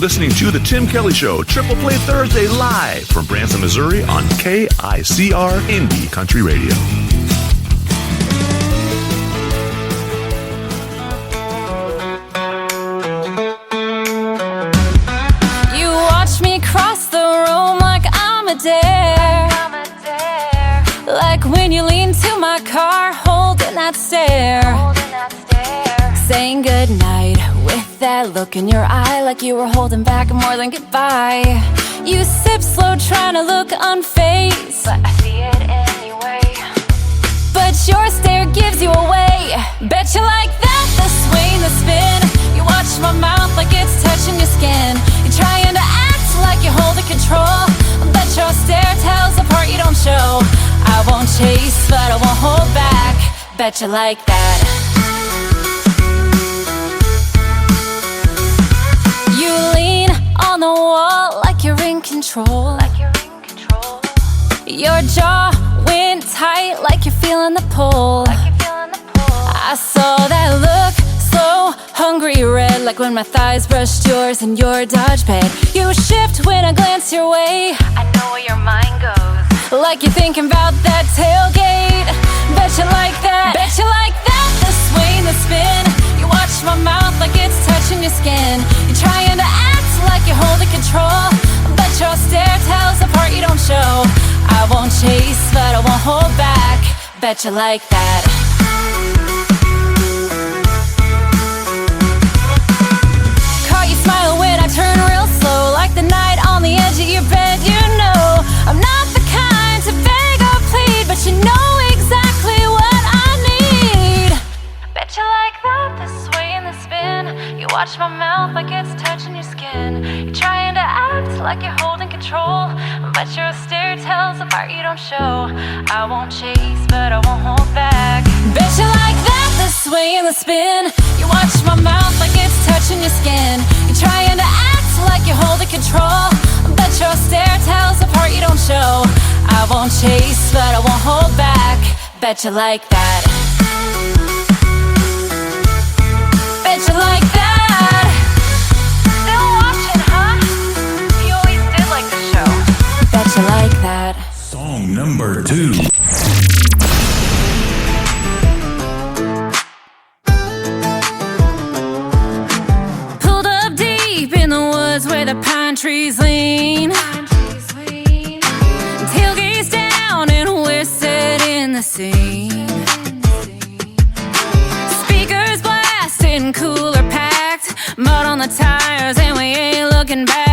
listening to The Tim Kelly Show, Triple Play Thursday, live from Branson, Missouri on KICR Indie Country Radio. You watch me cross the room like I'm a dare. Like when you lean to my car, holding that stare. Saying goodnight with that look in your eye, like you were holding back more than goodbye. You sip slow, trying to look unfazed, but I see it anyway. But your stare gives you away. Bet you like that, the sway and the spin. You watch my mouth like it's touching your skin. You're trying to act like you're holding control. Bet your stare tells the part you don't show. I won't chase, but I won't hold back. Bet you like that. You lean on the wall like you're in control. Your jaw went tight like you're feeling the pull. I saw that look, slow, hungry red, like when my thighs brushed yours in your Dodge bed. You shift when I glance your way. I know where your mind goes. Like you're thinking about that tailgate. Bet you like that. Bet you like that. The sway and the spin. You watch my mouth like it's touching your skin. You're trying to act like you're holding control. But your stare tells the part you don't show. I won't chase, but I won't hold back. Bet you like that. Caught you smiling when I turn real slow, like the night on the edge of your bed. You know I'm not the kind to beg or plead, but you know exactly what I need. Bet you like that, the sway and the spin. You watch my mouth like it's touching your skin. You're trying to act like you're holding control, but your stare tells the part you don't show. I won't chase, but I won't hold back. Bet you like that, the sway and the spin. You watch my mouth like it's touching your skin. You're trying to act like you're holding control, but your stare tells the part you don't show. I won't chase, but I won't hold back. Bet you like that. Bet you like that. Still watching, huh? You always did like the show. Bet you like that. Song number 2. Pulled up deep in the woods where the pine trees lean. Tailgaze down and we're set in the scene. Speakers blasting, cooler packed, mud on the tires and we ain't looking back.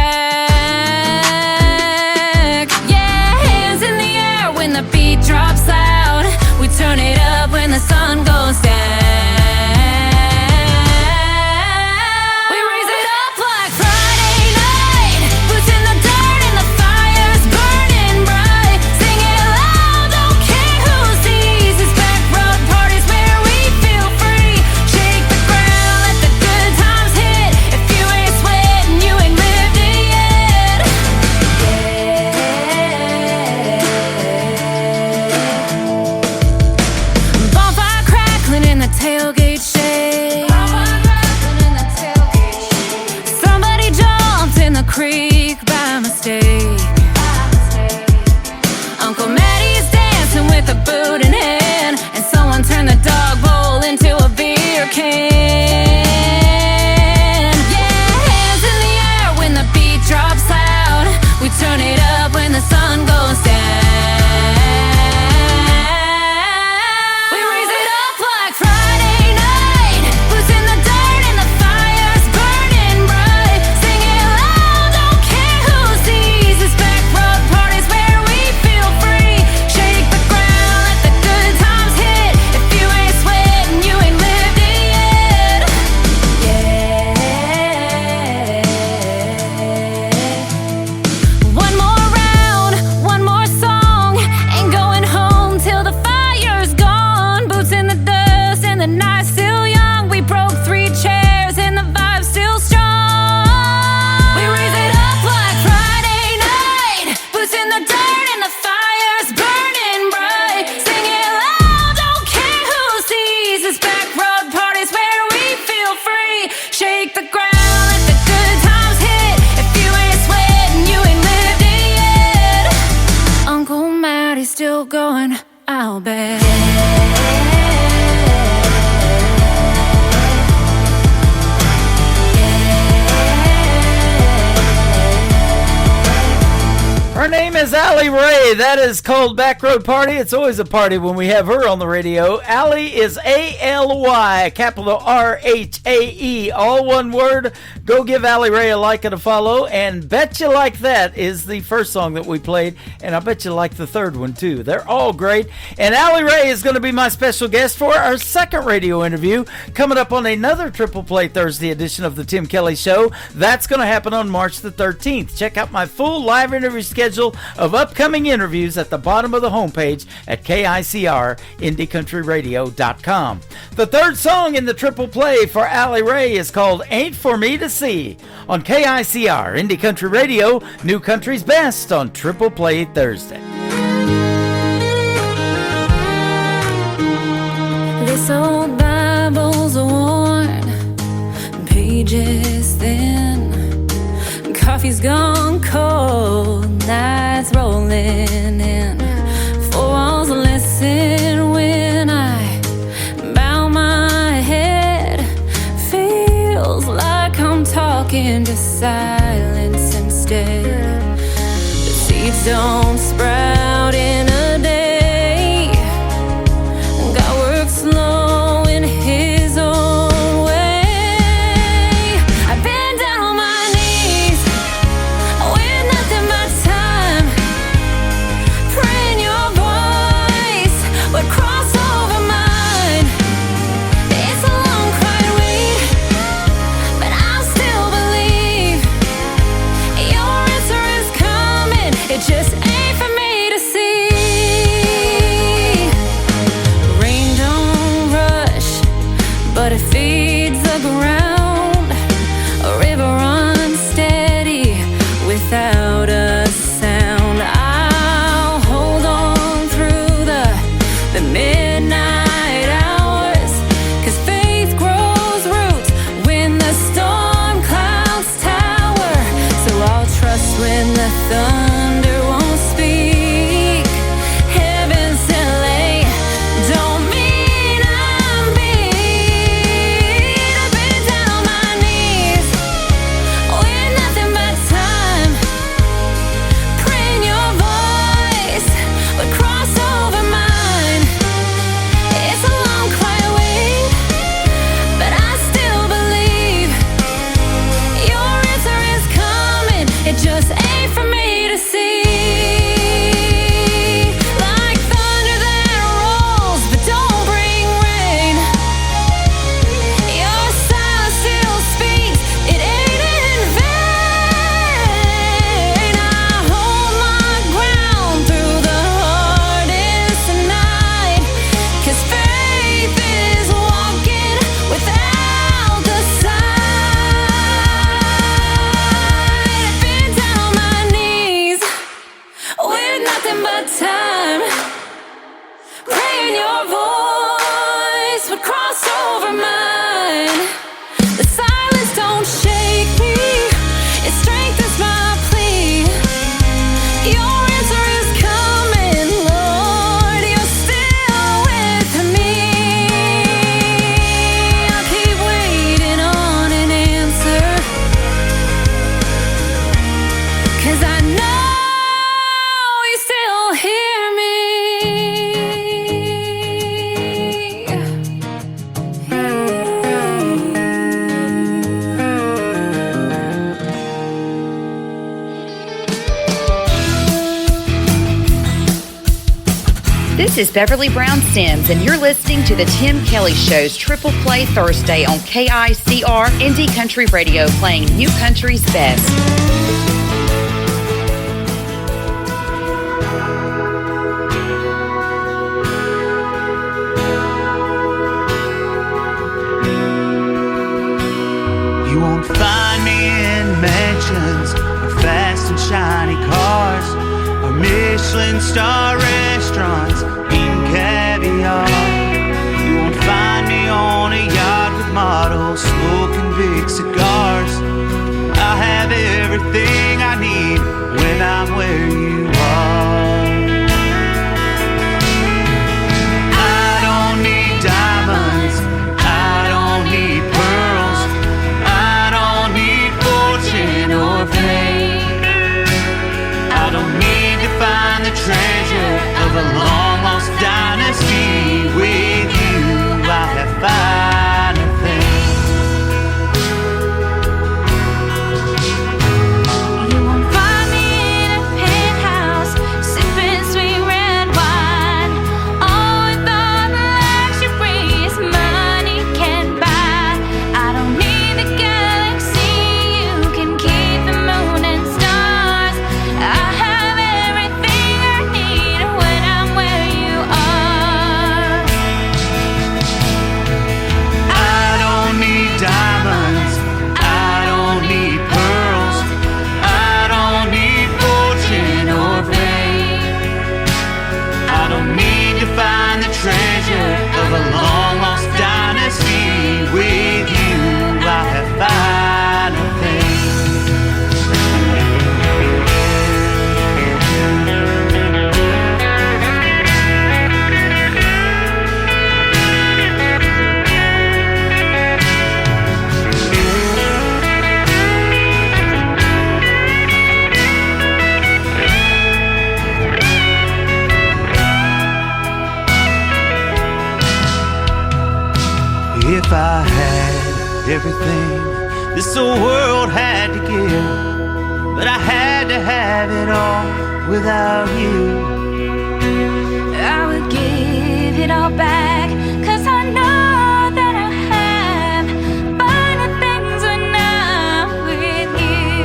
Yeah, hands in the air when the beat drops loud. We turn it up when the sun goes down. We raise it up like Friday night. Boots in the dirt and the fire's burning bright. Sing it loud, don't care who sees. It's back road parties where we feel free. Shake the ground, let the good times hit. If you ain't sweating, you ain't lived it yet. Bonfire crackling I'll bet. Her name is Allie Ray. That is called Back Road Party. It's always a party when we have her on the radio. Allie is A-L-Y, capital R-H-A-E, all one word. Go give Allie Ray a like and a follow. And Bet You Like That is the first song that we played. And I bet you like the third one, too. They're all great. And Allie Ray is going to be my special guest for our second radio interview coming up on another Triple Play Thursday edition of the Tim Kelly Show. That's going to happen on March the 13th. Check out my full live interview schedule of upcoming interviews at the bottom of the homepage at KICR-IndieCountryRadio.com. The third song in the triple play for Allie Ray is called Ain't For Me To See on KICR Indie Country Radio, New Country's Best on Triple Play Thursday. This old Bible's worn, pages thin, coffee's gone cold, nights rolling in. Four walls listen when I bow my head. Feels like I'm talking to silence instead. The seeds don't sprout in a day. God works slow in His own way. I've been down on my knees with nothing but time, praying Your voice would cross over mine. It's a long quiet wait, but I still believe Your answer is coming. It just ain't for me to see. Rain don't rush, but it feeds the ground. A river runs steady without a sound. I'll hold on through the midnight hours, 'cause faith grows roots when the storm clouds tower. So I'll trust when the thunder won't speak. Heaven's delay don't mean I'm beat. I've been down on my knees with nothing but time, praying Your voice would cross over mine. It's a long quiet wait, but I still believe Your answer is coming. It just ain't for me to see. Like thunder that rolls but don't bring rain, Your silence still speaks, it ain't in vain. I hold my ground through the hardest night, 'cause faith is walking without the sight. I've been down on my knees with nothing but time, praying Your voice would cross over mine. The silence don't shake me, it strengthens my plea. Your answer is coming, Lord, You're still with me. I'll keep waiting on an answer, 'cause I know You still hear me. This is Beverly Brown Sims, and you're listening to the Tim Kelly Show's Triple Play Thursday on KICR Indie Country Radio, playing New Country's Best. You won't find me in mansions or fast and shiny cars or Michelin star restaurants eating caviar. You won't find me on a yacht with models smoking big cigars. I have everything I need when I'm where you are. If I had everything this old world had to give, but I had to have it all without you, I would give it all back, 'cause I know that I have finer things when I'm with you.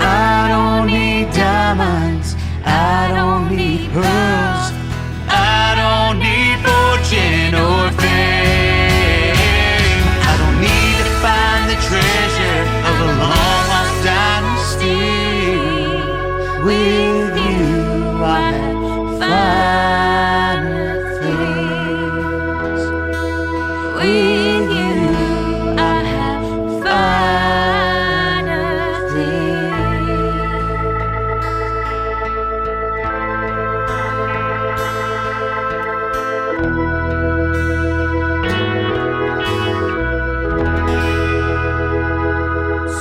I don't need diamonds, I don't need pearls, I don't need fortune or fame. I don't need to find the treasure of a long lost dynasty. With you I have finer things. With you I have finer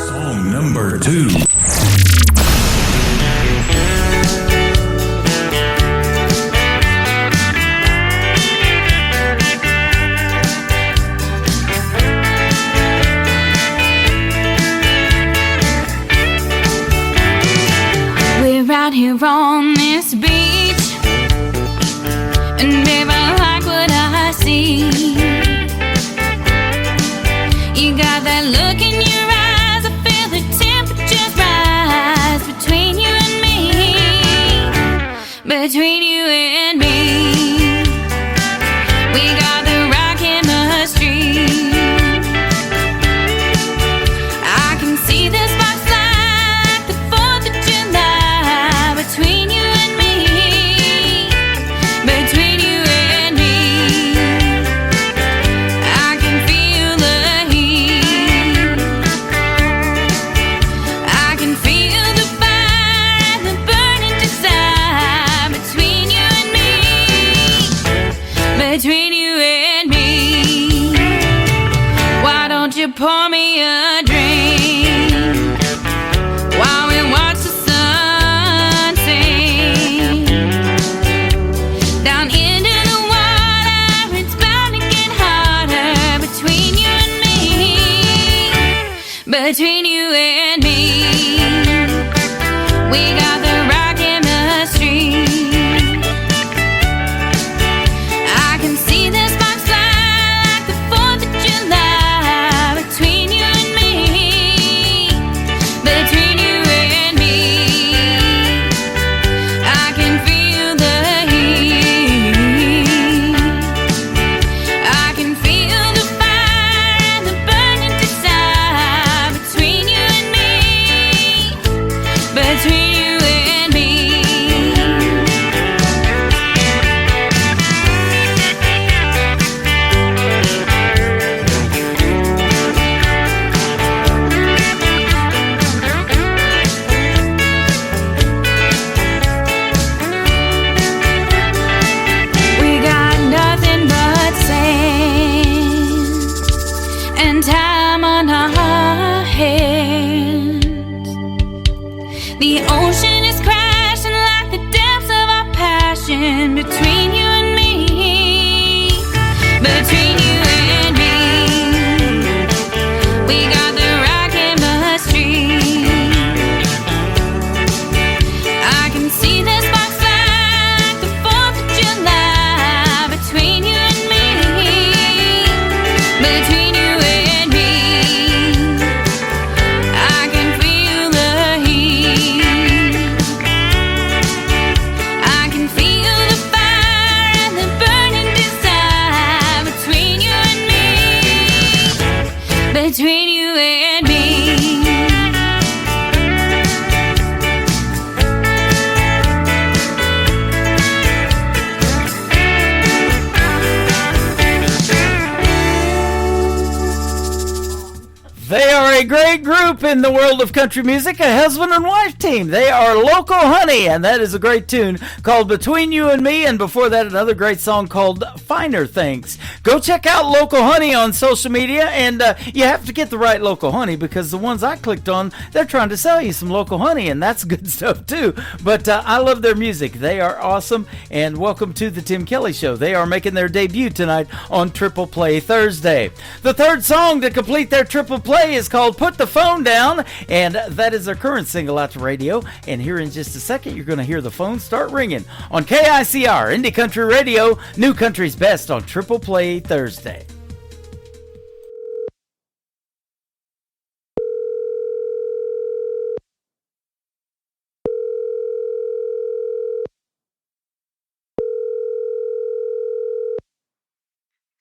Song number 2. We're out here on this beach, and babe, I like what I see. You got that look in your eyes, I feel the temperatures rise between you and me, between you and me. We got the right chemistry. I can see the sparks like the 4th of July between you and me, between you and me. I can feel the heat, I can feel the fire and the burning desire between you and me, between you and me. Why don't you pour me a drink while we watch the sun sink down into the water? It's bound to get harder between you and me, between you and me. We got the right chemistry. I can see the sparks fly like the 4th of July between you and me, between you and me. I can feel the heat, I can feel the fire and the burning desire between you and me, between you and me. We got nothing but sand and time on our hands. The ocean is crashing like the depths of our passion between you and me, between you and me. We got the right chemistry. I can see the sparks fly like the 4th of July between you and me, between you and me. I can feel the heat, I can feel the fire a great group in the world of country music, a husband and wife team. They are Local Honey, and that is a great tune called Between You and Me, and before that, another great song called Finer Things. Go check out Local Honey on social media, and you have to get the right Local Honey, because the ones I clicked on, they're trying to sell you some local honey, and that's good stuff too. But I love their music. They are awesome, and welcome to the Tim Kelly Show. They are making their debut tonight on Triple Play Thursday. The third song to complete their Triple Play is called Put the Phone Down, and that is their current single out to radio. And here in just a second, you're going to hear the phone start ringing on KICR, Indie Country Radio, New Country's Best on Triple Play Thursday.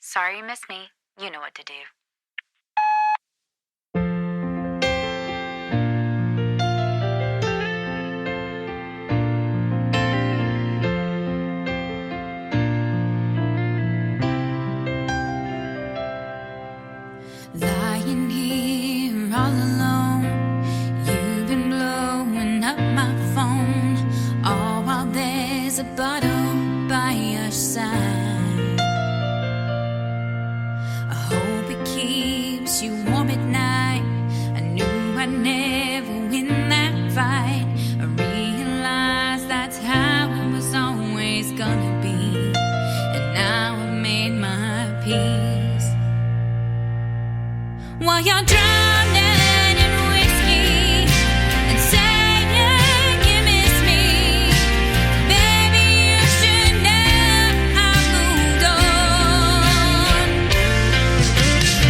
Sorry you missed me. You know what to do. Lying here all alone, you've been blowing up my phone, all while there's a bottle by your side. I hope it keeps you warm at night. I knew I'd never win that fight. I realized that's how it was always gonna be, and now I've made my peace. While you're drowning in whiskey and saying you miss me, baby, you should know I moved on.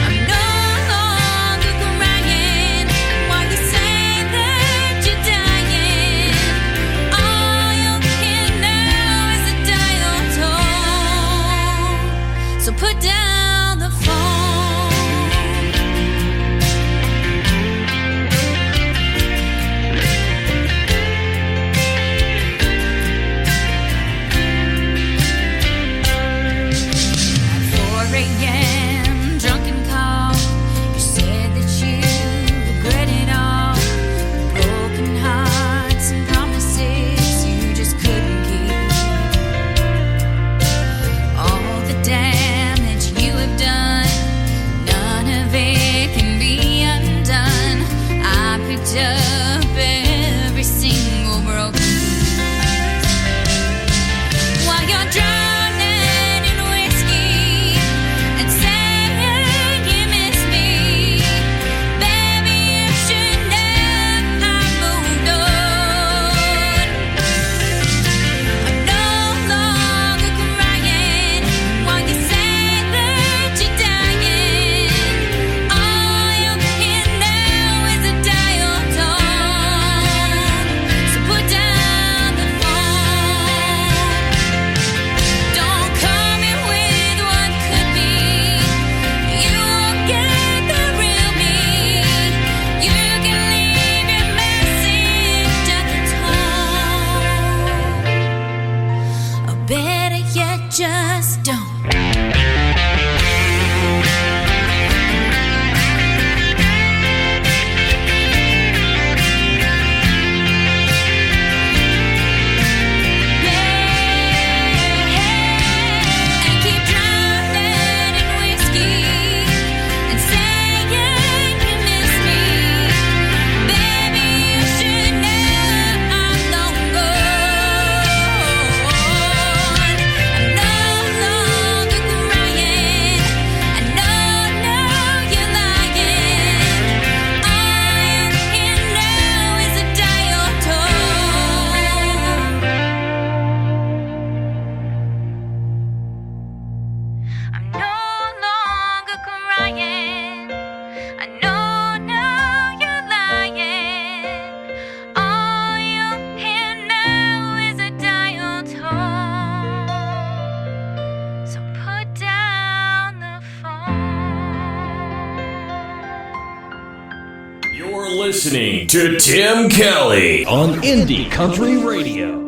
I'm no longer crying while you say that you're dying. All you can now is a dial tone. So put down the phone. Up every single broken piece. While you're drowning in whiskey and saying you miss me, baby, you should know I moved on. I'm no longer crying while you say that you're dying. All you can know is a dial tone. So put down the phone. Don't come in with what could be. You won't get the real me. You can leave your message at the tone. Or better yet, just don't. And keep drowning in whiskey and saying you miss me, baby, you should know I'm long gone. I'm no longer crying. I know you're lying. All you can know is a dial tone. I'm no longer crying. I know now you're lying. All you can know is a dial tone. So put down the phone. You're listening to Tim Kelly on Indie Country Radio.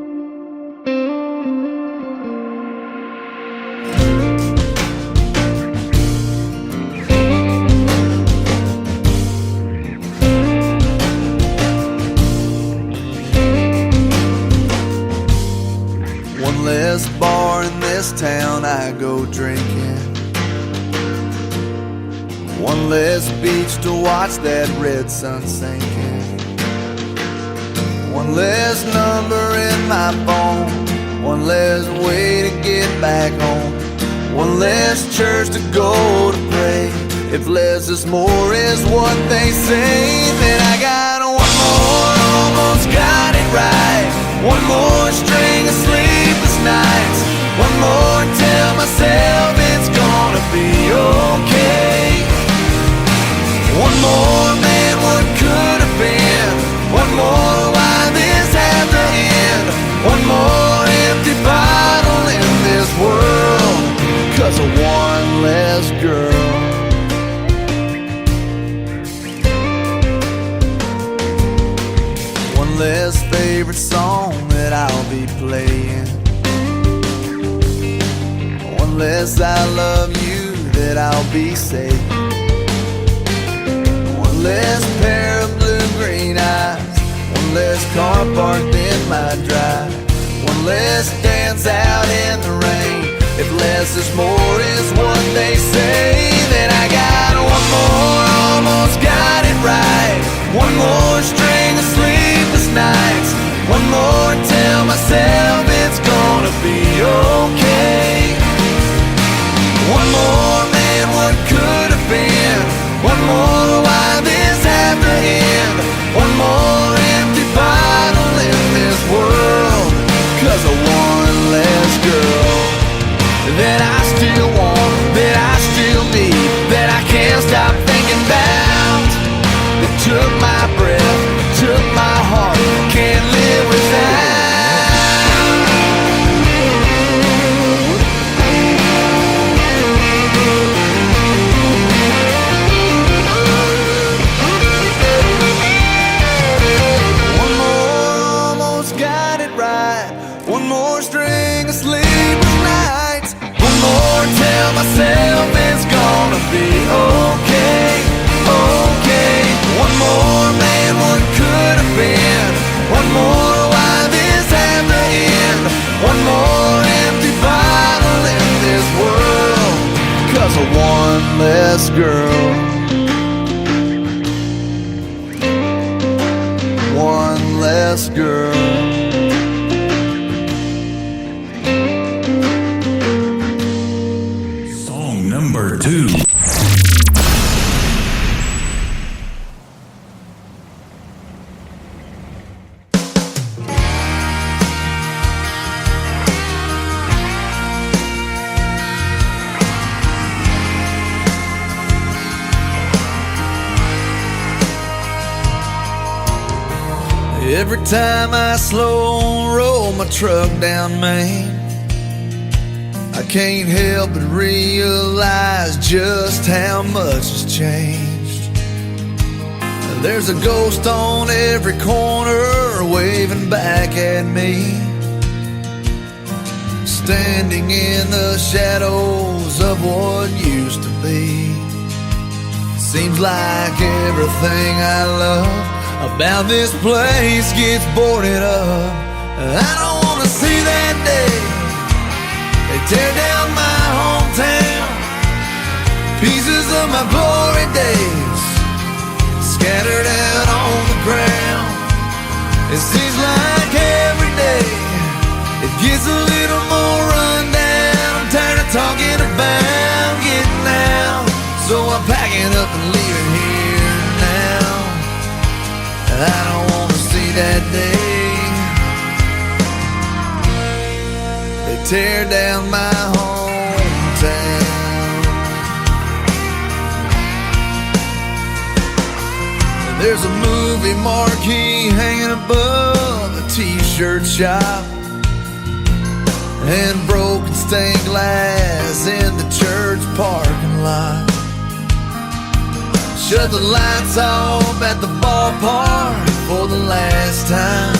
One less bar in this town I go drinking. One less beach to watch that red sun sinking. One less number in my phone. One less way to get back home. One less church to go to pray. If less is more is what they say, then I got one more, almost got it right. One more string of sleepless nights. One more, tell myself it's gonna be okay. One more, man, what could have been? One more, why this had to end? One more empty bottle in this world, 'cause of one less girl. One less favorite song that I'll be playing. One less I love you that I'll be saying. One less pair of blue-green eyes. One less car parked in my drive. One less dance out in the rain. If less is more is what they say, then I got one more, almost got it right. One more string of sleepless nights. One more, tell myself it's gonna be okay. One more, man, what could have been? One more, why this had to end? One more empty bottle in this world, 'cause of one less girl that I still want, that I still need, that I can't stop thinking about. That took my breath, took my heart, can't live without. One more, almost got it right. One more string of sleepless nights. One more, tell myself it's gonna be okay, okay. One more, man, what could have been? One more, why this had to end? One more empty bottle in this world, 'cause of one less girl. One less girl. Song number 2. Every time I slow roll my truck down Main, I can't help but realize just how much has changed. There's a ghost on every corner waving back at me, standing in the shadows of what used to be. Seems like everything I love about this place gets boarded up. I don't wanna see that day they tear down my hometown. Pieces of my glory days scattered out on the ground. It seems like every day it gets a little more run down. I'm tired of talking about getting out, so I'm packing up and leaving here now. I don't wanna see that day they tear down my hometown. There's a movie marquee hanging above the t-shirt shop, and broken stained glass in the church parking lot. Shut the lights off at the ballpark for the last time.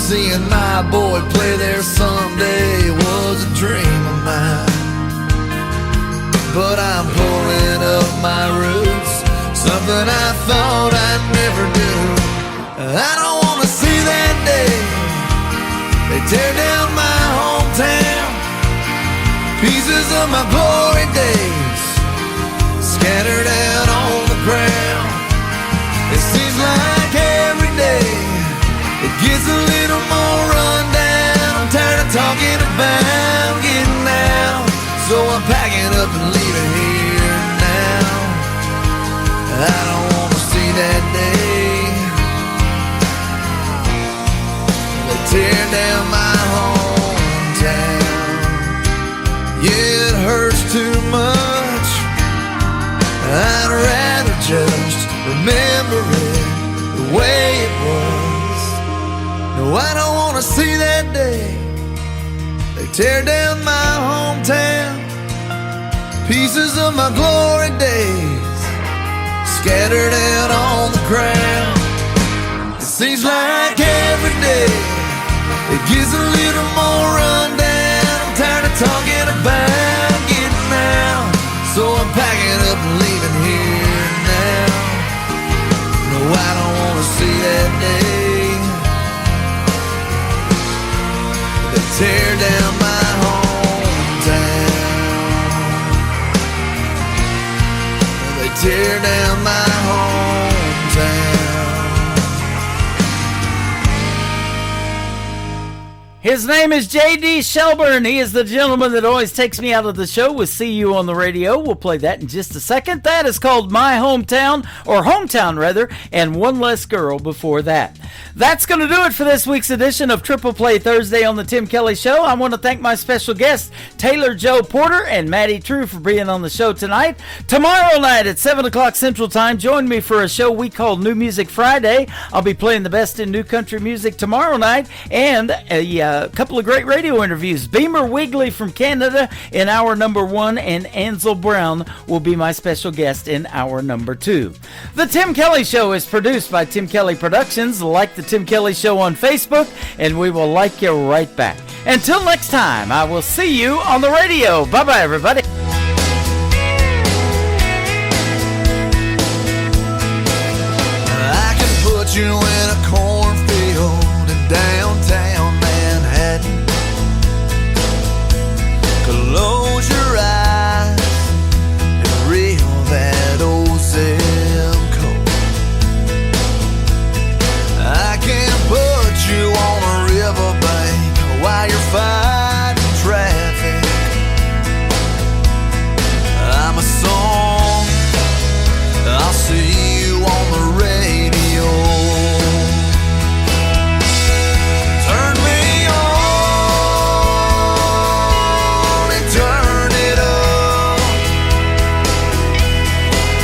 Seeing my boy play there someday was a dream of mine. But I'm pulling up my roots, something I thought I'd never do. I don't wanna see that day they tear down my glory days scattered out on the ground. It seems like every day it gets a little more rundown. I'm tired of talking about getting out, so I'm packing up and leaving here now. I don't want to see that day they tear down my hometown. Yeah, it hurts too much. I'd rather just remember it the way it was. No, I don't want to see that day they tear down my hometown. Pieces of my glory days scattered out on the ground. It seems like every day it gets a little more rundown. I'm tired of talking about getting out, so I'm packing up and leaving here now. No, I don't want to see that day they tear down my hometown. They tear down my hometown. His name is J.D. Shelburne. He is the gentleman that always takes me out of the show with See You on the Radio. We'll play that in just a second. That is called My Hometown, or Hometown rather, and One Less Girl before that. That's going to do it for this week's edition of Triple Play Thursday on the Tim Kelly Show. I want to thank my special guests, Taylor Joe Porter and Maddie True, for being on the show tonight. Tomorrow night at 7 o'clock Central Time, join me for a show we call New Music Friday. I'll be playing the best in new country music tomorrow night, and a couple of great radio interviews. Beamer Wigley from Canada in hour number 1, and Ansel Brown will be my special guest in hour number 2. The Tim Kelly Show is produced by Tim Kelly Productions. Like the Tim Kelly Show on Facebook, and we will like you right back. Until next time, I will see you on the radio. Bye-bye, everybody. I can put you in a cornfield in downtown Manhattan. Close your eyes and reel that old zip code. I can put you on a riverbank while you're fighting traffic. I'm a song, I'll see you on the radio. Turn me on and turn it up.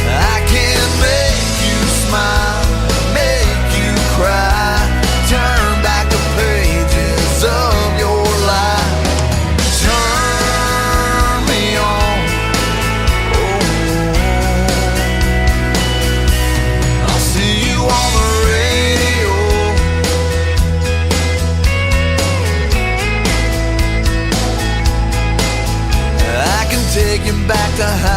I can make you smile, make you cry, turn back the pages of your life. Turn me on, oh, I'll see you on the radio. I can take you back to high